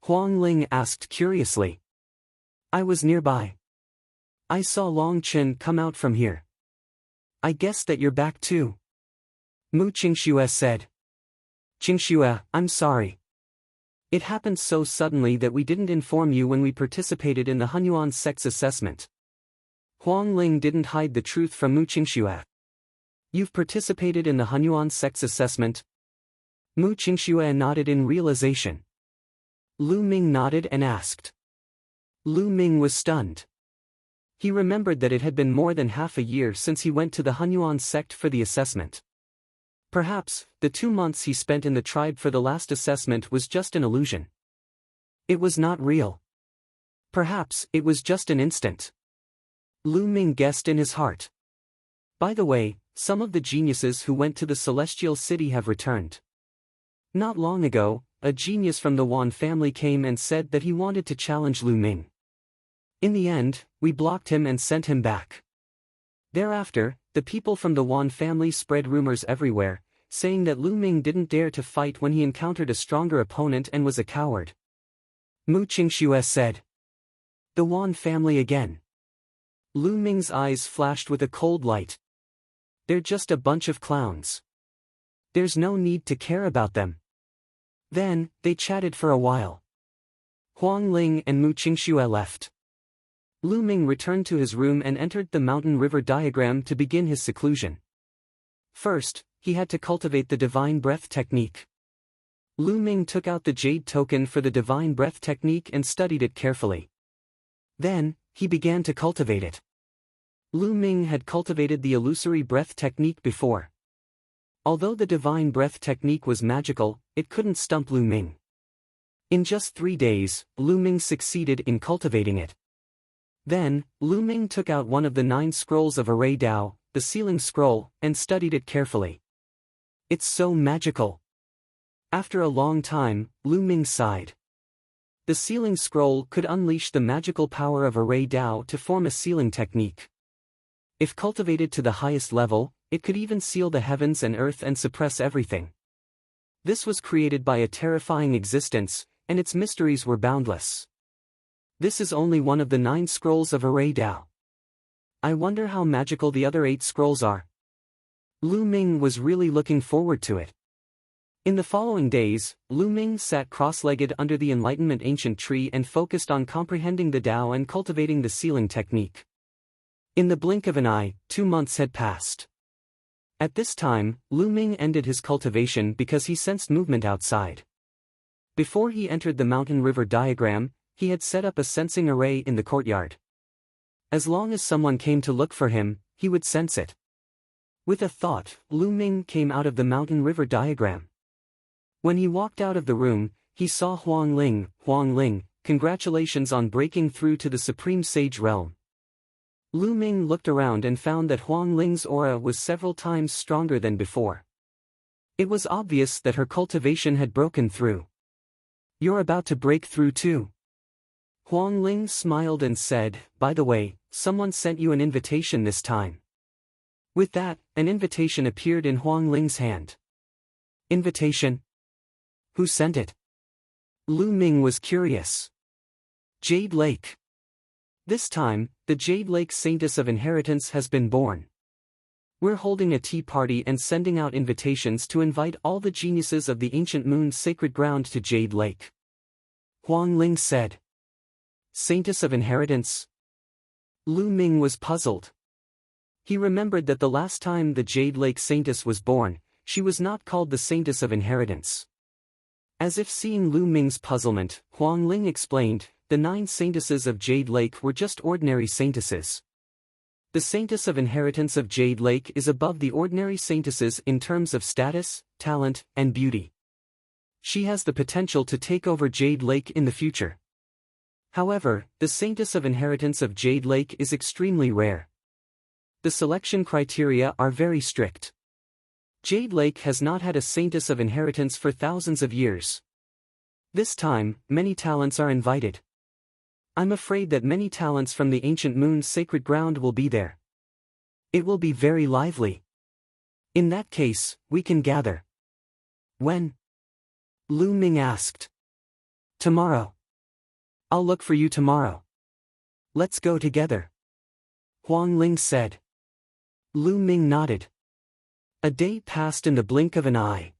Speaker 1: Huang Ling asked curiously. I was nearby. I saw Long Chen come out from here. I guessed that you're back too. Mu Qingxue said. Qingxue, I'm sorry. It happened so suddenly that we didn't inform you when we participated in the Hunyuan sect's assessment. Huang Ling didn't hide the truth from Mu Qingxue. You've participated in the Hunyuan sect's assessment? Mu Qingxue nodded in realization. Lu Ming nodded and asked. Lu Ming was stunned. He remembered that it had been more than half a year since he went to the Hunyuan sect for the assessment. Perhaps, the 2 months he spent in the tribe for the last assessment was just an illusion. It was not real. Perhaps it was just an instant. Lu Ming guessed in his heart. By the way, some of the geniuses who went to the Celestial City have returned. Not long ago, a genius from the Wan family came and said that he wanted to challenge Lu Ming. In the end, we blocked him and sent him back. Thereafter, the people from the Wan family spread rumors everywhere, saying that Lu Ming didn't dare to fight when he encountered a stronger opponent and was a coward. Mu Qingxue said. The Wan family again. Lu Ming's eyes flashed with a cold light. They're just a bunch of clowns. There's no need to care about them. Then, they chatted for a while. Huang Ling and Mu Qingxue left. Lu Ming returned to his room and entered the mountain river diagram to begin his seclusion. First, he had to cultivate the divine breath technique. Lu Ming took out the jade token for the divine breath technique and studied it carefully. Then, he began to cultivate it. Lu Ming had cultivated the illusory breath technique before. Although the divine breath technique was magical, it couldn't stump Lu Ming. In just 3 days, Lu Ming succeeded in cultivating it. Then, Lu Ming took out one of the 9 scrolls of Array Dao, the sealing scroll, and studied it carefully. It's so magical. After a long time, Lu Ming sighed. The sealing scroll could unleash the magical power of Array Dao to form a sealing technique. If cultivated to the highest level, it could even seal the heavens and earth and suppress everything. This was created by a terrifying existence, and its mysteries were boundless. This is only one of the 9 scrolls of Array Dao. I wonder how magical the other 8 scrolls are. Lu Ming was really looking forward to it. In the following days, Lu Ming sat cross-legged under the Enlightenment Ancient Tree and focused on comprehending the Tao and cultivating the sealing technique. In the blink of an eye, 2 months had passed. At this time, Lu Ming ended his cultivation because he sensed movement outside. Before he entered the mountain river diagram, he had set up a sensing array in the courtyard. As long as someone came to look for him, he would sense it. With a thought, Lu Ming came out of the mountain river diagram. When he walked out of the room, he saw Huang Ling. Huang Ling, congratulations on breaking through to the Supreme Sage realm. Lu Ming looked around and found that Huang Ling's aura was several times stronger than before. It was obvious that her cultivation had broken through. You're about to break through too. Huang Ling smiled and said, by the way, someone sent you an invitation this time. With that, an invitation appeared in Huang Ling's hand. Invitation? Who sent it? Lu Ming was curious. Jade Lake. This time, the Jade Lake Saintess of Inheritance has been born. We're holding a tea party and sending out invitations to invite all the geniuses of the Ancient Moon's sacred ground to Jade Lake. Huang Ling said. Saintess of Inheritance? Lu Ming was puzzled. He remembered that the last time the Jade Lake Saintess was born, she was not called the Saintess of Inheritance. As if seeing Lu Ming's puzzlement, Huang Ling explained, the 9 saintesses of Jade Lake were just ordinary saintesses. The Saintess of Inheritance of Jade Lake is above the ordinary saintesses in terms of status, talent, and beauty. She has the potential to take over Jade Lake in the future. However, the Saintess of Inheritance of Jade Lake is extremely rare. The selection criteria are very strict. Jade Lake has not had a Saintess of Inheritance for thousands of years. This time, many talents are invited. I'm afraid that many talents from the Ancient Moon's sacred ground will be there. It will be very lively. In that case, we can gather. When? Lu Ming asked. Tomorrow. I'll look for you tomorrow. Let's go together. Huang Ling said. Lu Ming nodded. A day passed in the blink of an eye.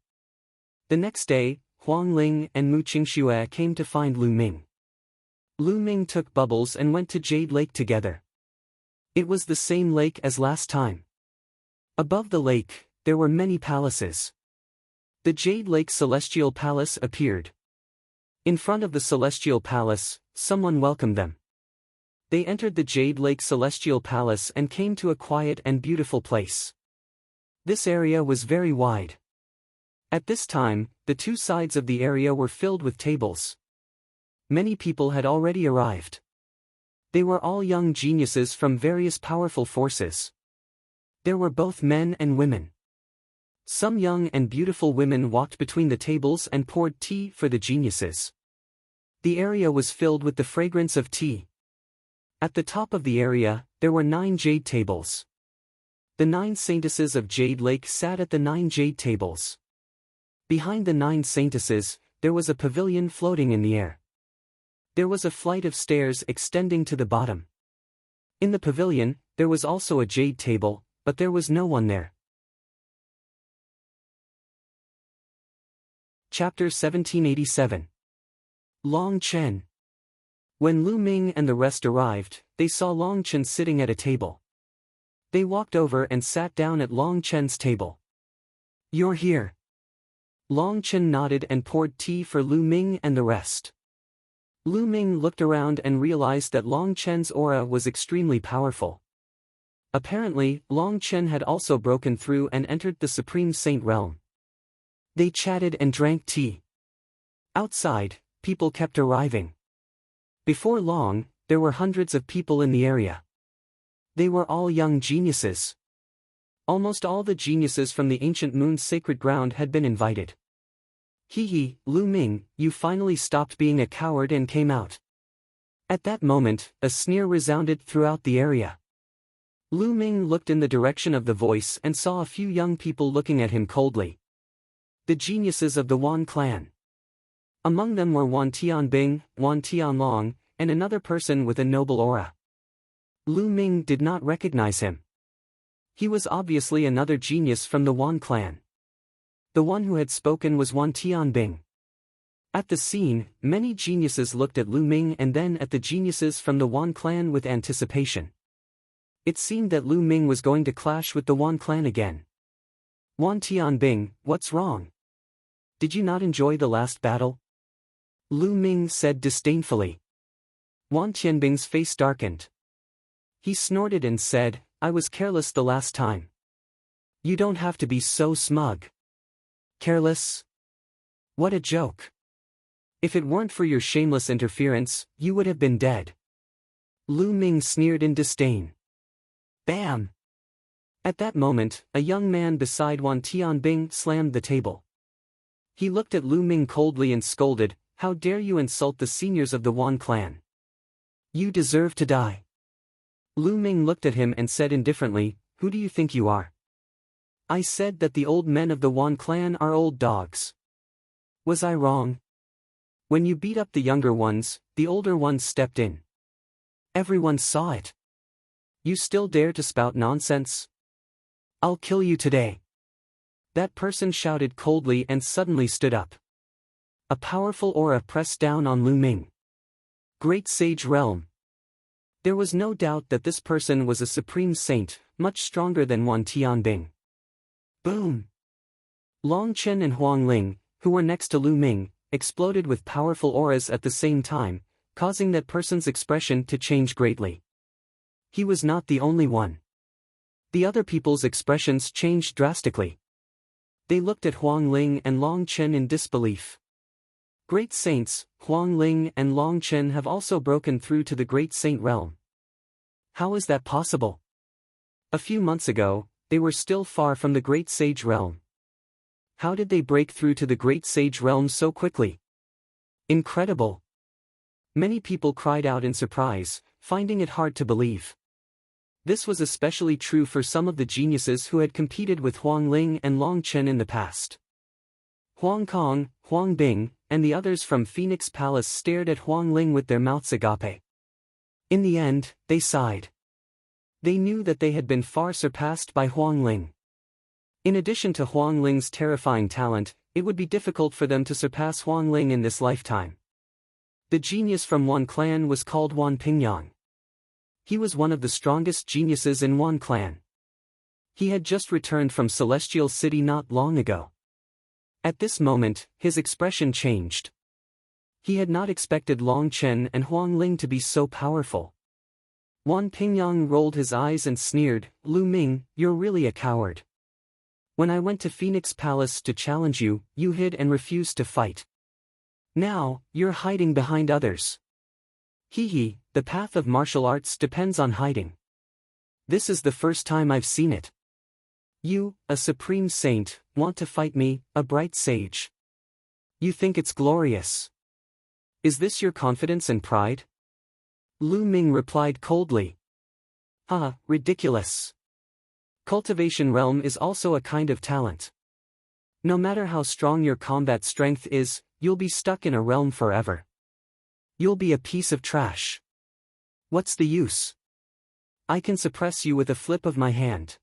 Speaker 1: The next day, Huang Ling and Mu Qingxue came to find Lu Ming. Lu Ming took Bubbles and went to Jade Lake together. It was the same lake as last time. Above the lake, there were many palaces. The Jade Lake Celestial Palace appeared. In front of the Celestial Palace, someone welcomed them. They entered the Jade Lake Celestial Palace and came to a quiet and beautiful place. This area was very wide. At this time, the 2 sides of the area were filled with tables. Many people had already arrived. They were all young geniuses from various powerful forces. There were both men and women. Some young and beautiful women walked between the tables and poured tea for the geniuses. The area was filled with the fragrance of tea. At the top of the area, there were 9 jade tables. The 9 saintesses of Jade Lake sat at the 9 jade tables. Behind the 9 saintesses, there was a pavilion floating in the air. There was a flight of stairs extending to the bottom. In the pavilion, there was also a jade table, but there was no one there. Chapter 1787. Long Chen. When Lu Ming and the rest arrived, they saw Long Chen sitting at a table. They walked over and sat down at Long Chen's table. "You're here." Long Chen nodded and poured tea for Lu Ming and the rest. Lu Ming looked around and realized that Long Chen's aura was extremely powerful. Apparently, Long Chen had also broken through and entered the Supreme Saint realm. They chatted and drank tea. Outside, people kept arriving. Before long, there were hundreds of people in the area. They were all young geniuses. Almost all the geniuses from the ancient moon's sacred ground had been invited. "Hee, Lu Ming, you finally stopped being a coward and came out." At that moment, a sneer resounded throughout the area. Lu Ming looked in the direction of the voice and saw a few young people looking at him coldly. The geniuses of the Wan clan. Among them were Wan Tianbing, Wan Tianlong, and another person with a noble aura. Lu Ming did not recognize him. He was obviously another genius from the Wan clan. The one who had spoken was Wan Tianbing. At the scene, many geniuses looked at Lu Ming and then at the geniuses from the Wan clan with anticipation. It seemed that Lu Ming was going to clash with the Wan clan again. "Wan Tianbing, what's wrong? Did you not enjoy the last battle?" Lu Ming said disdainfully. Wan Tianbing's face darkened. He snorted and said, "I was careless the last time." "You don't have to be so smug." "Careless? What a joke. If it weren't for your shameless interference, you would have been dead." Lu Ming sneered in disdain. Bam! At that moment, a young man beside Wan Tianbing slammed the table. He looked at Lu Ming coldly and scolded, "How dare you insult the seniors of the Wan clan? You deserve to die." Lu Ming looked at him and said indifferently, "Who do you think you are?" "I said that the old men of the Wan clan are old dogs. Was I wrong? When you beat up the younger ones, the older ones stepped in. Everyone saw it. You still dare to spout nonsense? I'll kill you today." That person shouted coldly and suddenly stood up. A powerful aura pressed down on Lu Ming. Great Sage Realm. There was no doubt that this person was a supreme saint, much stronger than Wan Tianbing. Boom! Long Chen and Huang Ling, who were next to Lu Ming, exploded with powerful auras at the same time, causing that person's expression to change greatly. He was not the only one. The other people's expressions changed drastically. They looked at Huang Ling and Long Chen in disbelief. Great saints, Huang Ling and Long Chen have also broken through to the Great Saint realm. How is that possible? A few months ago, they were still far from the Great Sage realm. How did they break through to the Great Sage realm so quickly? Incredible! Many people cried out in surprise, finding it hard to believe. This was especially true for some of the geniuses who had competed with Huang Ling and Long Chen in the past. Huang Kong, Huang Bing, and the others from Phoenix Palace stared at Huang Ling with their mouths agape. In the end, they sighed. They knew that they had been far surpassed by Huang Ling. In addition to Huang Ling's terrifying talent, it would be difficult for them to surpass Huang Ling in this lifetime. The genius from Wan clan was called Wan Pingyang. He was one of the strongest geniuses in Wan clan. He had just returned from Celestial City not long ago. At this moment, his expression changed. He had not expected Long Chen and Huang Ling to be so powerful. Wan Pingyang rolled his eyes and sneered, "Lu Ming, you're really a coward. When I went to Phoenix Palace to challenge you, you hid and refused to fight. Now, you're hiding behind others. Hee, The path of martial arts depends on hiding. This is the first time I've seen it. You, a supreme saint, want to fight me, a bright sage. You think it's glorious. Is this your confidence and pride? Lu Ming replied coldly. Ah, ridiculous. Cultivation realm is also a kind of talent. No matter how strong your combat strength is, you'll be stuck in a realm forever. You'll be a piece of trash. What's the use? I can suppress you with a flip of my hand.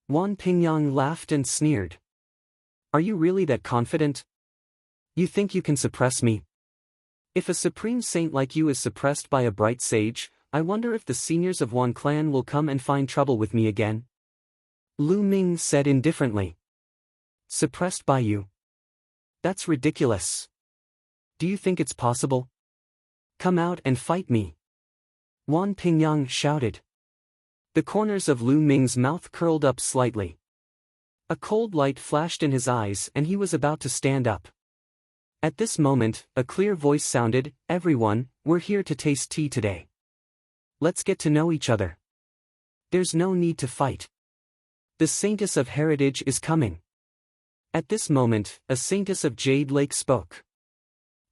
Speaker 1: Wan Pingyang laughed and sneered. Are you really that confident? You think you can suppress me? If a supreme saint like you is suppressed by a bright sage, I wonder if the seniors of Wan clan will come and find trouble with me again. Lu Ming said indifferently. Suppressed by you? That's ridiculous. Do you think it's possible? Come out and fight me. Wan Pingyang shouted. The corners of Lu Ming's mouth curled up slightly. A cold light flashed in his eyes and he was about to stand up. At this moment, a clear voice sounded, Everyone, we're here to taste tea today. Let's get to know each other. There's no need to fight. The Saintess of Heritage is coming. At this moment, a Saintess of Jade Lake spoke.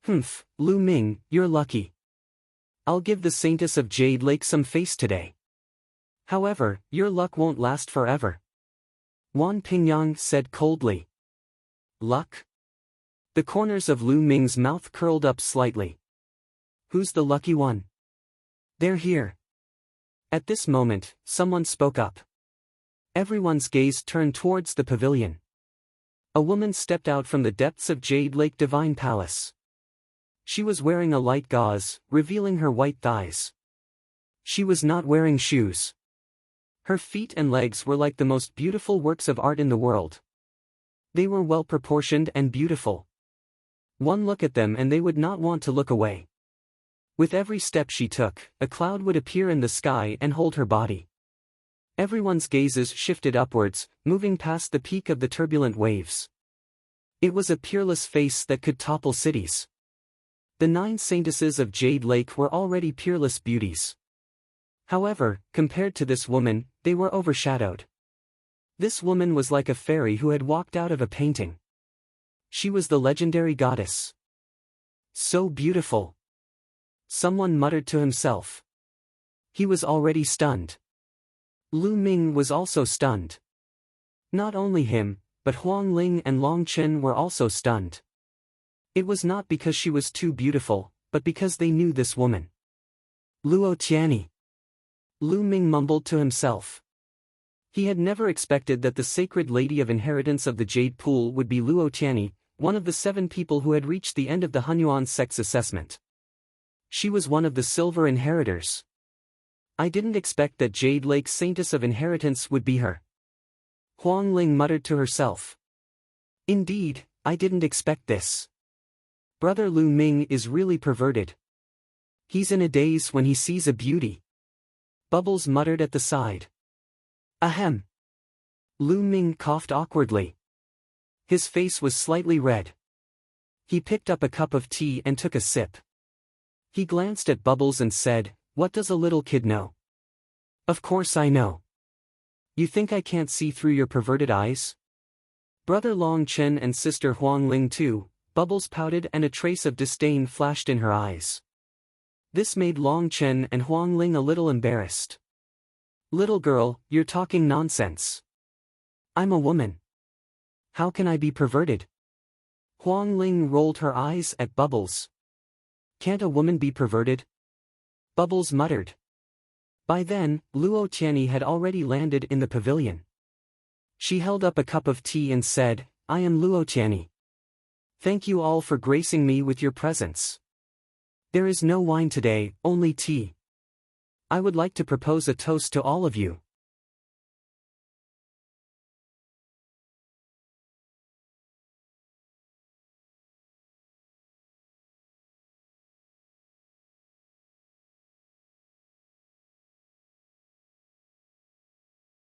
Speaker 1: Humph, Lu Ming, you're lucky. I'll give the Saintess of Jade Lake some face today. However, your luck won't last forever. Wan Pingyang said coldly. Luck? The corners of Lu Ming's mouth curled up slightly. Who's the lucky one? They're here. At this moment, someone spoke up. Everyone's gaze turned towards the pavilion. A woman stepped out from the depths of Jade Lake Divine Palace. She was wearing a light gauze, revealing her white thighs. She was not wearing shoes. Her feet and legs were like the most beautiful works of art in the world. They were well proportioned and beautiful. One look at them and they would not want to look away. With every step she took, a cloud would appear in the sky and hold her body. Everyone's gazes shifted upwards, moving past the peak of the turbulent waves. It was a peerless face that could topple cities. The 9 saintesses of Jade Lake were already peerless beauties. However, compared to this woman, they were overshadowed. This woman was like a fairy who had walked out of a painting. She was the legendary goddess. So beautiful. Someone muttered to himself. He was already stunned. Lu Ming was also stunned. Not only him, but Huang Ling and Long Chen were also stunned. It was not because she was too beautiful, but because they knew this woman. Luo Tianyi. Lu Ming mumbled to himself. He had never expected that the sacred lady of inheritance of the Jade Pool would be Luo Tianyi, one of the 7 people who had reached the end of the Hunyuan sect's assessment. She was one of the silver inheritors. I didn't expect that Jade Lake's Saintess of Inheritance would be her. Huang Ling muttered to herself. Indeed, I didn't expect this. Brother Lu Ming is really perverted. He's in a daze when he sees a beauty. Bubbles muttered at the side. Ahem. Lu Ming coughed awkwardly. His face was slightly red. He picked up a cup of tea and took a sip. He glanced at Bubbles and said, What does a little kid know? Of course I know. You think I can't see through your perverted eyes? Brother Long Chen and sister Huang Ling too. Bubbles pouted and a trace of disdain flashed in her eyes. This made Long Chen and Huang Ling a little embarrassed. Little girl, you're talking nonsense. I'm a woman. How can I be perverted? Huang Ling rolled her eyes at Bubbles. Can't a woman be perverted? Bubbles muttered. By then, Luo Tianyi had already landed in the pavilion. She held up a cup of tea and said, I am Luo Tianyi. Thank you all for gracing me with your presence. There is no wine today, only tea. I would like to propose a toast to all of you.